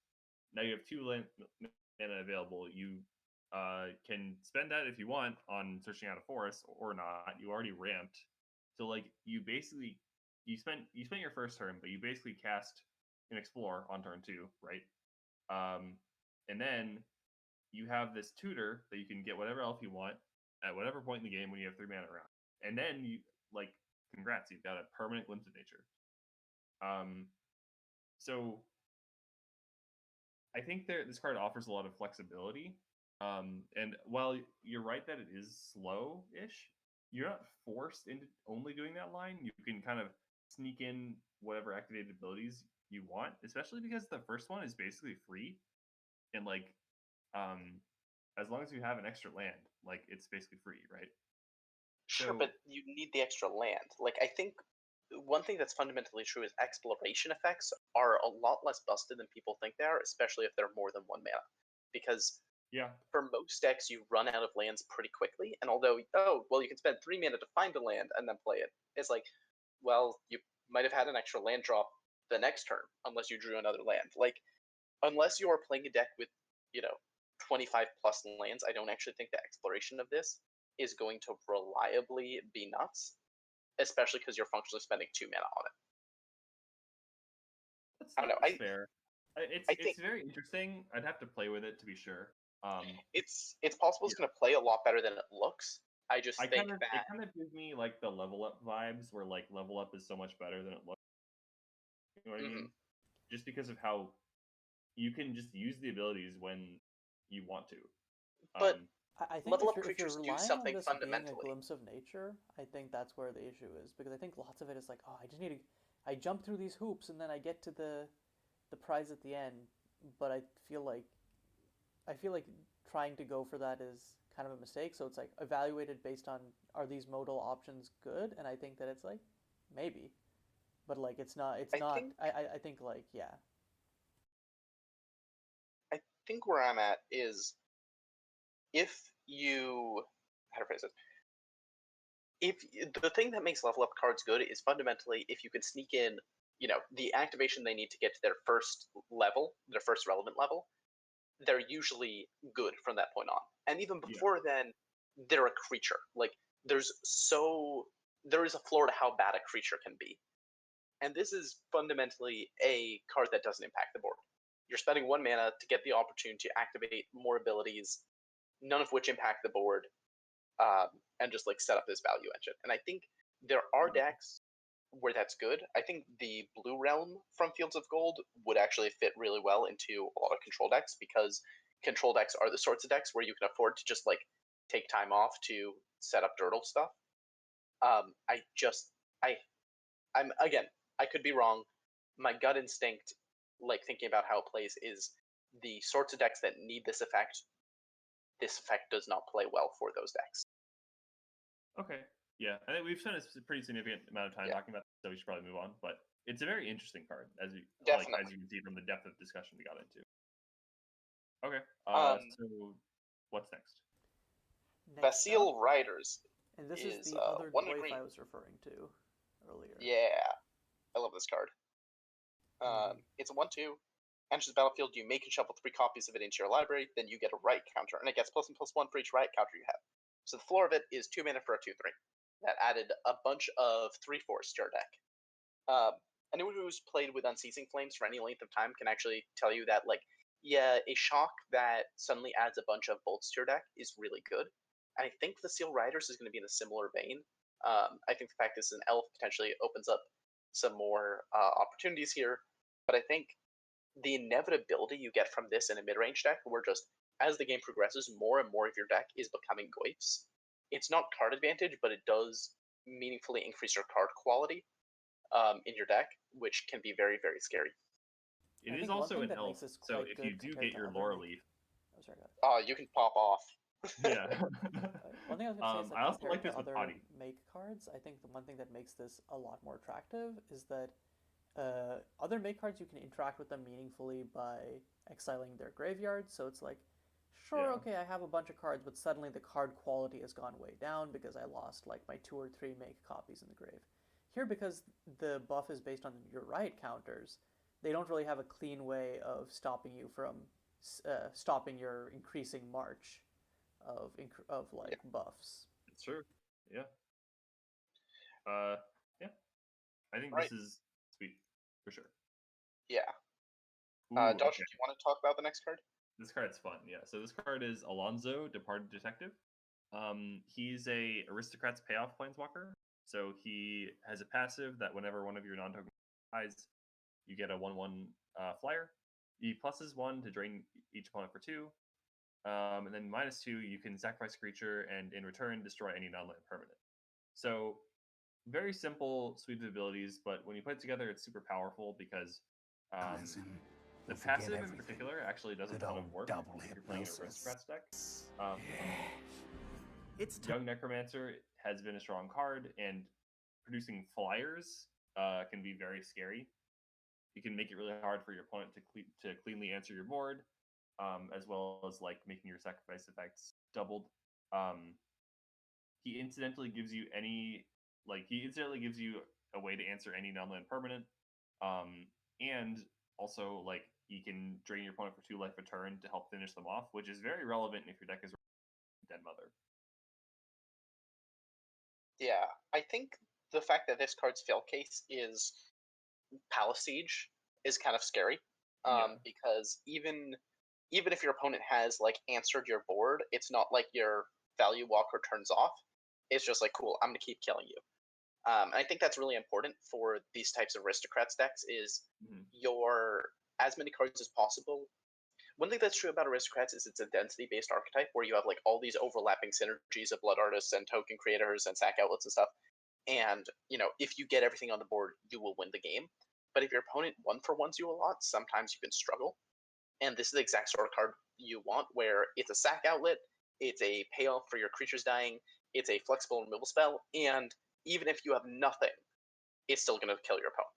Now you have 2 mana available. You can spend that if you want on searching out a forest or not. You already ramped, so like you spent your first turn, but you basically cast an explore on turn 2, right? And then you have this tutor that you can get whatever elf you want at whatever point in the game when you have 3 mana around, and then you congrats, you've got a permanent glimpse of nature. So I think this card offers a lot of flexibility. And while you're right that it is slow-ish, you're not forced into only doing that line. You can kind of sneak in whatever activated abilities you want, especially because the first one is basically free. And as long as you have an extra land, it's basically free, right? Sure, but you need the extra land. I think one thing that's fundamentally true is exploration effects are a lot less busted than people think they are, especially if they're more than 1 mana. Because for most decks, you run out of lands pretty quickly, and although, you can spend 3 mana to find a land and then play it, it's you might have had an extra land drop the next turn, unless you drew another land. Unless you are playing a deck with, 25 plus lands, I don't actually think the exploration of this is going to reliably be nuts, especially because you're functionally spending 2 mana on it. I don't know. That's fair. It's very interesting. I'd have to play with it to be sure. It's possible it's going to play a lot better than it looks. It kind of gives me the level up vibes, where level up is so much better than it looks. You know what I mean? Just because of how you can just use the abilities when you want to. But I think level up if creatures you're do something on this fundamentally. being a glimpse of nature, I think that's where the issue is, because I think lots of it is I jump through these hoops and then I get to the prize at the end, but I feel like trying to go for that is kind of a mistake. So it's evaluated based on, are these modal options good? And I think that it's maybe, but it's not. I think I think where I'm at is, if you, how to phrase it, if the thing that makes level up cards good is fundamentally if you can sneak in, the activation they need to get to their first relevant level, they're usually good from that point on. And even before then, they're a creature. There is a floor to how bad a creature can be. And this is fundamentally a card that doesn't impact the board. You're spending 1 mana to get the opportunity to activate more abilities, none of which impact the board, and just set up this value engine. And I think there are decks where that's good. I think the Blue Realm from Fields of Gold would actually fit really well into a lot of control decks, because control decks are the sorts of decks where you can afford to just take time off to set up Dirtle stuff. I could be wrong. My gut instinct, thinking about how it plays, is the sorts of decks that need this effect does not play well for those decks. Okay. Yeah, I think we've spent a pretty significant amount of time talking about this, so we should probably move on. But it's a very interesting card, as you can see from the depth of discussion we got into. Okay. So what's next? Facile Riders. And this is the other Wayfarer I was referring to earlier. Yeah, I love this card. It's a 1/2. Enters the battlefield, you make and shuffle 3 copies of it into your library, then you get a right counter, and it gets +1/+1 for each right counter you have. So the floor of it is 2 mana for a 2/3. That added a bunch of 3/4s to your deck. Anyone who's played with Unceasing Flames for any length of time can actually tell you that, a shock that suddenly adds a bunch of bolts to your deck is really good. And I think the Facile Riders is going to be in a similar vein. I think the fact this is an elf potentially opens up some more opportunities here. But I think the inevitability you get from this in a mid-range deck, where just as the game progresses, more and more of your deck is becoming goifs. It's not card advantage, but it does meaningfully increase your card quality in your deck, which can be very, very scary. It is also an elf, so if you do get your lore leaf, you can pop off. Yeah. One thing I was going to say is that I also compared like this to with other potty. make cards, I think the one thing that makes this a lot more attractive is that other make cards, you can interact with them meaningfully by exiling their graveyard. So it's like, sure, Yeah. okay, I have a bunch of cards, but suddenly the card quality has gone way down because I lost like my 2 or 3 make copies in the grave. Here, because the buff is based on your right counters, they don't really have a clean way of stopping you from stopping your increasing march of like buffs. It's true. Yeah. Yeah. I think Right. this is sweet for sure. Yeah. Ooh, Dodger, okay. do you want to talk about the next card? This card's fun. Yeah. So this card is Alonzo, Departed Detective. He's a Aristocrat's Payoff Planeswalker. So he has a passive that whenever one of your non-token dies, you get a 1/1 flyer. He pluses 1 to drain each opponent for 2. And then -2, you can sacrifice a creature and in return destroy any non-land permanent. So very simple suite of abilities, but when you put it together, it's super powerful because the passive in particular actually does a ton of work if you're playing an Aristocrats deck. Young Necromancer has been a strong card, and producing flyers can be very scary. You can make it really hard for your opponent to cleanly answer your board, as well as like making your sacrifice effects doubled. He incidentally gives you a way to answer any non-land permanent, and also like he can drain your opponent for 2 life a turn to help finish them off, which is very relevant if your deck is Dead Mother. Yeah, I think the fact that this card's fail case is Palace Siege is kind of scary, because even if your opponent has like answered your board, it's not like your Value Walker turns off. It's just like, cool, I'm gonna keep killing you. And I think that's really important for these types of Aristocrats decks is your as many cards as possible. One thing that's true about Aristocrats is it's a density-based archetype where you have like all these overlapping synergies of Blood Artists and Token Creators and Sack Outlets and stuff. And, if you get everything on the board, you will win the game. But if your opponent one-for-ones you a lot, sometimes you can struggle. And this is the exact sort of card you want, where it's a Sack Outlet, it's a payoff for your creatures dying, it's a flexible removal spell, and even if you have nothing, it's still going to kill your opponent.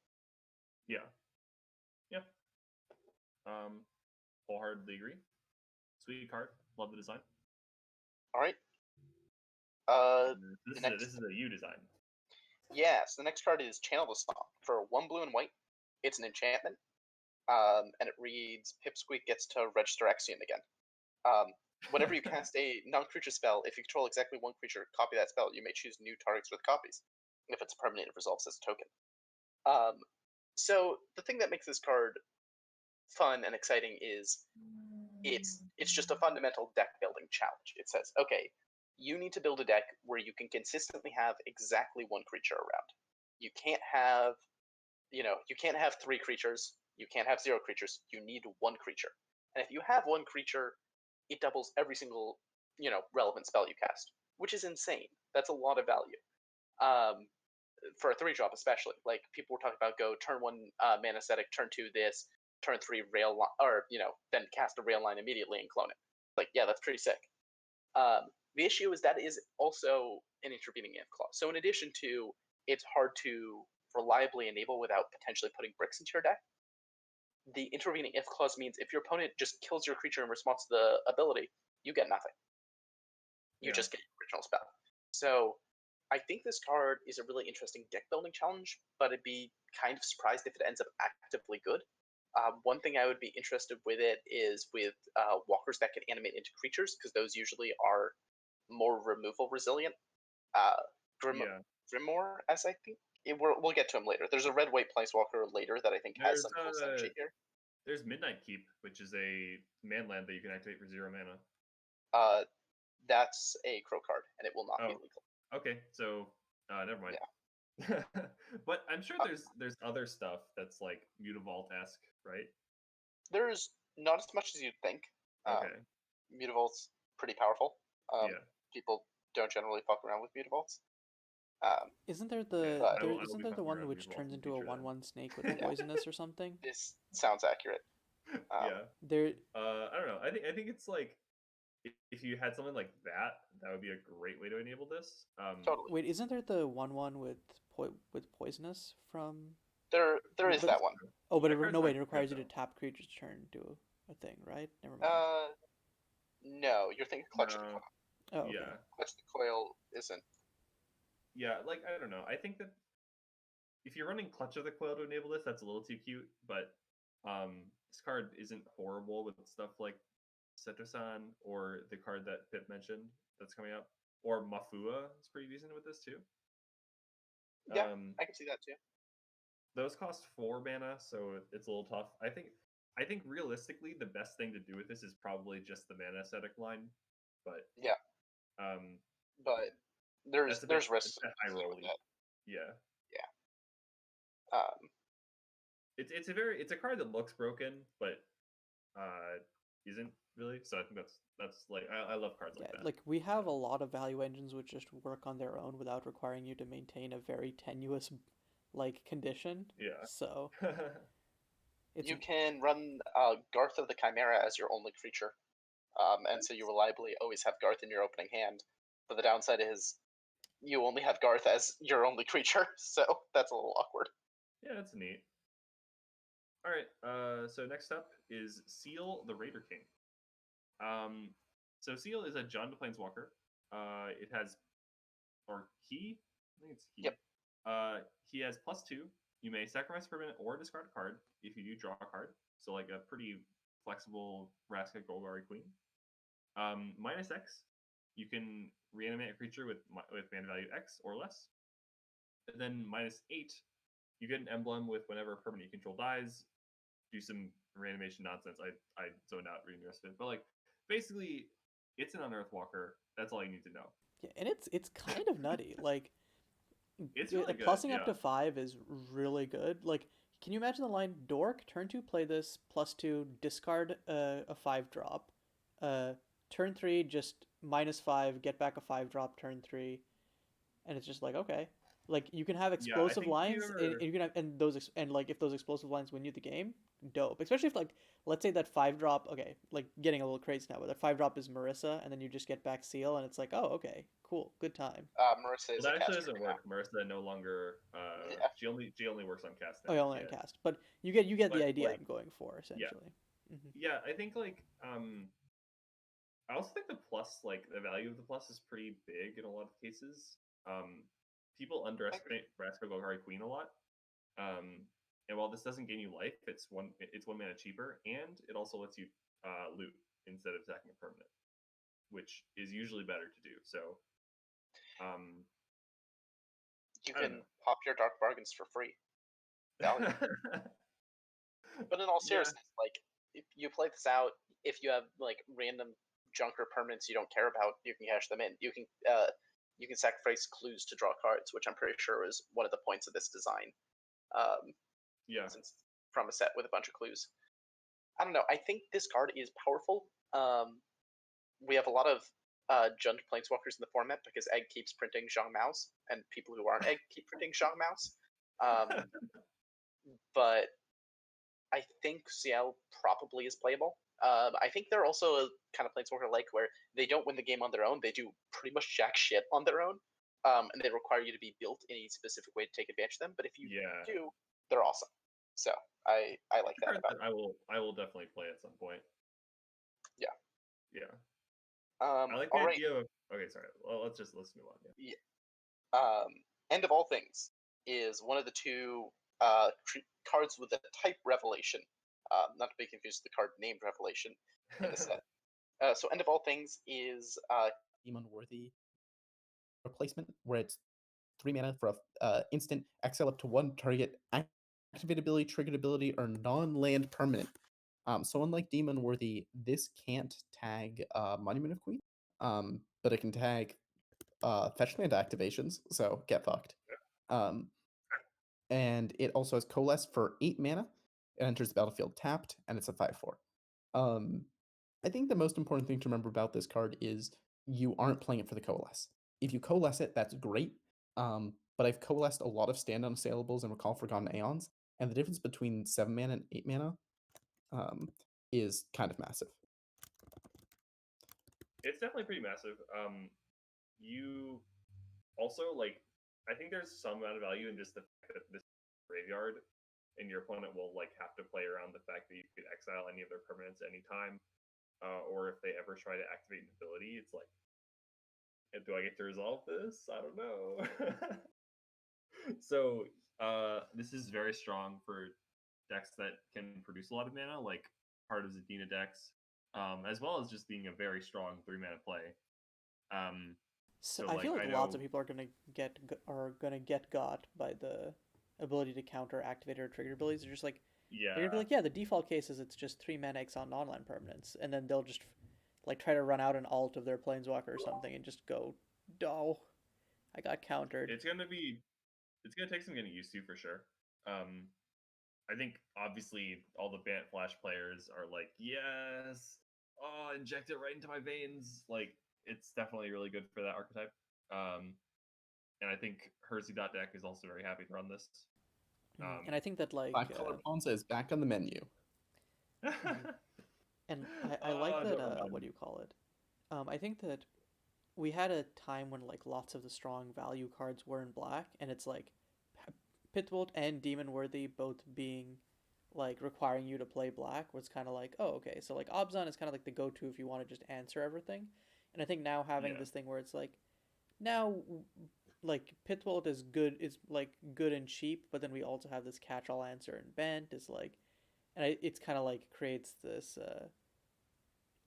Yeah. Wholeheartedly agree. Sweet card. Love the design. All right. This is a U design. Yes, the next card is Channel the Stomp. For 1 blue and white, it's an enchantment, and it reads Pipsqueak gets to register Exion again. Whenever you cast a non-creature spell, if you control exactly 1 creature, copy that spell. You may choose new targets with copies. If it's permanent, it resolves as a token. So the thing that makes this card fun and exciting is it's just a fundamental deck building challenge. It says, okay, you need to build a deck where you can consistently have exactly 1 creature around. You can't have, you can't have 3 creatures. You can't have 0 creatures. You need 1 creature. And if you have 1 creature, it doubles every single, relevant spell you cast, which is insane. That's a lot of value. For a 3-drop especially. Like, people were talking about go turn 1 Mana Ascetic, turn 2 this, turn 3 Rail Line, or, then cast a Rail Line immediately and clone it. Like, yeah, that's pretty sick. The issue is that is also an intervening if clause. So in addition to it's hard to reliably enable without potentially putting bricks into your deck, the intervening if clause means if your opponent just kills your creature in response to the ability, you get nothing. You just get your original spell. So I think this card is a really interesting deck building challenge, but I'd be kind of surprised if it ends up actively good. One thing I would be interested with it is with walkers that can animate into creatures, because those usually are more removal resilient. Grimoire, as I think. We'll get to him later. There's a red-white planeswalker later that I think has some cool synergy here. There's Midnight Keep, which is a manland that you can activate for 0 mana. That's a crow card, and it will not be legal. Okay, so never mind. Yeah. But I'm sure there's other stuff that's like Mutavault-esque, right? There's not as much as you'd think. Okay. Mutavolt's pretty powerful. Yeah. People don't generally fuck around with Mutavolts. Isn't there But- isn't there the one which turns into a 1/1 snake with poisonous or something? This sounds accurate. Yeah. There. I don't know. I think it's like if you had something like that, that would be a great way to enable this. Totally. Wait, isn't there the 1/1 with poisonous from? There is But- that one. Oh, but That card's no, not wait, it requires you good, to tap creature's turn to a thing, right? Never mind. No, you're thinking Clutch of the No. Coil. Oh, okay. Yeah. Clutch of the Coil isn't. Yeah, like I don't know. I think that if you're running Clutch of the Coil to enable this, that's a little too cute. But this card isn't horrible with stuff like Setosan or the card that Pip mentioned that's coming up, or Mafua is pretty decent with this too. Yeah, I can see that too. Those cost 4 mana, so it's a little tough. I think realistically, the best thing to do with this is probably just the mana ascetic line, but Yeah. But there's risks. It's a high roll. Yeah. It's a card that looks broken, but isn't really. So I think that's like I love cards like that. Like we have a lot of value engines which just work on their own without requiring you to maintain a very tenuous like condition. Yeah. So you can run Garth of the Chimera as your only creature, and so you reliably always have Garth in your opening hand. But the downside is you only have Garth as your only creature, so that's a little awkward. Yeah, that's neat. All right, so next up is Seal the Raider King. So Seal is a Jund Planeswalker. It has, or he, I think it's he. Yep. He has +2. You may sacrifice a permanent or discard a card if you do draw a card. So like a pretty flexible Vraska Golgari Queen. -X. You can reanimate a creature with mana value X or less. And then -8. You get an emblem with whenever a permanent you control dies. Do some reanimation nonsense. I zoned out reading the rest of it, but like basically, it's an Unearth Walker. That's all you need to know. Yeah, and it's kind of nutty. Like it's really good. Plussing up to 5 is really good. Like, can you imagine the line Dork turn 2 play this +2 discard a 5-drop, turn 3 just -5 get back a 5-drop turn 3, and it's just like okay. Like you can have explosive lines, and you can have like if those explosive lines win you the game, dope. Especially if like let's say that 5-drop, okay, like getting a little crazy now, but that 5-drop is Marissa, and then you just get back Seal, and it's like oh okay, cool, good time. Marissa is that actually doesn't work. Marissa no longer. She only works on cast. Oh, only on cast, but you get the idea I'm going for essentially. Yeah, yeah I think like I also think the plus, like the value of the plus, is pretty big in a lot of cases. People underestimate Vraska Golgari Queen a lot. And while this doesn't gain you life, it's one mana cheaper, and it also lets you loot instead of attacking a permanent, which is usually better to do. So you can pop your dark bargains for free. Value. But in all seriousness, like if you play this out, if you have like random junker permanents you don't care about, you can cash them in. You can sacrifice clues to draw cards, which I'm pretty sure is one of the points of this design. Since from a set with a bunch of clues. I don't know. I think this card is powerful. We have a lot of Jund Planeswalkers in the format because Egg keeps printing Zhang Maos, and people who aren't Egg keep printing Zhang Maos. But I think CL probably is playable. I think they're also a kind of Planeswalker-like where they don't win the game on their own. They do pretty much jack shit on their own, and they require you to be built in a specific way to take advantage of them. But if you do, they're awesome. So I like that about it. I will definitely play at some point. Yeah. Yeah. I like the idea of. Okay, sorry. Well, let's move on. Yeah. End of all things is one of the two cards with a type revelation. Not to be confused with the card named Revelation in the set. So End of All Things is demon-worthy replacement, where it's 3 mana for a instant, exile up to 1 target activate ability, triggered ability, or non-land permanent. So unlike demon-worthy, this can't tag Monument of Queen, but it can tag fetch land activations, so get fucked. And it also has Coalesce for 8 mana, It enters the battlefield tapped, and it's a 5/4. I think the most important thing to remember about this card is you aren't playing it for the coalesce. If you coalesce it, that's great. But I've coalesced a lot of stand unassailables and Recall Forgotten Aeons, and the difference between 7 mana and 8 mana is kind of massive. It's definitely pretty massive. You also like, I think there's some amount of value in just the fact that this graveyard, and your opponent will like have to play around the fact that you could exile any of their permanents anytime, or if they ever try to activate an ability, it's like, do I get to resolve this? I don't know. So this is very strong for decks that can produce a lot of mana, like Heart of Zadina decks, as well as just being a very strong 3-mana play. So So, I feel like, like I lots know- of people are gonna get got by the ability to counter activated or triggered abilities. They're just like they're gonna be Yeah, like, yeah, the default case is it's just 3 mana exile non-land permanents, and then they'll just like try to run out an alt of their planeswalker or something and just go, oh, I got countered. it's gonna take some getting used to for sure. I think obviously all the Bant Flash players are like, yes, oh, inject it right into my veins. Like, it's definitely really good for that archetype. And I think Hersey deck is also very happy to run this. And I think that like 5-color Ponza is back on the menu. and I like that don't remind what do me. you call it? I think that we had a time when like lots of the strong value cards were in black, and it's like Pitbolt and Demon Worthy both being like requiring you to play black was kind of like, oh, okay, so like Obzon is kind of like the go-to if you want to just answer everything. And I think now having Yeah. this thing where it's like now like Pitbolt is like good and cheap, but then we also have this catch-all answer and Bent is like, and it's kind of like creates this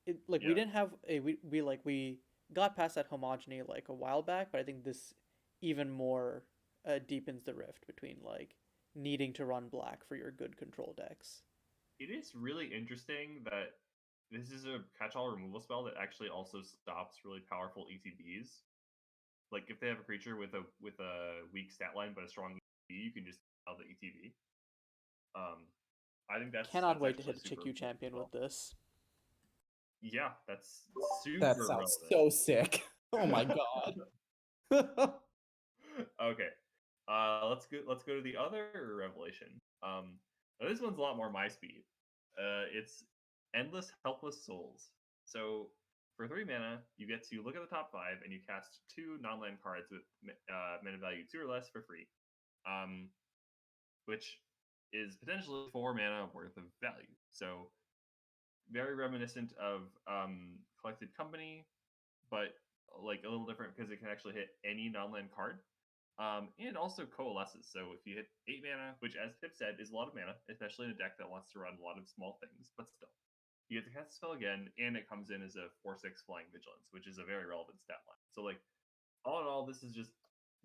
we Yeah. didn't have a we got past that homogeny like a while back, but I think this even more deepens the rift between like needing to run black for your good control decks. It is really interesting that this is a catch-all removal spell that actually also stops really powerful ETBs. Like, if they have a creature with a weak stat line but a strong ETB, you can just kill the ETB. I think that's Cannot wait to actually hit a super Chiku champion well. with this. Yeah, that's super That sounds relevant. so sick. Oh my god. Okay, let's go to the other revelation. Now this one's a lot more my speed. It's Endless Helpless Souls. So for 3 mana, you get to look at the top 5 and you cast 2 non-land cards with mana value 2 or less for free, which is potentially 4 mana worth of value. So very reminiscent of Collected Company, but like a little different because it can actually hit any non-land card. And also coalesces. So if you hit 8 mana, which as Pip said is a lot of mana, especially in a deck that wants to run a lot of small things, but still, you get to cast the spell again, and it comes in as a 4/6 Flying Vigilance, which is a very relevant stat line. So like, all in all, this is just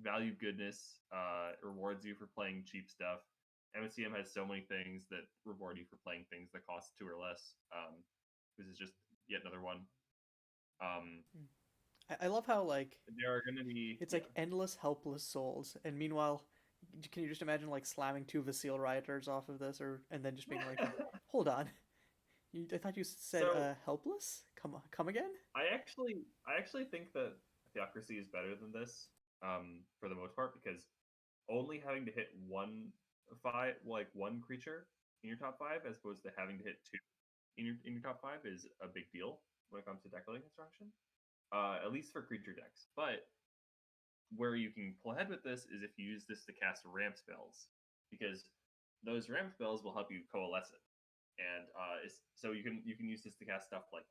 value goodness. It rewards you for playing cheap stuff. MSEM has so many things that reward you for playing things that cost 2 or less. This is just yet another one. I love how like There are going to be it's like endless helpless souls, and meanwhile, can you just imagine like slamming 2 Vasile Rioters off of this, or and then just being like, hold on, I thought you said So- helpless. Come again? I actually think that Theocracy is better than this, for the most part, because only having to hit one creature in your top 5 as opposed to having to hit 2 in your top 5 is a big deal when it comes to deck building construction. At least for creature decks. But where you can pull ahead with this is if you use this to cast ramp spells, because those ramp spells will help you coalesce it, and so you can use this to cast stuff like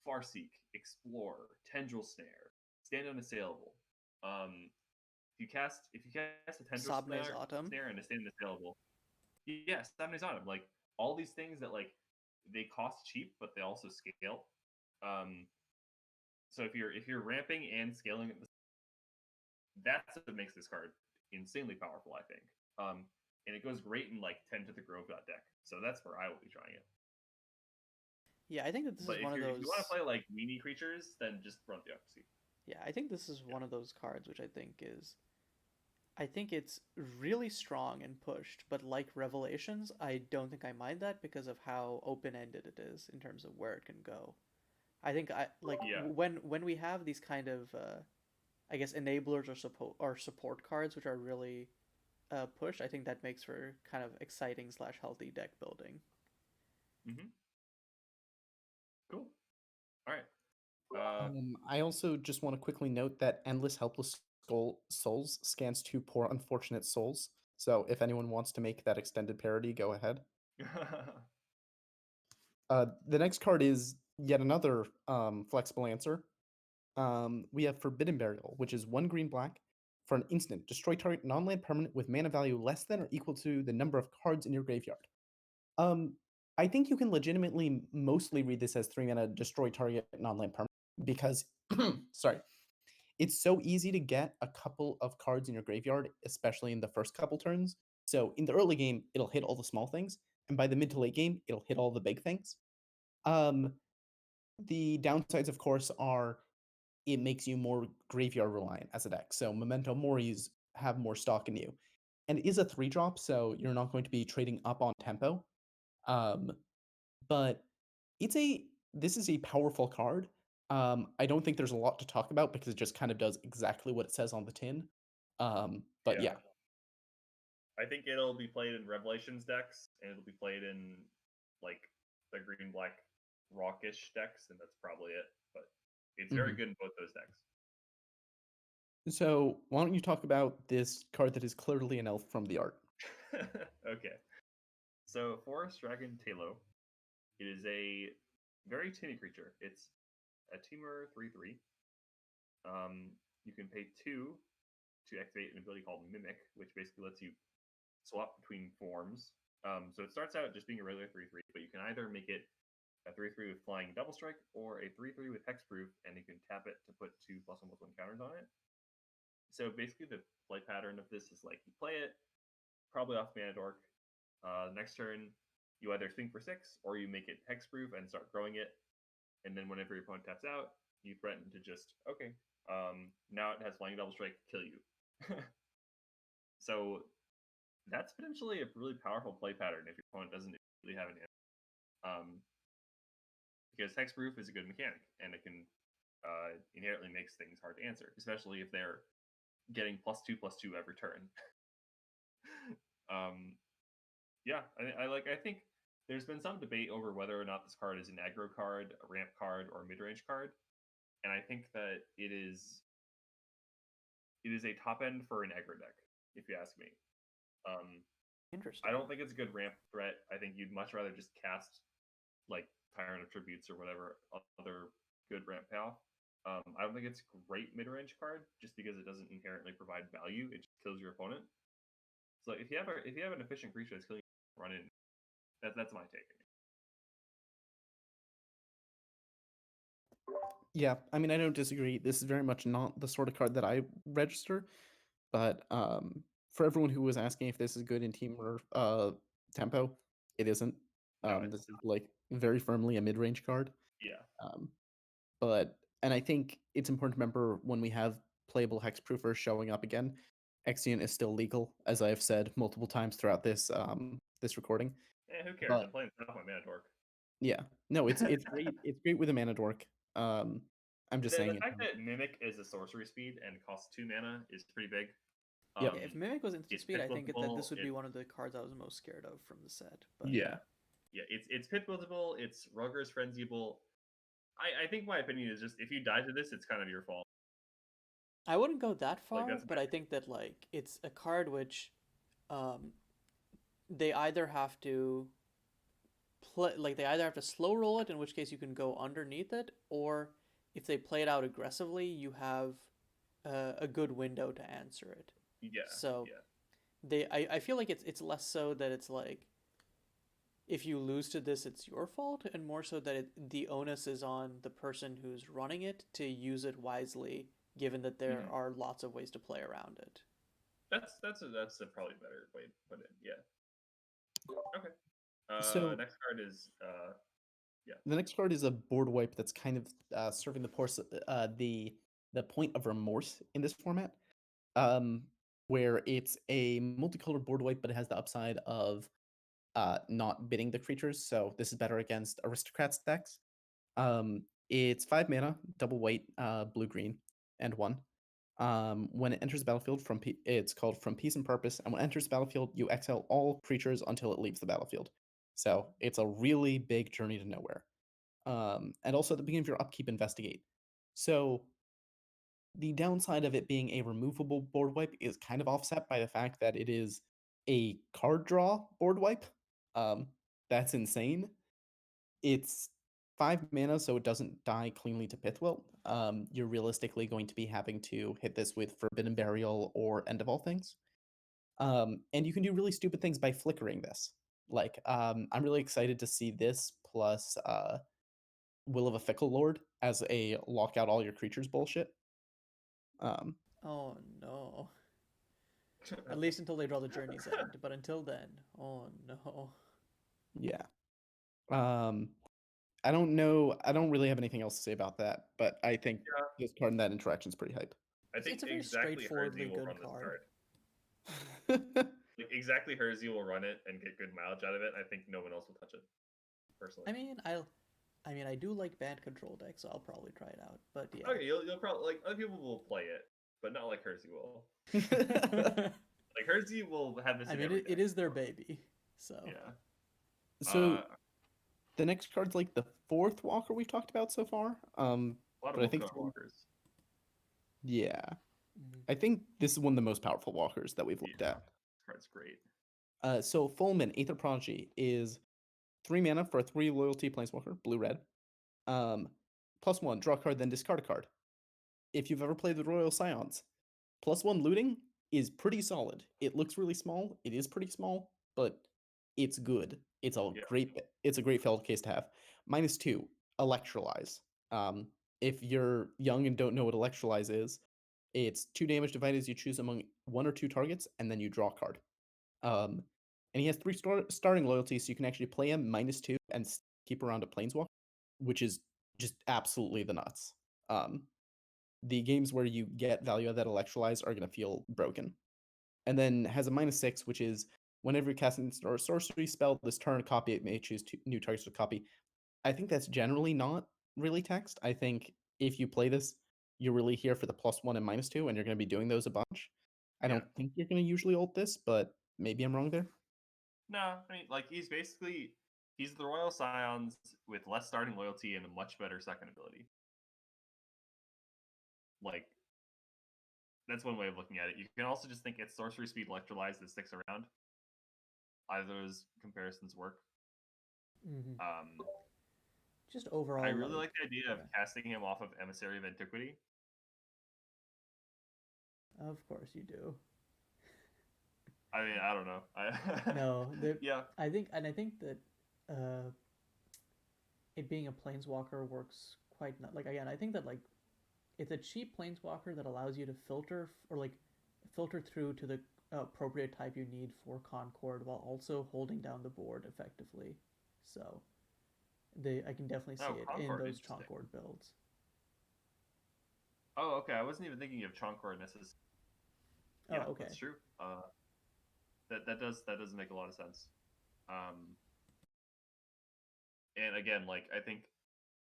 Farseek, Explore, Tendril Snare, Stand Unassailable. If you cast a Tendril Sabne's Autumn. Snare and a Stand Unassailable, yes, Sabne's Autumn, like all these things that like they cost cheap but they also scale. So if you're ramping and scaling, that's what makes this card insanely powerful, I think. And it goes great in like 10 to the Grove deck. So that's where I will be trying it. Yeah, I think that this But is one of those. if you want to play like weenie creatures, then just run Theocracy. Yeah, I think this is one of those cards which I think is. I think it's really strong and pushed, but like Revelations, I don't think I mind that because of how open-ended it is in terms of where it can go. I think I like Yeah. when we have these kind of I guess enablers or support cards which are really pushed. I think that makes for kind of exciting slash healthy deck building. Mm-hmm. Cool. All right. I also just want to quickly note that Endless Helpless Souls scans 2 poor unfortunate souls. So if anyone wants to make that extended parody, go ahead. The next card is yet another flexible answer. We have Forbidden Burial, which is 1 green black. For an instant, destroy target non-land permanent with mana value less than or equal to the number of cards in your graveyard. I think you can legitimately mostly read this as 3 mana destroy target non-land permanent because, sorry, it's so easy to get a couple of cards in your graveyard, especially in the first couple turns. So in the early game, it'll hit all the small things, and by the mid to late game, it'll hit all the big things. The downsides, of course, are it makes you more graveyard reliant as a deck. So Memento Moris have more stock in you. And it is a 3-drop, so you're not going to be trading up on tempo. But this is a powerful card. I don't think there's a lot to talk about because it just kind of does exactly what it says on the tin. But yeah. I think it'll be played in Revelations decks, and it'll be played in like the green black rockish decks, and that's probably it. But it's very good in both those decks. So why don't you talk about this card that is clearly an elf from the art? Okay. So Forest Dragon Talo, it is a very tinny creature. It's a Temur 3/3. You can pay 2 to activate an ability called Mimic, which basically lets you swap between forms. So it starts out just being a regular 3/3, but you can either make it a 3/3 with Flying Double Strike or a 3/3 with Hexproof, and you can tap it to put 2 +1/+1 counters on it. So basically, the play pattern of this is like you play it, probably off Mana Dork. Next turn, you either swing for 6 or you make it Hexproof and start growing it. And then whenever your opponent taps out, you threaten to just, okay, now it has Flying Double Strike, kill you. So that's potentially a really powerful play pattern if your opponent doesn't really have an answer. Because Hexproof is a good mechanic, and it can inherently makes things hard to answer, especially if they're getting +2/+2 every turn. Yeah, I think there's been some debate over whether or not this card is an aggro card, a ramp card, or a mid-range card, and I think that it is a top end for an aggro deck, if you ask me. Interesting. I don't think it's a good ramp threat. I think you'd much rather just cast like Tyrant of Tributes or whatever other good ramp payoff. I don't think it's a great mid-range card just because it doesn't inherently provide value. It just kills your opponent. So if you have an efficient creature that's killing you, run in. That's my take. Yeah, I mean, I don't disagree. This is very much not the sort of card that I register, but for everyone who was asking if this is good in team or tempo, it isn't. No, This is like very firmly a mid-range card. Yeah. And I think it's important to remember when we have playable hexproofers showing up again, Exeon is still legal, as I have said multiple times throughout this this recording. Who cares? But I'm playing stuff on Mana Dork. yeah, no, it's great. It's great with a Mana Dork. I'm just saying the fact that Mimic is a sorcery speed and costs 2 mana is pretty big. Yeah. If Mimic was instant it's speed, I think that pit-buildable, this would be one of the cards I was most scared of from the set. But Yeah. It's pit buildable. It's Rugger's Frenzyable. I think my opinion is just if you die to this, it's kind of your fault. I wouldn't go that far, that's but I think that like it's a card which they either have to they either have to slow roll it, in which case you can go underneath it, or if they play it out aggressively, you have a good window to answer it. Yeah. So yeah. I feel like it's less so that it's like if you lose to this, it's your fault, and more so that the onus is on the person who's running it to use it wisely, given that there are lots of ways to play around it. That's a probably better way to put it. Yeah. Okay. So next card is the next card is a board wipe that's kind of serving the point of remorse in this format. where it's a multicolored board wipe, but it has the upside of not bidding the creatures. So this is better against aristocrats decks. It's 5 mana, double white, blue green, and 1. When it enters the battlefield, it's called From Peace and Purpose, and when it enters the battlefield, you exile all creatures until it leaves the battlefield. So it's a really big journey to nowhere. And also at the beginning of your upkeep, investigate. So the downside of it being a removable board wipe is kind of offset by the fact that it is a card draw board wipe. That's insane. It's 5 mana, so it doesn't die cleanly to Pithwilt. You're realistically going to be having to hit this with Forbidden Burial or End of All Things. And you can do really stupid things by flickering this. Like, I'm really excited to see this plus Will of a Fickle Lord as a lock out all your creatures bullshit. Oh no. At least until they draw the Journey's End, but until then, oh no. Yeah. I don't know. I don't really have anything else to say about that, but I think this card and that interaction is pretty hype. I think It's a very exactly straightforwardly Hersey will good run this card. card. Like exactly Hersey will run it and get good mileage out of it. I think no one else will touch it. Personally. I mean, I do like band control decks, so I'll probably try it out. But yeah. Okay, you'll probably like other people will play it, but not like Hersey will. Like Hersey will have this. I mean, it is their baby, so yeah. So the next card's like the 4th walker we've talked about so far. A lot of I think walkers. Yeah. I think this is one of the most powerful walkers that we've looked at. This card's great. So Fulman, Aether Prodigy, is 3 mana for a 3 loyalty planeswalker, blue-red. +1, draw a card, then discard a card. If you've ever played the Royal Scions, +1 looting is pretty solid. It looks really small. It is pretty small, but it's good. It's a great felt case to have. -2, Electrolyze. If you're young and don't know what Electrolyze is, it's 2 damage divided as you choose among 1 or 2 targets, and then you draw a card. And he has 3 starting loyalties, so you can actually play him -2 and keep around a planeswalker, which is just absolutely the nuts. The games where you get value of that Electrolyze are going to feel broken. And then has a -6, which is whenever you cast an instant or a sorcery spell this turn, copy it, may choose 2 new targets to copy. I think that's generally not really text. I think if you play this, you're really here for the +1 and -2, and you're going to be doing those a bunch. I don't think you're going to usually ult this, but maybe I'm wrong there. No, I mean, like he's the Royal Scions with less starting loyalty and a much better second ability. Like, that's one way of looking at it. You can also just think it's sorcery speed Electrolyze that sticks around. Either of those comparisons work. Just overall, I really like the idea of casting him off of Emissary of Antiquity. Of course you do. I mean, I don't know. No, yeah. I think that it being a planeswalker works quite like again. I think that like it's a cheap planeswalker that allows you to filter through to the appropriate type you need for Concord while also holding down the board effectively. So I can definitely see it in those Concord builds. Oh, okay. I wasn't even thinking of Concord necessarily. Yeah, okay. That's true. That does make a lot of sense. And again, like I think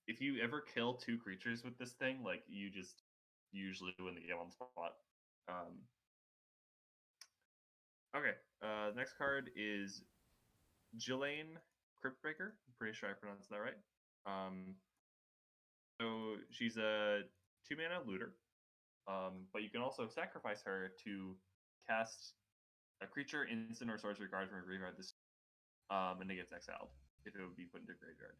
if you ever kill 2 creatures with this thing, like you just usually win the game on the spot. Okay. Next card is Jilane Cryptbreaker. I'm pretty sure I pronounced that right. So she's a 2 mana looter. But you can also sacrifice her to cast a creature, instant or sorcery card from your graveyard this and it gets exiled if it would be put into graveyard.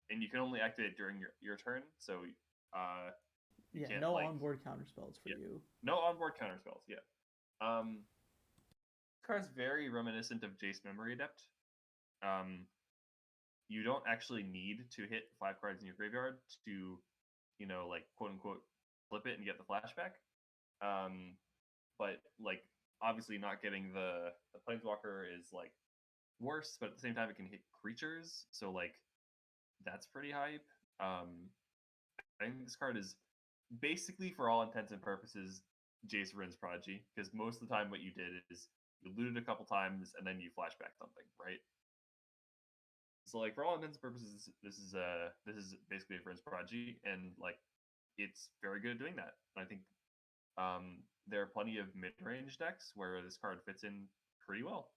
And you can only activate it during your turn, so you can't, no onboard counterspells for you. No onboard counterspells, yeah. This card's very reminiscent of Jace Memory Adept. You don't actually need to hit 5 cards in your graveyard to, like quote unquote flip it and get the flashback. But like obviously not getting the planeswalker is like worse, but at the same time it can hit creatures, so like that's pretty hype. I think this card is basically for all intents and purposes Jace Vryn's Prodigy, because most of the time what you did is you looted a couple times and then you flashback something, right? So like for all intents and purposes, this is basically a Vryn's Prodigy, and like it's very good at doing that. I think there are plenty of mid-range decks where this card fits in pretty well,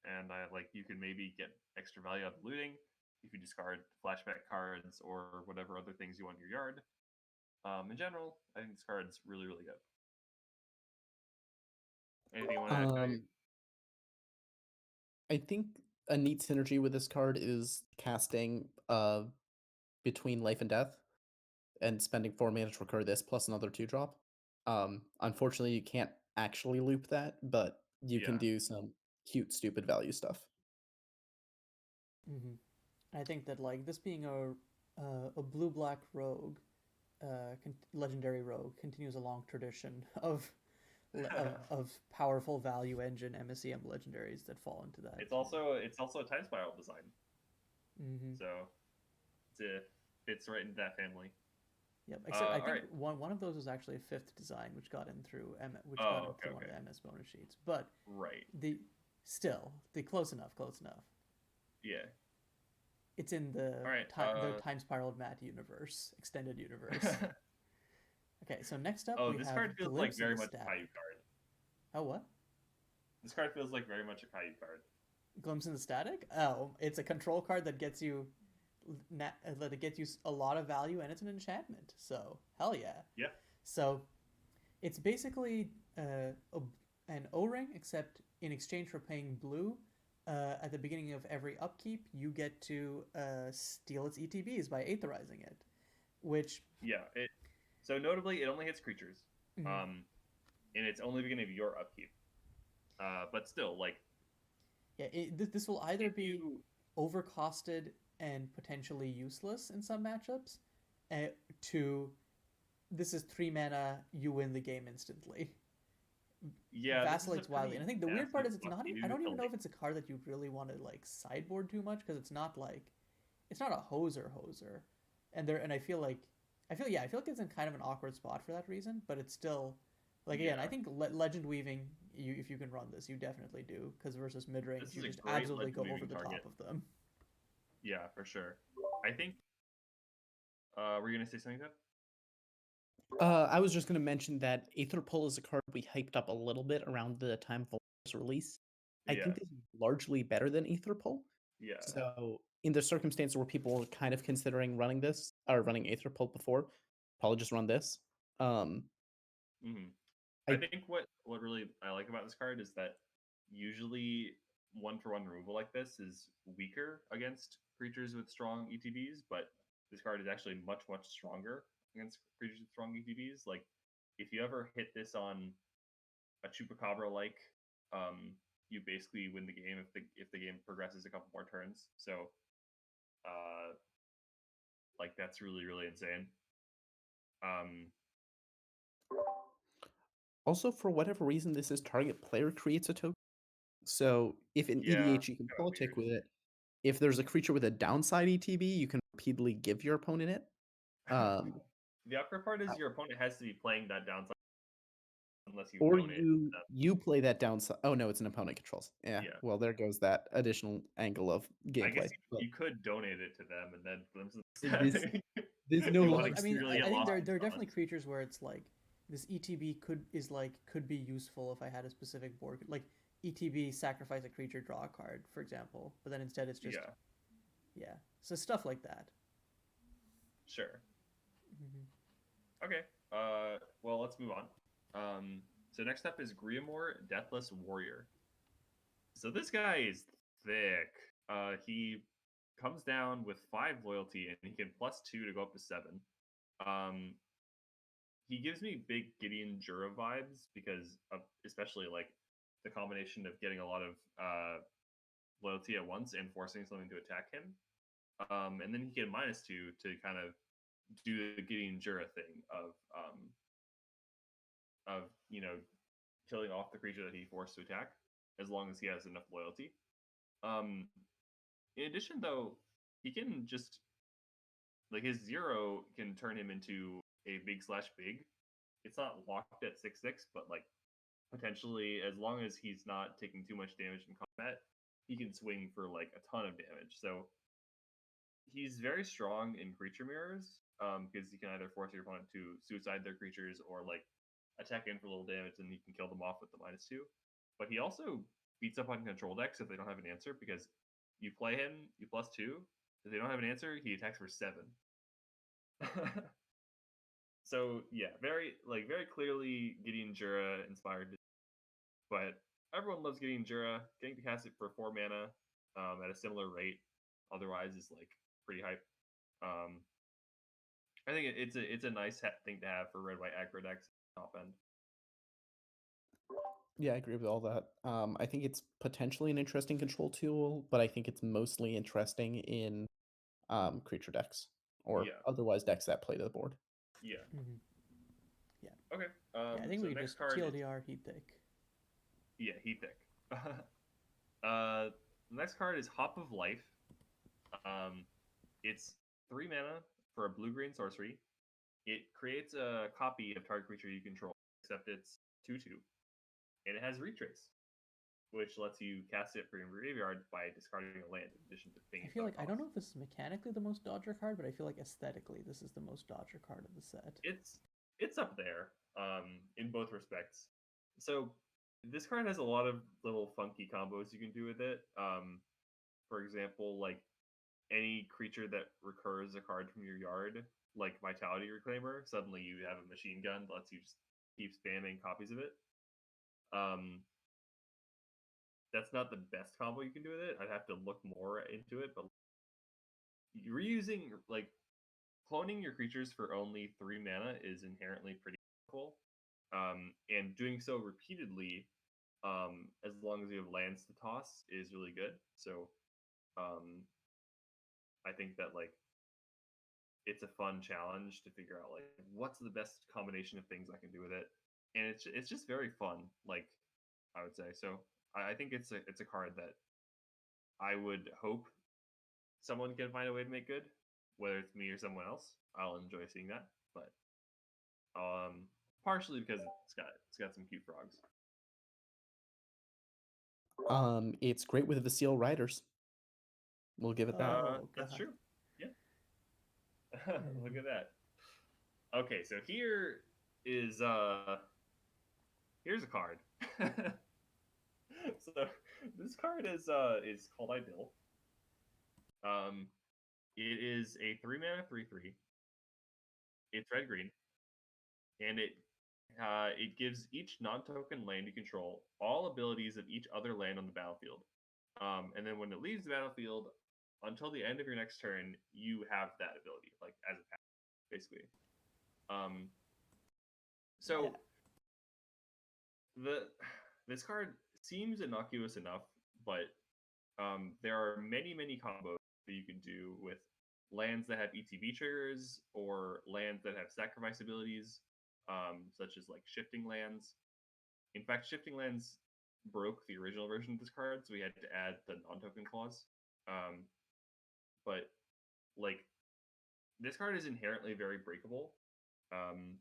and you can maybe get extra value out of looting if you discard flashback cards or whatever other things you want in your yard. In general, I think this card's really, really good. Anything you want to add, Cody? I think a neat synergy with this card is casting between life and death and spending 4 mana to recur this plus another 2-drop. Unfortunately, you can't actually loop that, but you can Yeah. do some cute, stupid value stuff. I think that like this being a blue-black rogue, legendary rogue, continues a long tradition of of powerful value engine MSEM legendaries that fall into that. It's also a time spiral design, so it fits right into that family. Yep. Except I think alright. one of those was actually a 5th design, which got in through one of the MS bonus sheets. But right, the close enough. Yeah. It's in the Alright, the time spiraled Matt universe, extended universe. Okay, so next up we this have card feels Glimpse like very in the much a Static. Caillou card. Oh, what? This card feels like very much a Caillou card. Glimpse in the Static? Oh, it's a control card that gets you a lot of value, and it's an enchantment. So hell yeah. Yeah. So it's basically an O-ring, except in exchange for paying blue, at the beginning of every upkeep, you get to steal its ETBs by aetherizing it, which so notably it only hits creatures, and it's only beginning of your upkeep. But still, like, yeah, this will either be overcosted and potentially useless in some matchups, this is 3 mana, you win the game instantly. Yeah, vacillates wildly, and I think the weird part is it's not. I don't even know if it's a card that you really want to like sideboard too much, because it's not a hoser, and I feel like it's in kind of an awkward spot for that reason, but it's still like, again, I think legend weaving, if you can run this, you definitely do, because versus mid range you just absolutely go over the top of them. Yeah, for sure. I think. Were you gonna say something, Deb? I was just going to mention that Aether Pull is a card we hyped up a little bit around the time of its release. I think this is largely better than Aether Pull. Yeah. So in the circumstances where people were kind of considering running this or running Aether Pull before, probably just run this. I think what really I like about this card is that usually 1-for-1 removal like this is weaker against creatures with strong ETBs, but this card is actually much stronger against creatures with strong ETBs. Like, if you ever hit this on a Chupacabra, you basically win the game if the game progresses a couple more turns. So, that's really, really insane. Also, for whatever reason, this is target player creates a token. So if in EDH you can politic with it, if there's a creature with a downside ETB, you can repeatedly give your opponent it. The awkward part is your opponent has to be playing that downside unless you or donate you play that downside. Oh no, it's an opponent controls. Yeah. Well, there goes that additional angle of gameplay. I guess you could donate it to them and then glimpse this no longer. I mean, I think there are definitely creatures where it's like this ETB could be useful if I had a specific board, like ETB sacrifice a creature, draw a card, for example. But then instead it's just so stuff like that. Sure. Okay. Well, let's move on. So next up is Griamore, Deathless Warrior. So this guy is thick. He comes down with 5 loyalty, and he can +2 to go up to 7. He gives me big Gideon Jura vibes because of especially like the combination of getting a lot of loyalty at once and forcing something to attack him. And then he can -2 to kind of do the Gideon Jura thing of killing off the creature that he forced to attack, as long as he has enough loyalty. In addition, though, he can just his 0 can turn him into a big/big, it's not locked at 6/6, but like potentially as long as he's not taking too much damage in combat, he can swing for like a ton of damage. So he's very strong in creature mirrors, because you can either force your opponent to suicide their creatures or like attack in for a little damage, and you can kill them off with the -2. But he also beats up on control decks if they don't have an answer, because you play him, you +2. If they don't have an answer, he attacks for 7. So yeah, very clearly Gideon Jura inspired, but everyone loves Gideon Jura. Getting to cast it for 4 mana at a similar rate, otherwise, is like pretty hype. I think it's a nice thing to have for red-white aggro decks top end. Yeah, I agree with all that. I think it's potentially an interesting control tool, but I think it's mostly interesting in creature decks or Yeah. otherwise decks that play to the board. Yeah. Mhm. Okay. Yeah, I think so we next just card is- TLDR heat thick. Yeah, heat thick. The next card is Hop of Life. It's 3 mana for a blue-green sorcery. It creates a copy of target creature you control, except it's 2/2. And it has Retrace, which lets you cast it from your graveyard by discarding a land in addition to paying. I feel like I don't know if this is mechanically the most Dodger card, but I feel like aesthetically this is the most Dodger card of the set. It's up there, in both respects. So this card has a lot of little funky combos you can do with it. For example, like any creature that recurs a card from your yard, like Vitality Reclaimer, suddenly you have a machine gun that lets you just keep spamming copies of it. That's not the best combo you can do with it. I'd have to look more into it, but reusing, like, cloning your creatures for only 3 mana is inherently pretty cool. And doing so repeatedly, as long as you have lands to toss, is really good. So, I think that, like, it's a fun challenge to figure out, like, what's the best combination of things I can do with it. And it's just very fun, like, I would say. So I think it's a card that I would hope someone can find a way to make good, whether it's me or someone else. I'll enjoy seeing that, but partially because it's got some cute frogs. It's great with the Seal Riders. We'll give it that. Oh, That's God. true. Yeah. Look at that. Okay, so here's a card. So this card is called Idyll. It is a 3 mana 3/3. It's red green, and it gives each non-token land you control all abilities of each other land on the battlefield. And then when it leaves the battlefield, until the end of your next turn, you have that ability, like as a passive, basically. So this card seems innocuous enough, but there are many combos that you can do with lands that have ETB triggers or lands that have sacrifice abilities, such as like Shifting Lands. In fact, Shifting Lands broke the original version of this card, so we had to add the non-token clause. But like, this card is inherently very breakable, and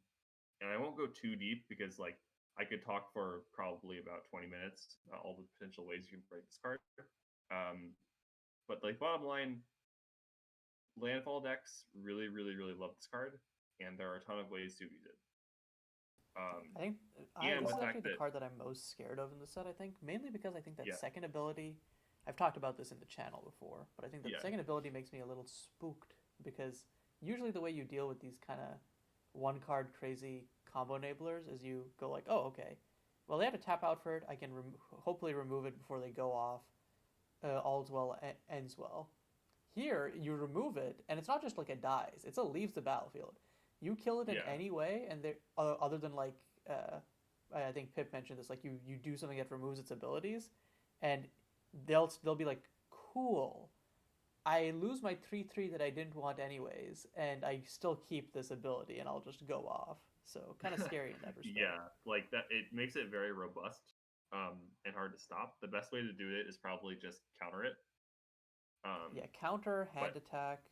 I won't go too deep because like I could talk for probably about 20 minutes about all the potential ways you can break this card. But like, bottom line, landfall decks really love this card, and there are a ton of ways to use it. I think and this the is fact actually the that- card that I'm most scared of in the set, I think. Mainly because I think that Yeah. second ability, I've talked about this in the channel before, but I think that Yeah. the second ability makes me a little spooked because usually the way you deal with these kind of one-card crazy combo enablers is you go like, oh, okay, well, they have to tap out for it. I can hopefully remove it before they go off. All's well, ends well. Here, you remove it, and it's not just like it dies. It's a leaves the battlefield. You kill it in Yeah. any way, and there other than like I think Pip mentioned this, like you do something that removes its abilities, and they'll be like, cool, I lose my 3/3 that I didn't want anyways, and I still keep this ability, and I'll just go off. So kind of scary in that respect. Yeah, like that. It makes it very robust, and hard to stop. The best way to do it is probably just counter it. Yeah, counter, hand but- attack.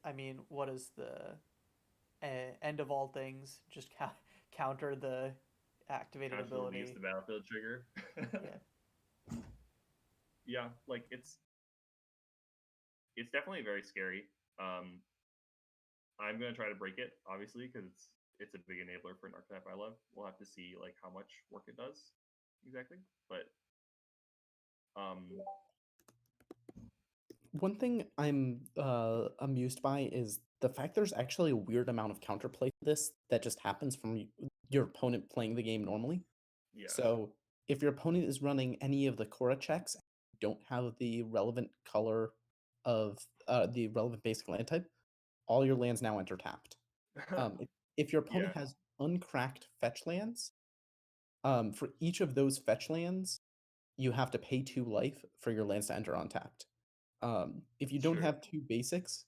I mean, what is the end of all things, just counter the activated Casual abuse ability. the battlefield trigger. Yeah. Yeah, like it's definitely very scary. I'm gonna try to break it, obviously, because it's a big enabler for an archetype I love. We'll have to see like how much work it does exactly, but One thing I'm amused by is the fact there's actually a weird amount of counterplay to this that just happens from your opponent playing the game normally. yeah, So if your opponent is running any of the Cora checks, and you don't have the relevant color of the relevant basic land type, all your lands now enter tapped. If your opponent yeah, has uncracked fetch lands, for each of those fetch lands, you have to pay 2 life for your lands to enter untapped. If you don't sure, have 2 basics,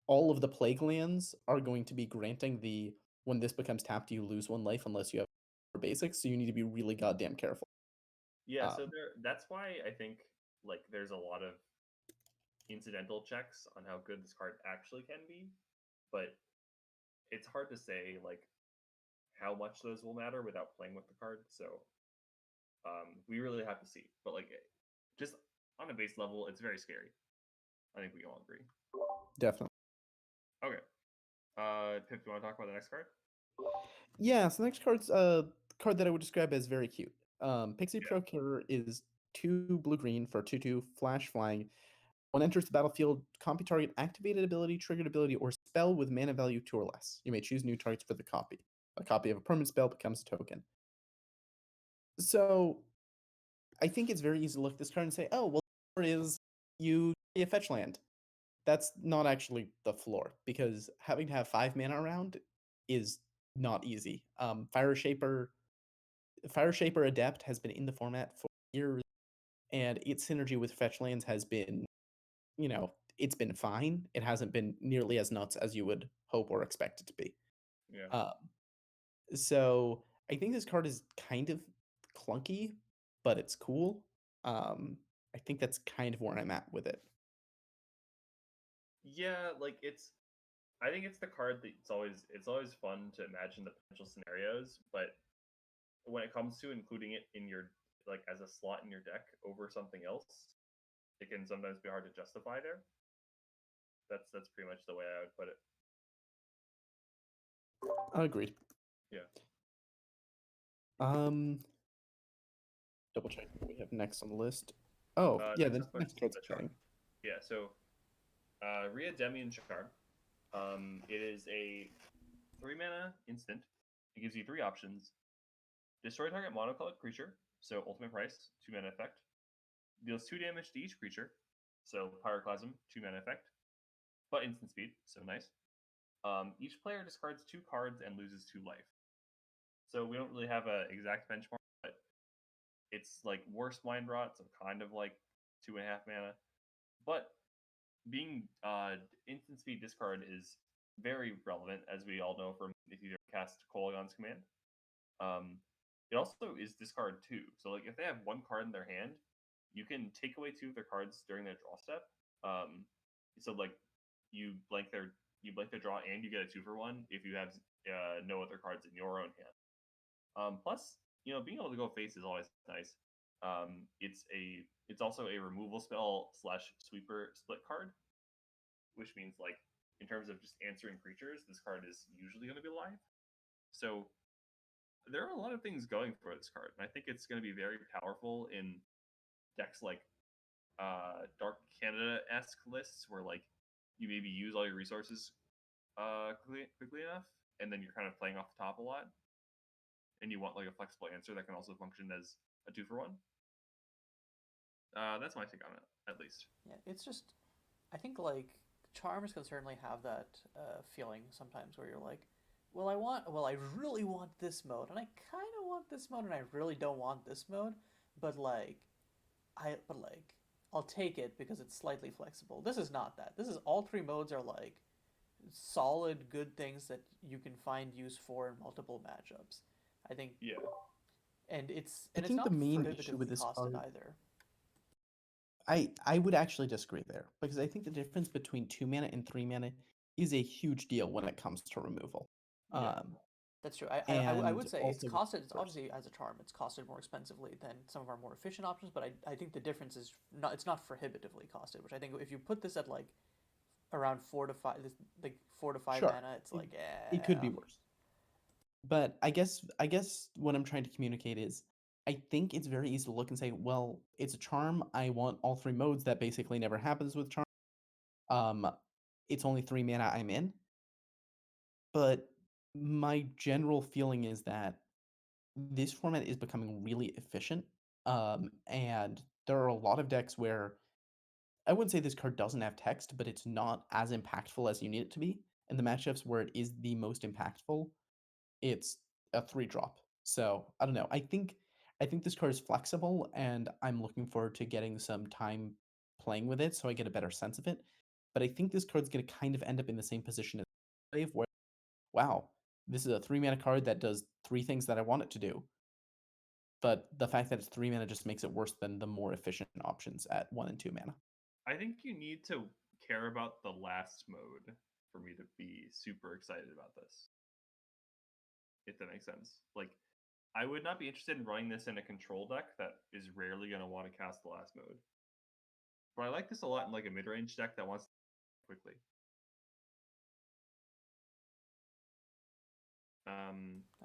all of the plague lands are going to be granting the when this becomes tapped, you lose 1 life unless you have 4 basics. So you need to be really goddamn careful. yeah. So Um, that's why I think like there's a lot of incidental checks on how good this card actually can be, but it's hard to say like how much those will matter without playing with the card. So we really have to see. But like, just on a base level, it's very scary. I think we can all agree. Definitely. Okay. Pip, do you want to talk about the next card? Yeah. So the next card's a card that I would describe as very cute. Pixie Yeah. Procure is 2 blue green for 2/2 flash flying. When enters the battlefield, copy target activated ability, triggered ability, or spell with mana value 2 or less. You may choose new targets for the copy. A copy of a permanent spell becomes a token. So I think it's very easy to look at this card and say, oh, well, the floor is you get a fetch land. That's not actually the floor, because having to have 5 mana around is not easy. Fire Shaper Adept has been in the format for years, and its synergy with fetch lands has been, it's been fine. It hasn't been nearly as nuts as you would hope or expect it to be. Yeah. Um, so I think this card is kind of clunky, but it's cool. I think that's kind of where I'm at with it. Yeah, like I think it's the card that it's always fun to imagine the potential scenarios, but when it comes to including it in your like as a slot in your deck over something else, it can sometimes be hard to justify there. That's pretty much the way I would put it. Agreed. Yeah. Double check what we have next on the list. Oh, yeah, Next the up is next card's the Shard. exciting. Yeah, so Rhea Demian Shard. It is a 3 mana instant. It gives you 3 options. Destroy target monocolored creature, so ultimate price, 2 mana effect. Deals 2 damage to each creature, so Pyroclasm, 2 mana effect. But instant speed, so nice. Each player discards 2 cards and loses 2 life. So we don't really have an exact benchmark, but it's like worst mind rot, so kind of like 2.5 mana. But being instant speed discard is very relevant, as we all know from if you cast Kolaghan's command. It also is discard 2. So like if they have 1 card in their hand, you can take away 2 of their cards during their draw step. So like you blank their draw and you get a 2 for 1 if you have no other cards in your own hand. Plus, being able to go face is always nice. It's also a removal spell / sweeper split card, which means like in terms of just answering creatures, this card is usually going to be live. So there are a lot of things going for this card, and I think it's going to be very powerful in decks like Dark Canada-esque lists where like you maybe use all your resources quickly enough, and then you're kind of playing off the top a lot, and you want like a flexible answer that can also function as a 2 for 1. That's my take on it, at least. Yeah, it's just, I think like charms can certainly have that feeling sometimes where you're like, I really want this mode, and I kind of want this mode, and I really don't want this mode, but I'll take it because it's slightly flexible. This is not that. This is all 3 modes are like solid, good things that you can find use for in multiple matchups. I think, Yeah. and it's I think the not main issue with prohibitively this costed card, either. I would actually disagree there, because I think the difference between 2 mana and 3 mana is a huge deal when it comes to removal. Yeah. That's true. I And would say it's also with costed. It's burst. obviously as a charm, it's costed more expensively than some of our more efficient options. But I think the difference is not. It's not prohibitively costed. Which I think if you put this at like around 4 to 5, like 4 to 5 Sure, mana, it's it, like it could yeah. be worse. But I guess what I'm trying to communicate is I think it's very easy to look and say, well, it's a charm. I want all three modes. That basically never happens with charm. Um, it's only 3 mana I'm in. But my general feeling is that this format is becoming really efficient. And there are a lot of decks where I wouldn't say this card doesn't have text, but it's not as impactful as you need it to be. And the matchups where it is the most impactful, it's a 3-drop. So I don't know. I think this card is flexible, and I'm looking forward to getting some time playing with it so I get a better sense of it. But I think this card's gonna kind of end up in the same position as Wave, where wow, this is a 3 mana card that does 3 things that I want it to do. But the fact that it's 3 mana just makes it worse than the more efficient options at 1 and 2 mana. I think you need to care about the last mode for me to be super excited about this. If that makes sense. Like, I would not be interested in running this in a control deck that is rarely going to want to cast the last mode. But I like this a lot in like a mid-range deck that wants to quickly.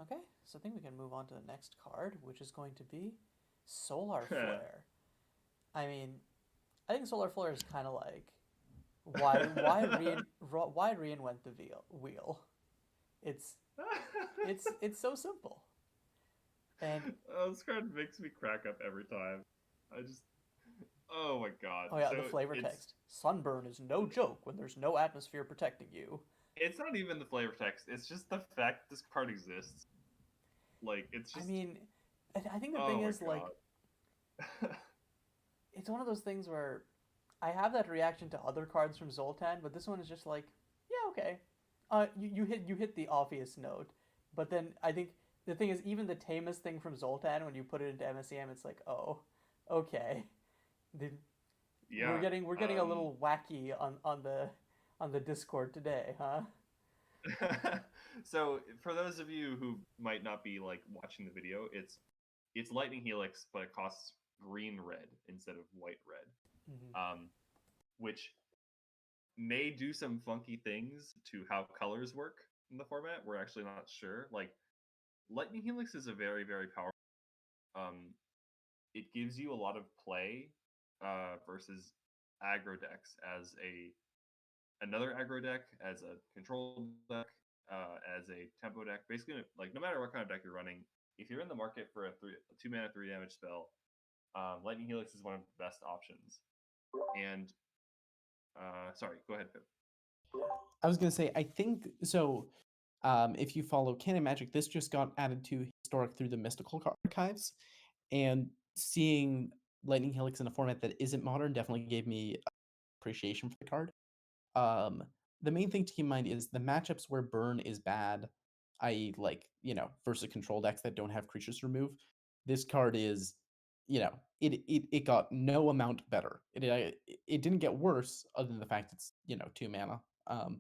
Okay, so I think we can move on to the next card, which is going to be Solar Flare. I mean, I think Solar Flare is kind of like why reinvent the wheel? It's it's so simple. And this card makes me crack up every time. I just, oh my god. oh yeah, So the flavor it's, text. Sunburn is no joke when there's no atmosphere protecting you. It's not even the flavor text. It's just the fact this card exists. Like, it's just. I mean, I think the Oh thing my is like god. it's one of those things where I have that reaction to other cards from Zoltan, but this one is just like, yeah, okay. You hit the obvious note, but then I think the thing is even the tamest thing from Zoltan when you put it into MSEM, it's like, oh, okay. The, Yeah. we're getting a little wacky on the Discord today, huh? So for those of you who might not be like watching the video, it's Lightning Helix, but it costs green red instead of white red. Mm-hmm. Which may do some funky things to how colors work in the format. We're actually not sure. Like, Lightning Helix is a very, very powerful. It gives you a lot of play versus aggro decks as another aggro deck, as a control deck, as a tempo deck. Basically, like no matter what kind of deck you're running, if you're in the market for a 2 mana 3 damage spell, Lightning Helix is one of the best options. And sorry, go ahead, Pip. I was gonna say I think so. If you follow Canon Magic, this just got added to Historic through the Mystical Archives, and seeing Lightning Helix in a format that isn't modern definitely gave me appreciation for the card. The main thing to keep in mind is the matchups where burn is bad, i.e., like, versus control decks that don't have creatures to remove. This card is, it got no amount better. It didn't get worse other than the fact it's 2 mana.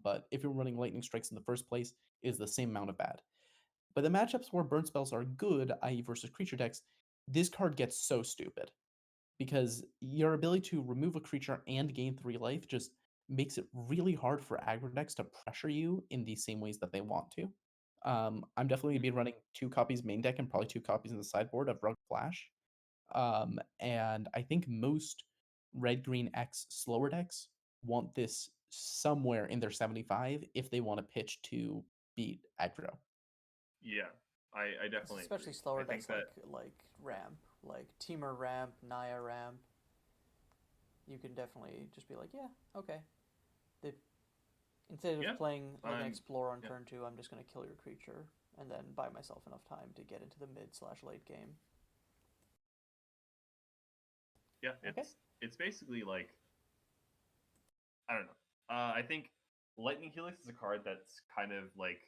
But if you're running lightning strikes in the first place, it is the same amount of bad. But the matchups where burn spells are good, i.e., versus creature decks, this card gets so stupid because your ability to remove a creature and gain 3 life just makes it really hard for aggro decks to pressure you in the same ways that they want to. I'm definitely going to be running 2 copies main deck and probably 2 copies in the sideboard of Rug Flash. And I think most red green X slower decks want this somewhere in their 75 if they want to pitch to beat aggro. Yeah, I definitely Especially agree. slower I think decks that like ramp, like Teamer ramp, Naya ramp. You can definitely just be like, yeah, okay. They, instead yeah, of playing like an explorer on yeah, turn 2, I'm just gonna kill your creature and then buy myself enough time to get into the mid/late game. yeah. Okay. It's basically like, I don't know. I think Lightning Helix is a card that's kind of like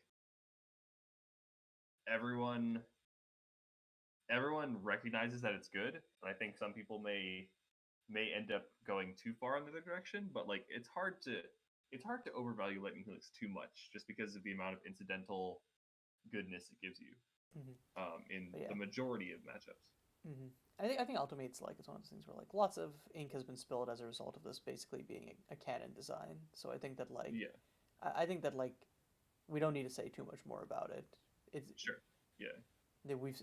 everyone recognizes that it's good, and I think some people may end up going too far in the other direction. But like, it's hard to it's hard to overvalue Lightning Helix too much, just because of the amount of incidental goodness it gives you in But yeah. the majority of matchups. I think Ultimate's like it's one of those things where like lots of ink has been spilled as a result of this basically being a canon design. So I think that like Yeah, I think that like we don't need to say too much more about it. It's sure. Yeah. that we've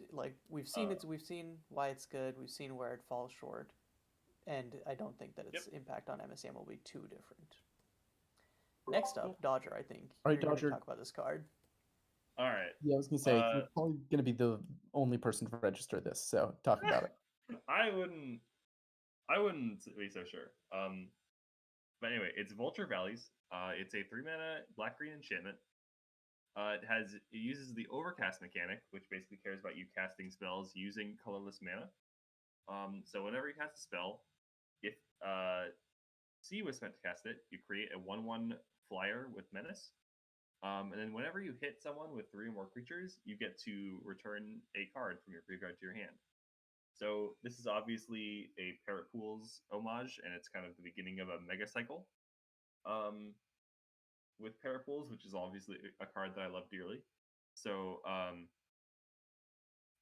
seen we've seen why it's good. We've seen where it falls short, and I don't think that Yep. its impact on MSEM will be too different. Next up, Dodger. I think All right, you're going to Dodger. talk about this card. All right. Yeah, I was gonna say you're probably gonna be the only person to register this, so talk about it. I wouldn't be so sure. But anyway, it's Vulture Valleys. It's a 3-mana black-green enchantment. It uses the Overcast mechanic, which basically cares about you casting spells using colorless mana. So whenever you cast a spell, if C was spent to cast it, you create a 1/1 flyer with Menace. And then whenever you hit someone with 3 or more creatures, you get to return a card from your graveyard to your hand. So this is obviously a Parrot Pools homage, and it's kind of the beginning of a mega cycle with Parrot Pools, which is obviously a card that I love dearly. So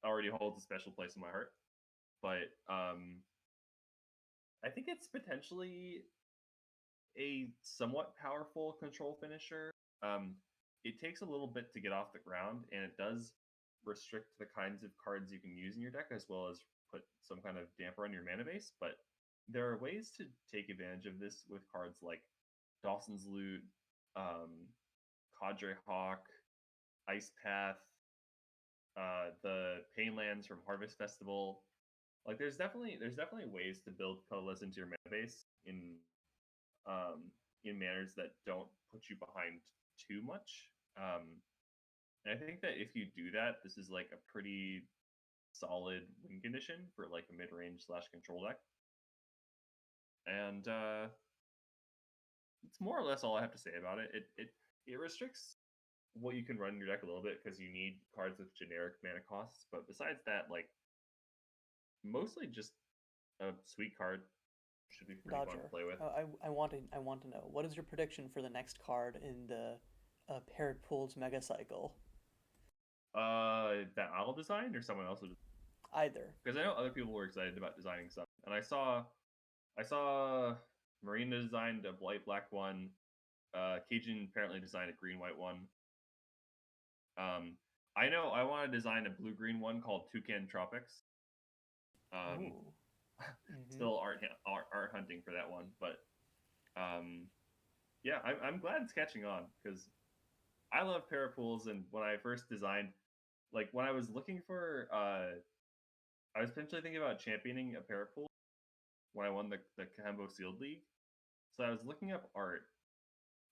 already holds a special place in my heart. But I think it's potentially a somewhat powerful control finisher. It takes a little bit to get off the ground, and it does restrict the kinds of cards you can use in your deck, as well as put some kind of damper on your mana base. But there are ways to take advantage of this with cards like Dawson's Loot, Cadre Hawk, Ice Path, the Painlands from Harvest Festival. Like there's definitely ways to build colorless into your mana base in manners that don't put you behind too much. And I think that if you do that, this is like a pretty solid win condition for like a mid-range / control deck. And it's more or less all I have to say about it. It restricts what you can run in your deck a little bit because you need cards with generic mana costs. But besides that, like mostly just a sweet card. Should be pretty fun to play with. I want to know, what is your prediction for the next card in the Parrot Pools Mega Cycle? That I'll design or someone else will design? Either. Because I know other people were excited about designing stuff, and I saw Marina designed a white-black one. Cajun apparently designed a green-white one. I know I want to design a blue-green one called Toucan Tropics. Still art hunting for that one, but yeah, I'm glad it's catching on because I love Parrot Pools, and when I first designed, like when I was looking for, I was potentially thinking about championing a Parrot Pool when I won the Combo Sealed League. So I was looking up art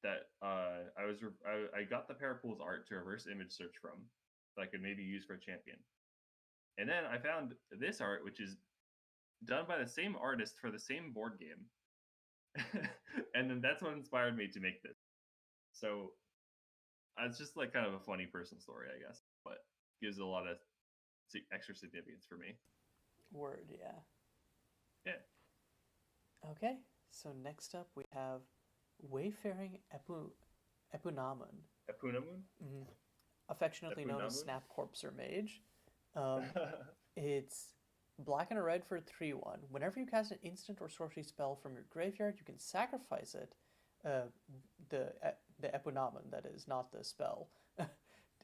that I got the Parrot Pools art to reverse image search from that I could maybe use for a champion, and then I found this art, which is done by the same artist for the same board game. And then that's what inspired me to make this. So it's just like kind of a funny personal story, I guess, but gives a lot of extra significance for me. Word, yeah. Yeah. Okay, so next up we have Wayfaring Epunamun. Epunamun? Affectionately known as Snap Corpser Mage. It's black and a red for 3/1. Whenever you cast an instant or sorcery spell from your graveyard, you can sacrifice it. The Epunamun, that is, not the spell.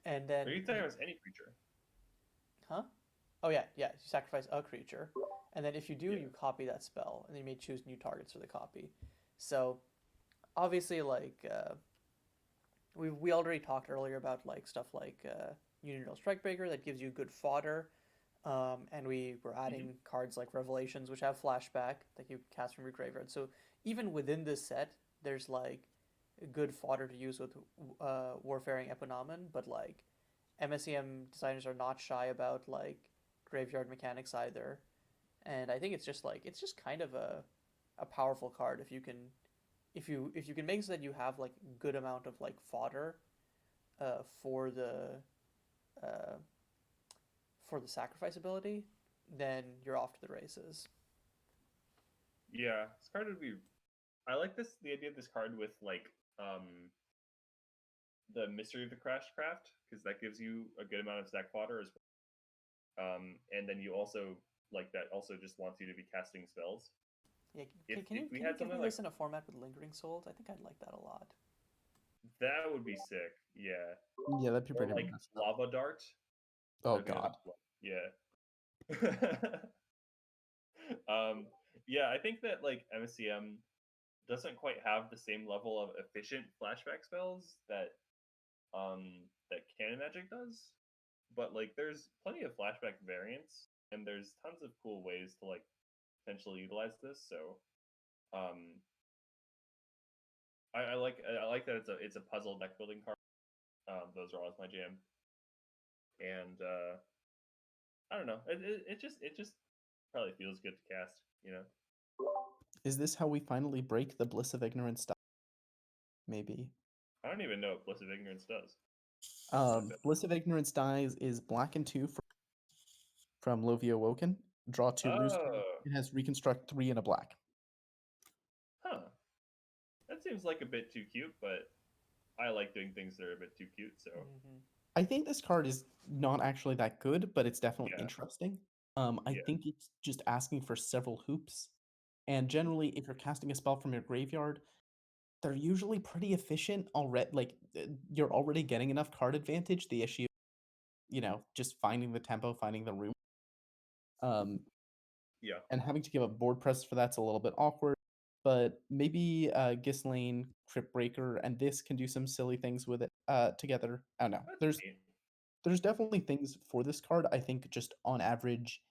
And then. Are you talking about any creature? Huh? Oh yeah. You sacrifice a creature, and then if you do, you copy that spell, and then you may choose new targets for the copy. So, obviously, like we already talked earlier about like stuff like Universal Strikebreaker that gives you good fodder. And we were adding cards like Revelations, which have flashback that you cast from your graveyard. So even within this set, there's like good fodder to use with Warfaring Epunamun, but like MSEM designers are not shy about like graveyard mechanics either. And I think it's just kind of a powerful card if you can make it so that you have like good amount of like fodder for the sacrifice ability, then you're off to the races. Yeah, this card would be I like the idea of this card with like the Mystery of the Crashed Craft, because that gives you a good amount of stack fodder as well. And then you also like that also just wants you to be casting spells. Yeah, If can you we can you had give me something like this in a format with Lingering Souls? I think I'd like that a lot. that would be sick. Yeah. Yeah, that'd be Or pretty like messed up. Lava Dart. Oh Okay, god. yeah. Yeah, I think that like MSEM doesn't quite have the same level of efficient flashback spells that Canon Magic does. But like there's plenty of flashback variants and there's tons of cool ways to like potentially utilize this. So um I like that it's a puzzle deck building card. Those are always my jam. And I don't know. It just probably feels good to cast, you know. Is this how we finally break the bliss of ignorance? Maybe. I don't even know what Bliss of Ignorance does. Bliss of Ignorance dies is black and 2 from Lovia Woken. Draw 2 rooster. Oh, It has reconstruct 3 and a black. huh. That seems like a bit too cute, but I like doing things that are a bit too cute, so Mm-hmm. I think this card is not actually that good, but it's definitely yeah. interesting. I Yeah. think it's just asking for several hoops. And generally, if you're casting a spell from your graveyard, they're usually pretty efficient already. Like, you're already getting enough card advantage. The issue, just finding the tempo, finding the room. Yeah. And having to give up board press for that's a little bit awkward. But maybe Ghislaine, Crypt Breaker, and this can do some silly things with it together. I don't know. That's There's neat. there's definitely things for this card. I think just on average,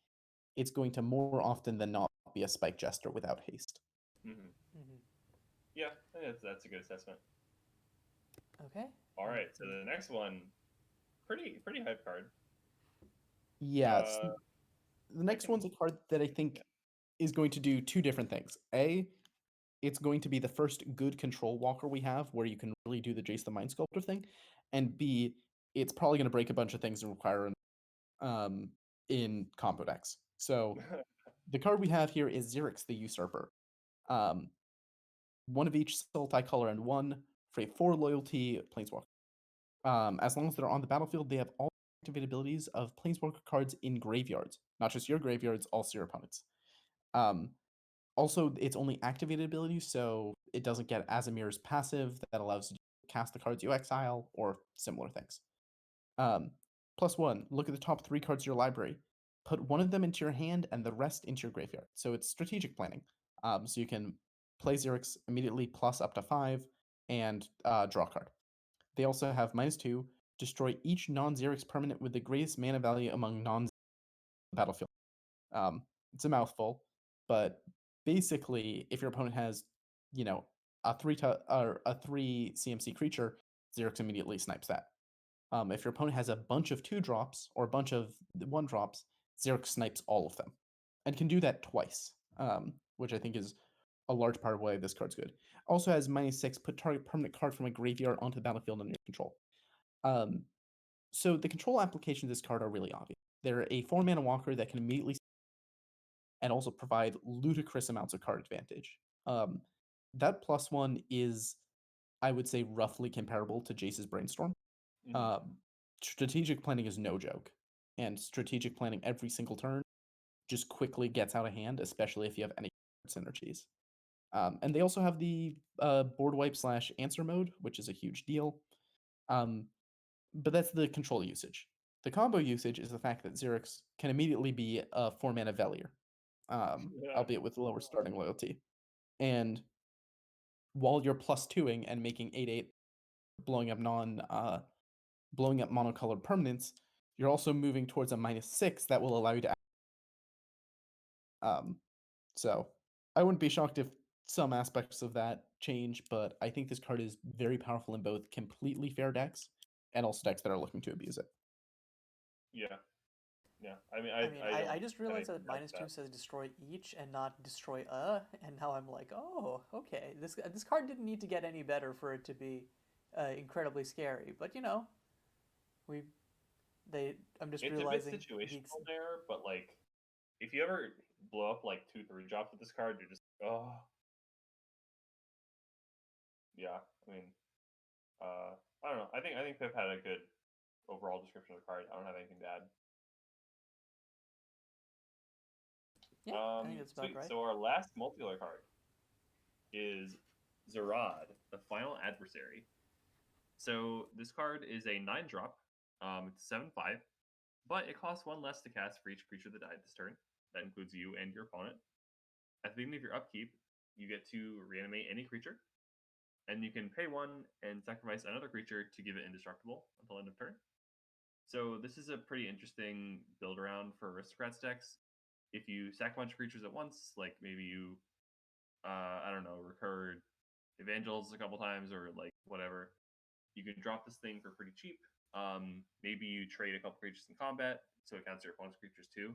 it's going to more often than not be a Spike Jester without haste. Hmm. Mm-hmm. Yeah, I think that's a good assessment. Okay. All right, so the next one, pretty hype card. Yeah, Uh, the I next can one's a card that I think is going to do two different things. A, it's going to be the first good control walker we have where you can really do the Jace the Mind Sculptor thing. And B, it's probably going to break a bunch of things and require in combo decks. So the card we have here is Xerix the Usurper. Um, one of each multicolor and one for a 4 loyalty Planeswalker. As long as they're on the battlefield, they have all activated abilities of Planeswalker cards in graveyards, not just your graveyards, also your opponents. Um, Also, it's only activated abilities, so it doesn't get Azamir's passive that allows you to cast the cards you exile or similar things. +1, look at the top 3 cards of your library. Put one of them into your hand and the rest into your graveyard. So it's strategic planning. So you can play Xerix immediately plus up to 5 and draw a card. They also have -2, destroy each non-Xerix permanent with the greatest mana value among non-battlefield. It's a mouthful, but basically, if your opponent has, a a 3 CMC creature, Xerix immediately snipes that. If your opponent has a bunch of 2-drops or a bunch of 1-drops, Xerix snipes all of them, and can do that twice, which I think is a large part of why this card's good. Also has -6, put target permanent card from a graveyard onto the battlefield under your control. So the control applications of this card are really obvious. They're a 4-mana walker that can immediately and also provide ludicrous amounts of card advantage. That +1 is, I would say, roughly comparable to Jace's Brainstorm. Mhm. Strategic planning is no joke, and strategic planning every single turn just quickly gets out of hand, especially if you have any synergies. And they also have the board wipe / answer mode, which is a huge deal. But that's the control usage. The combo usage is the fact that Xerix can immediately be a 4-mana Velier, Yeah. albeit with lower starting loyalty. And while you're +2ing and making 8/8, blowing up blowing up monocolored permanents, you're also moving towards a -6 that will allow you to. So I wouldn't be shocked if some aspects of that change, but I think this card is very powerful in both completely fair decks and also decks that are looking to abuse it. Yeah. Yeah. I mean, I mean, I don't I just have realized anything that to add to -2 says destroy each and not destroy a, and now I'm like, oh, okay. This card didn't need to get any better for it to be incredibly scary, but we I'm just It's a bit realizing geeks. situational there, but like if you ever blow up like 2 3 drops with this card, you're just yeah, I mean, I don't know. I think Pip had a good overall description of the card. I don't have anything to add. Yeah, I think that's about Sweet. right. So our last multicolor card is Zarad, the final adversary. So this card is a 9-drop. It's 7/5, but it costs 1 less to cast for each creature that died this turn. That includes you and your opponent. At the beginning of your upkeep, you get to reanimate any creature, and you can pay 1 and sacrifice another creature to give it indestructible until end of turn. So this is a pretty interesting build around for aristocrats decks. If you sack a bunch of creatures at once, like maybe you, I don't know, recurred Evangels a couple times or like whatever, you can drop this thing for pretty cheap. Maybe you trade a couple creatures in combat, so it counts your opponent's creatures too.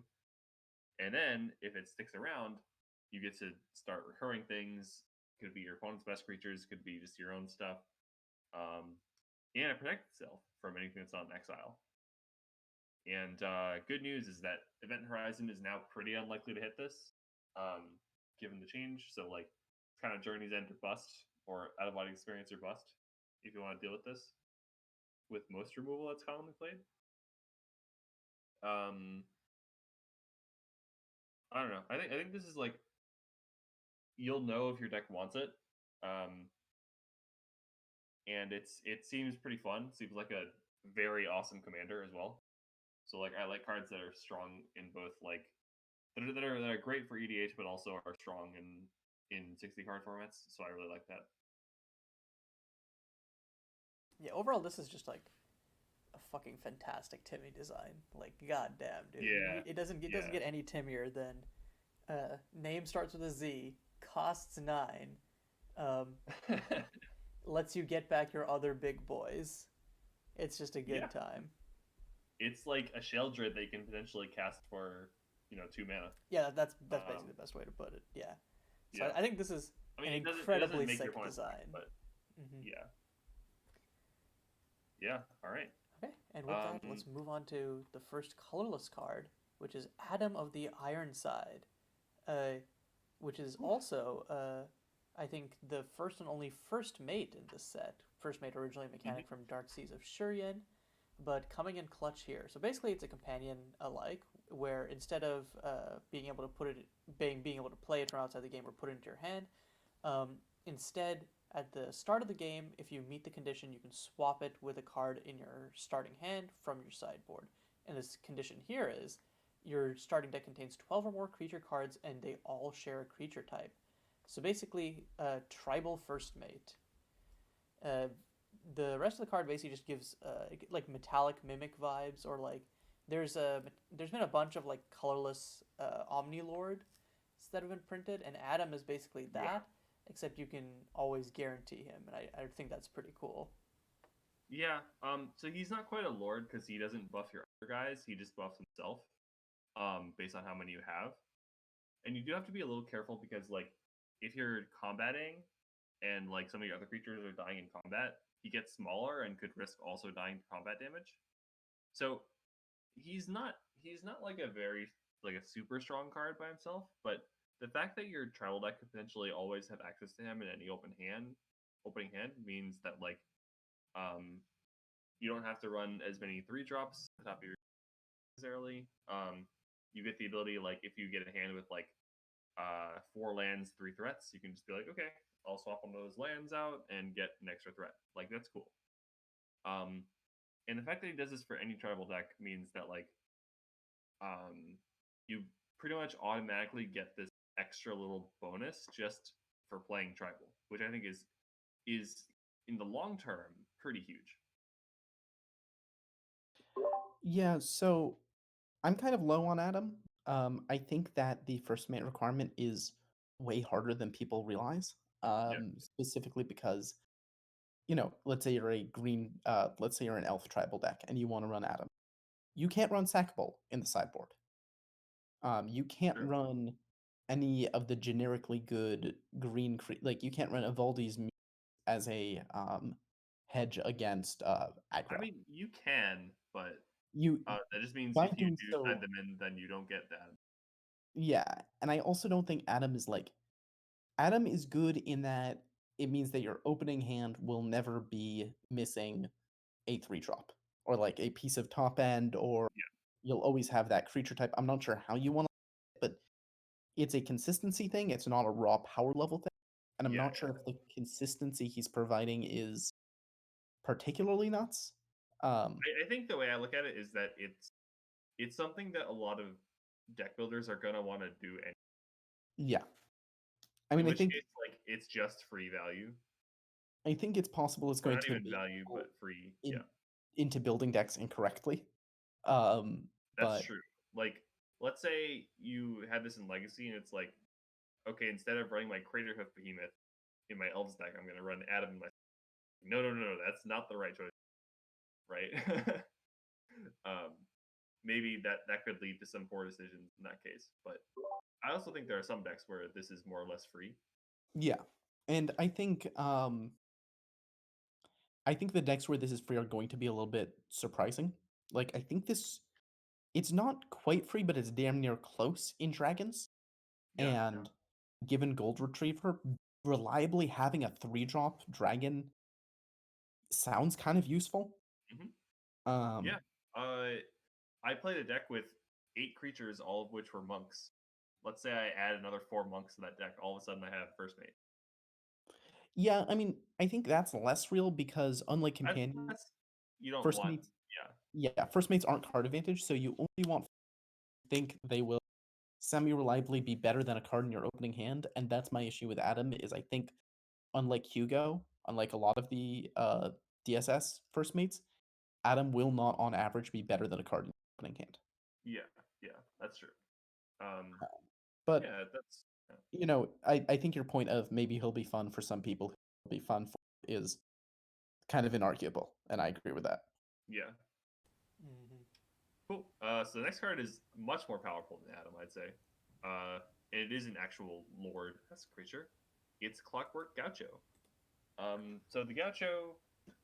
And then if it sticks around, you get to start recurring things. Could be your opponent's best creatures, could be just your own stuff. And it protects itself from anything that's not in exile. And good news is that Event Horizon is now pretty unlikely to hit this, given the change. So like, it's kind of Journey's End or bust, or Out of Body Experience or bust, if you want to deal with this. With most removal that's commonly played. I don't know. I think this is like, you'll know if your deck wants it. And it seems pretty fun. Seems like a very awesome commander as well. So like, I like cards that are strong in both like that are great for EDH, but also are strong in 60 card formats. So I really like that. Yeah, overall, this is just like a fucking fantastic Timmy design. Like, goddamn, dude. Yeah, It doesn't get any Timmier than name starts with a Z, costs 9, lets you get back your other big boys. It's just a good time. It's like a Sheldred that you can potentially cast for 2 mana. Yeah, that's basically the best way to put it. Yeah. So Yeah. I think this is an incredibly sick design. But yeah. Yeah. All right. Okay, and with that, let's move on to the first colorless card, which is Adam of the Ironside, which is also, I think, the first and only first mate in this set. First mate originally a mechanic from Dark Seas of Shurian, but coming in clutch here. So basically, it's a companion alike, where instead of being able to play it from outside the game or put it into your hand, instead, at the start of the game, if you meet the condition, you can swap it with a card in your starting hand from your sideboard. And this condition here is your starting deck contains 12 or more creature cards, and they all share a creature type. So basically, tribal first mate. The rest of the card basically just gives like metallic mimic vibes, or like there's been a bunch of like colorless Omnilords that have been printed, and Adam is basically that. Yeah. Except you can always guarantee him, and I think that's pretty cool. Yeah, so he's not quite a lord because he doesn't buff your other guys, he just buffs himself, based on how many you have. And you do have to be a little careful because, like, if you're combating and, like, some of your other creatures are dying in combat, he gets smaller and could risk also dying to combat damage. So he's not like a very, like, a super strong card by himself, but the fact that your tribal deck could potentially always have access to him in any opening hand means that, like, you don't have to run as many 3-drops at the top of your necessarily. You get the ability, like, if you get a hand with like 4 lands, 3 threats, you can just be like, okay, I'll swap one of those lands out and get an extra threat. Like, that's cool. And the fact that he does this for any tribal deck means that, like, you pretty much automatically get this extra little bonus just for playing tribal, which I think is in the long term pretty huge. Yeah, so I'm kind of low on Adam. I think that the first mate requirement is way harder than people realize. Specifically because, let's say you're a green, let's say you're an elf tribal deck and you want to run Adam. You can't run Sackable in the sideboard. You can't run any of the generically good green, like you can't run Evaldi's as a hedge against aggro. I mean, you can, but that just means by if you doing do so, send them in, then you don't get that. Yeah, and I also don't think Adam is good in that it means that your opening hand will never be missing a 3-drop or like a piece of top end, or you'll always have that creature type. I'm not sure how you want to, but it's a consistency thing. It's not a raw power level thing. And I'm Yeah, not sure if the consistency he's providing is particularly nuts. I think the way I look at it is that it's something that a lot of deck builders are gonna want to do, and Yeah. I in mean, which case, like, it's just free value, I think it's possible it's or going not to even make value, people but free. in, Yeah, into building decks incorrectly. that's But true. Like, let's say you had this in Legacy, and it's like, okay, instead of running my Craterhoof Behemoth in my Elves deck, I'm gonna run Adam in my. No, no, no, no, that's not the right choice, right? Maybe that could lead to some poor decisions in that case, but I also think there are some decks where this is more or less free. yeah. And I think the decks where this is free are going to be a little bit surprising. Like, I think it's not quite free, but it's damn near close in Dragons. Yeah, And given Gold Retriever, reliably having a 3-drop dragon sounds kind of useful. hmm Um, yeah. I played a deck with 8 creatures, all of which were monks. Let's say I add another 4 monks to that deck. All of a sudden, I have first mate. yeah, I mean, I think that's less real because unlike companions, That's you don't first want. mates, Yeah, yeah, first mates aren't card advantage, so you only want think they will semi-reliably be better than a card in your opening hand, and that's my issue with Adam. Is I think unlike Hugo, unlike a lot of the DSS first mates, Adam will not on average be better than a card in your opening hand. yeah. That's true. But Yeah, that's I think your point of maybe he'll be fun for some people, he'll be fun for is kind of inarguable, and I agree with that. yeah. Hmm. Cool. So the next card is much more powerful than Adam, I'd say. And it is an actual Lord as a creature. It's Clockwork Gaucho. So the Gaucho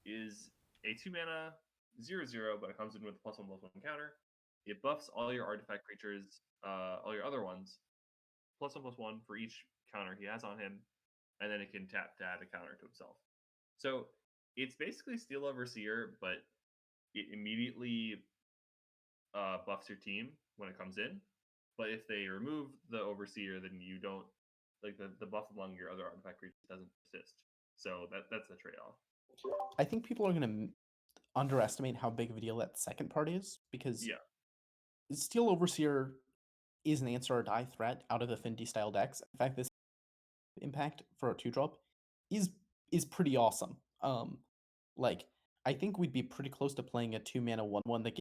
is a 2-mana 0/0, but it comes in with a +1/+1 counter. It buffs all your artifact creatures, all your other ones, +1/+1 for each counter he has on him, and then it can tap to add a counter to himself. So it's basically Steel Overseer, but it immediately buffs your team when it comes in. But if they remove the Overseer, then you don't like the buff among your other artifact creatures doesn't persist. So that's the trade off. I think people are going to underestimate how big of a deal that second part is because Yeah, Steel Overseer is an answer or die threat out of Affinity style decks. In fact, this impact for a 2-drop is pretty awesome. Like I think we'd be pretty close to playing a 2-mana 1/1 that gives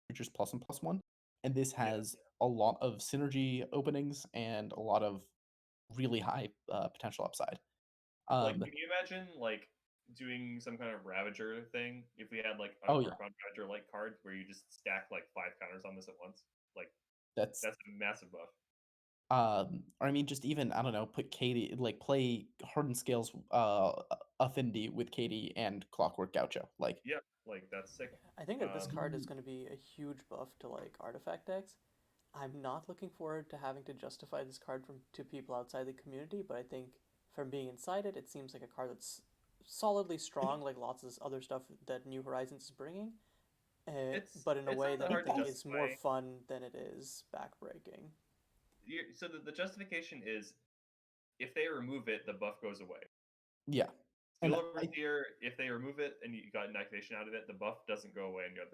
creatures +1/+1, and this yeah. has a lot of synergy openings and a lot of really high potential upside. Like, Um, can you imagine like doing some kind of Ravager thing if we had like oh yeah, Archon Ravager like cards where you just stack like 5 counters on this at once? Like that's that's a massive buff. or I mean, just even I don't know, put Katie like play Hardened Scales Affinity with Katie and Clockwork Gaucho. Like Yeah, like that's sick. I think that this card is Um, going to be a huge buff to like artifact decks. I'm not looking forward to having to justify this card from to people outside the community, but I think from being inside it, it seems like a card that's solidly strong, like lots of this other stuff that New Horizons is bringing, but in a it's way not that that I hard to think is more justify. fun than it is backbreaking. So the justification is if they remove it, the buff goes away. yeah, Steel and Overseer, if they remove it and you got an activation out of it, the buff doesn't go away. And you have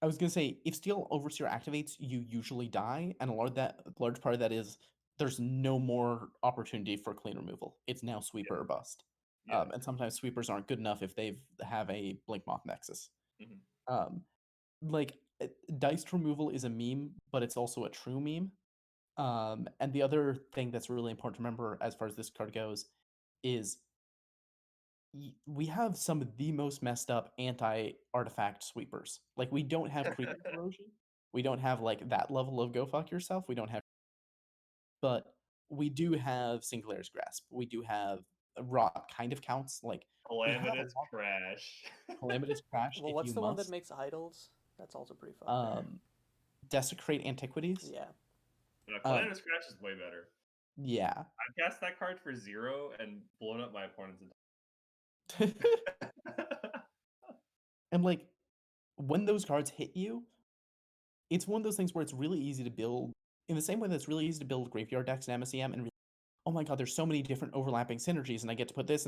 I was gonna say if Steel Overseer activates, you usually die, and large part of that is there's no more opportunity for clean removal. It's now sweeper or bust. yeah, And sometimes sweepers aren't good enough if they have a Blink Moth Nexus. hmm Um, like diced removal is a meme, but it's also a true meme. And the other thing that's really important to remember as far as this card goes is we have some of the most messed up anti-artifact sweepers. Like we don't have creature corrosion. We don't have like that level of go fuck yourself. We don't have, but we do have Singular's Grasp. We do have Rot kind of counts. Like we have a Calamitous lot Crash. of Calamitous Crash Well, if what's you the one that must. makes idols? That's also pretty fun there. Um, Desecrate Antiquities. Yeah. No, Um, Calamitous Crash is way better. Yeah. I've cast that card for 0 and blown up my opponent's And like when those cards hit you, it's one of those things where it's really easy to build in the same way that it's really easy to build graveyard decks in MSEM and oh my god, there's so many different overlapping synergies, and I get to put this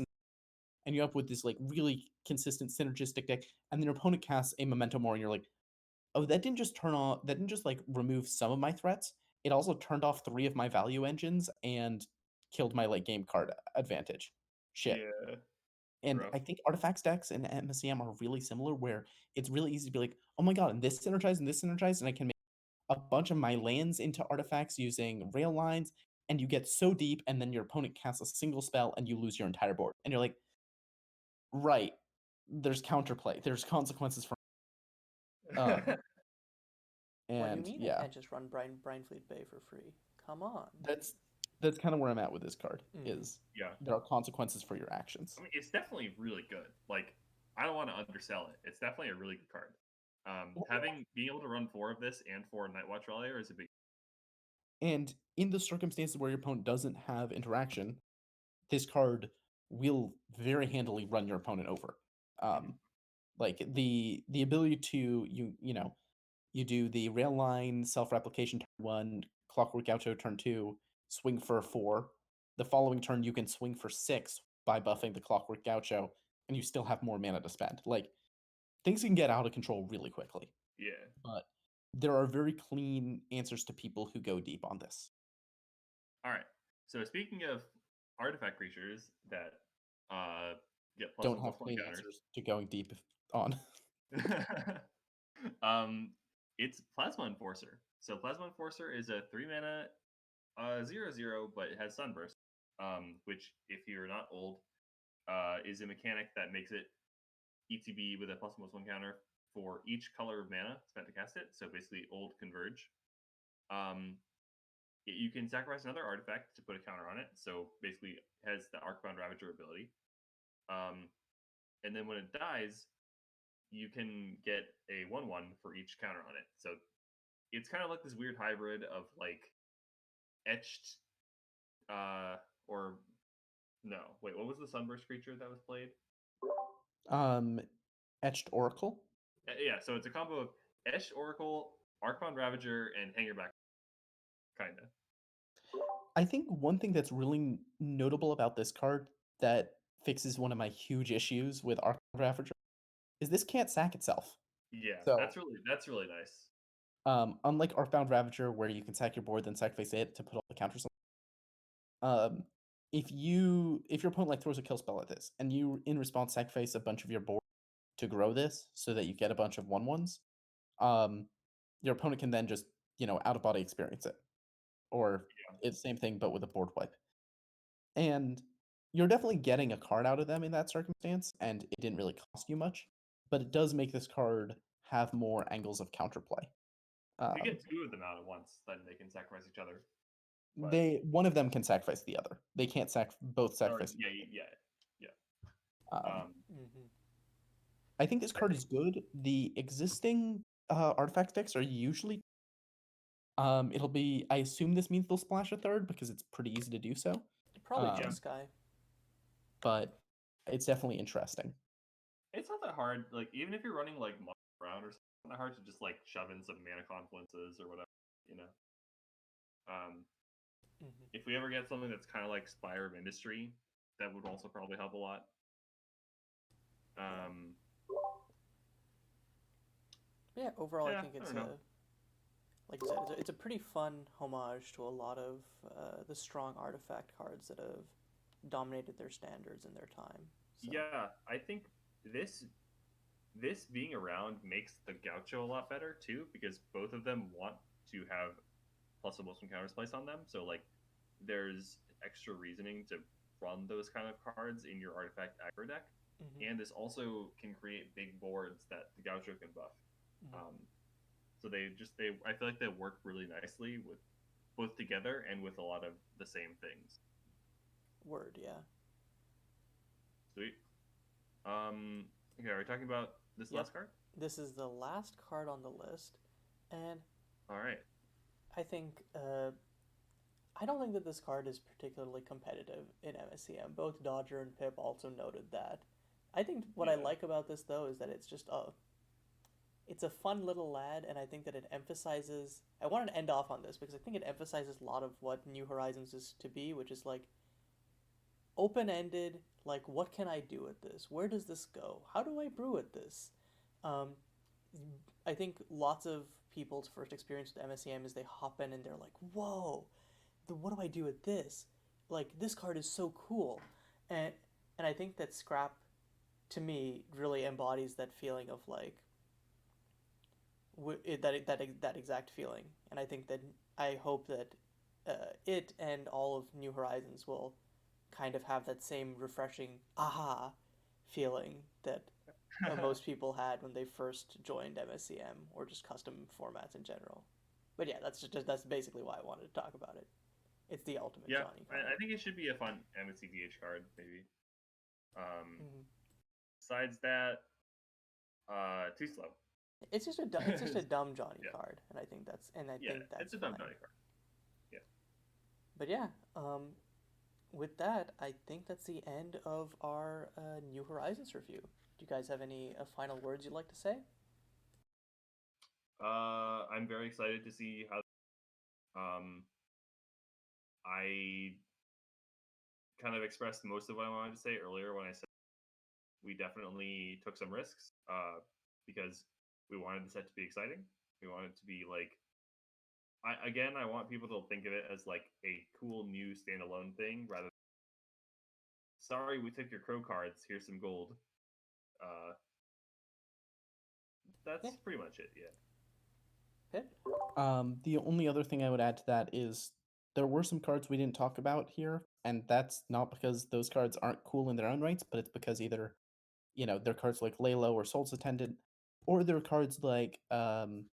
and you're up with this like really consistent synergistic deck, and then your opponent casts a Memento Mori, and you're like, oh, that didn't just like remove some of my threats. It also turned off 3 of my value engines and killed my late game card advantage. Shit. Yeah. And Rough. I think artifacts decks and MSEM are really similar, where it's really easy to be like, oh my god, and this synergized, and I can make a bunch of my lands into artifacts using rail lines, and you get so deep, and then your opponent casts a single spell, and you lose your entire board. And you're like, right, there's counterplay, there's consequences from What do you and mean I yeah, can't just run Brainfleet Bay for free? Come on. that's kind of where I'm at with this card. Mhm. Is Yeah. there are consequences for your actions. I mean, it's definitely really good. Like, I don't want to undersell it. It's definitely a really good card. Being able to run 4 of this and 4 Nightwatch Relier is a big. And in the circumstances where your opponent doesn't have interaction, this card will very handily run your opponent over. Like the ability to you do the rail line self-replication turn 1, Clockwork Gaucho turn 2, swing for 4. The following turn you can swing for 6 by buffing the Clockwork Gaucho, and you still have more mana to spend. Like things can get out of control really quickly. Yeah. But there are very clean answers to people who go deep on this. All right. So speaking of artifact creatures that get plus Don't 1 have plus 1 clean counters. answers to going deep on. It's Plasma Enforcer. So Plasma Enforcer is a 3 mana 0/0, but it has Sunburst, which, if you're not old, is a mechanic that makes it ETB with a +1/+1 counter for each color of mana spent to cast it. So basically, old Converge. You can sacrifice another artifact to put a counter on it. So basically, it has the Arcbound Ravager ability. And then when it dies, you can get a 1/1 for each counter on it. So it's kind of like this weird hybrid of like etched, or no, wait, what was the Sunburst creature that was played? Etched Oracle. Yeah, so it's a combo of etched Oracle, Arcbound Ravager, and Hangerback, kinda. I think one thing that's really notable about this card that fixes one of my huge issues with Arcbound Ravager is this can't sack itself. Yeah, So that's really nice. unlike Arcbound Ravager, where you can sack your board then sacrifice it to put all the counters on, if your opponent like throws a kill spell at this and you in response sacrifice a bunch of your board to grow this so that you get a bunch of 1/1s, your opponent can then just out of body experience it, or it's the same thing but with a board wipe. And you're definitely getting a card out of them in that circumstance, and it didn't really cost you much, but it does make this card have more angles of counterplay. If you Um, get 2 of them out at once, then they can sacrifice each other. But, one of them can sacrifice the other. They can't both or, sacrifice. yeah. Mhm. I think this card is good. The existing artifact decks are usually it'll be. I assume this means they'll splash a third because it's pretty easy to do so. Probably Yeah. Jeskai. But it's definitely interesting. It's not that hard. Like, even if you're running like Mono Brown or something, it's not hard to just like shove in some mana confluences or whatever, Mhm. If we ever get something that's kind of like Spire of Industry, that would also probably help a lot. Yeah, overall, Yeah, I think I it's don't know. like I said, it's a pretty fun homage to a lot of the strong artifact cards that have dominated their standards in their time. So. Yeah, I think this being around makes the Gaucho a lot better too, because both of them want to have +1/+1 counters placed on them. So like, there's extra reasoning to run those kind of cards in your artifact aggro deck, and this also can create big boards that the Gaucho can buff. So I feel like they work really nicely with both together and with a lot of the same things. Word, yeah. Sweet. Okay, are we talking about this last card? This is the last card on the list, and all right. I think I don't think that this card is particularly competitive in MSEM. Both Dodger and Pip also noted that. I think what I Yeah. like about this though is that it's a fun little lad, and I think that it emphasizes. I want to end off on this because I think it emphasizes a lot of what New Horizons is to be, which is like open ended. Like, what can I do with this? Where does this go? How do I brew at this? Um, I think lots of people's first experience with MSEM is they hop in and they're like, "Whoa, what do I do with this? Like, this card is so cool," and I think that Scrap, to me, really embodies that feeling of like that exact feeling, and I think that I hope that it and all of New Horizons will kind of have that same refreshing aha feeling that most people had when they first joined MSCM or just custom formats in general. But yeah, that's basically why I wanted to talk about it. It's the ultimate Yeah, Johnny card. I think it should be a fun MSCDH card, maybe. Mhm. Besides that, too slow. It's just a dumb Johnny Yeah. card, and I think that's It's a dumb fine. Johnny card. Yeah. But yeah, with that, I think that's the end of our New Horizons review. Do you guys have any final words you'd like to say? I'm very excited to see how. I kind of expressed most of what I wanted to say earlier when I said we definitely took some risks because we wanted the set to be exciting. We wanted it to be like I want people to think of it as like a cool new standalone thing rather than sorry we took your crow cards, here's some gold. Uh, that's Yeah. pretty much it. Yeah. Pip? The only other thing I would add to that is there were some cards we didn't talk about here, and that's not because those cards aren't cool in their own rights, but it's because either, they're cards like Laylo or Soul's Attendant, or they're cards like Kenley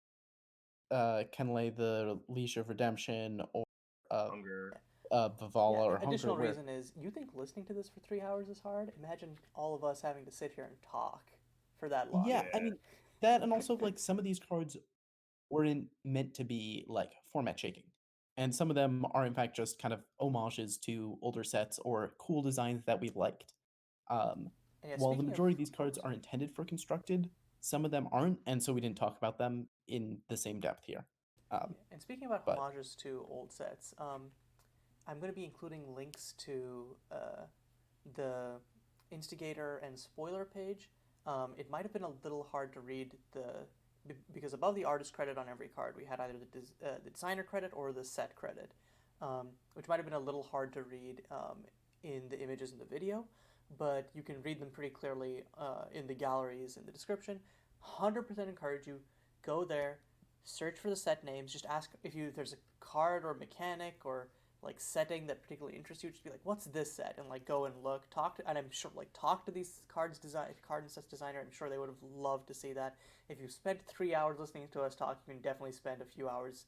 the Leash of Redemption, or Hunger. Vivala Yeah. or Hunger, Additional where reason is you think listening to this for 3 hours is hard? Imagine all of us having to sit here and talk for that long. yeah, I Yeah. mean that, and also like some of these cards weren't meant to be like format shaking. And some of them are in fact just kind of homages to older sets or cool designs that we liked. Um, And yeah, while the speaking of, majority of these oh, cards are sorry. intended for constructed, some of them aren't, and so we didn't talk about them in the same depth here. Yeah. And speaking about But homages to old sets, I'm going to be including links to the instigator and spoiler page. It might have been a little hard to read because above the artist credit on every card, we had either the designer credit or the set credit, which might have been a little hard to read in the images in the video, but you can read them pretty clearly in the galleries in the description. 100% encourage you, go there, search for the set names, just ask if there's a card or mechanic or like setting that particularly interests you, just be like, what's this set, and like go and look, and I'm sure like talk to these card and sets designer. I'm sure they would have loved to see that. If you spent 3 hours listening to us talk, you can definitely spend a few hours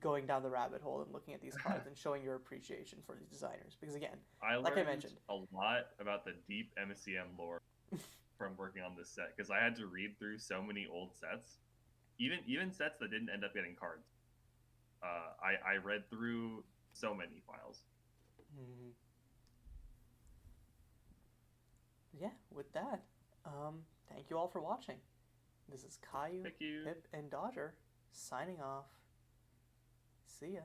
going down the rabbit hole and looking at these cards and showing your appreciation for these designers. Because again, I like I learned mentioned, a lot about the deep MSCM lore from working on this set because I had to read through so many old sets, even sets that didn't end up getting cards. I read through so many files. mm, yeah, with that, thank you all for watching. This is Caillou, Thank you. Pip, and Dodger signing off. See ya.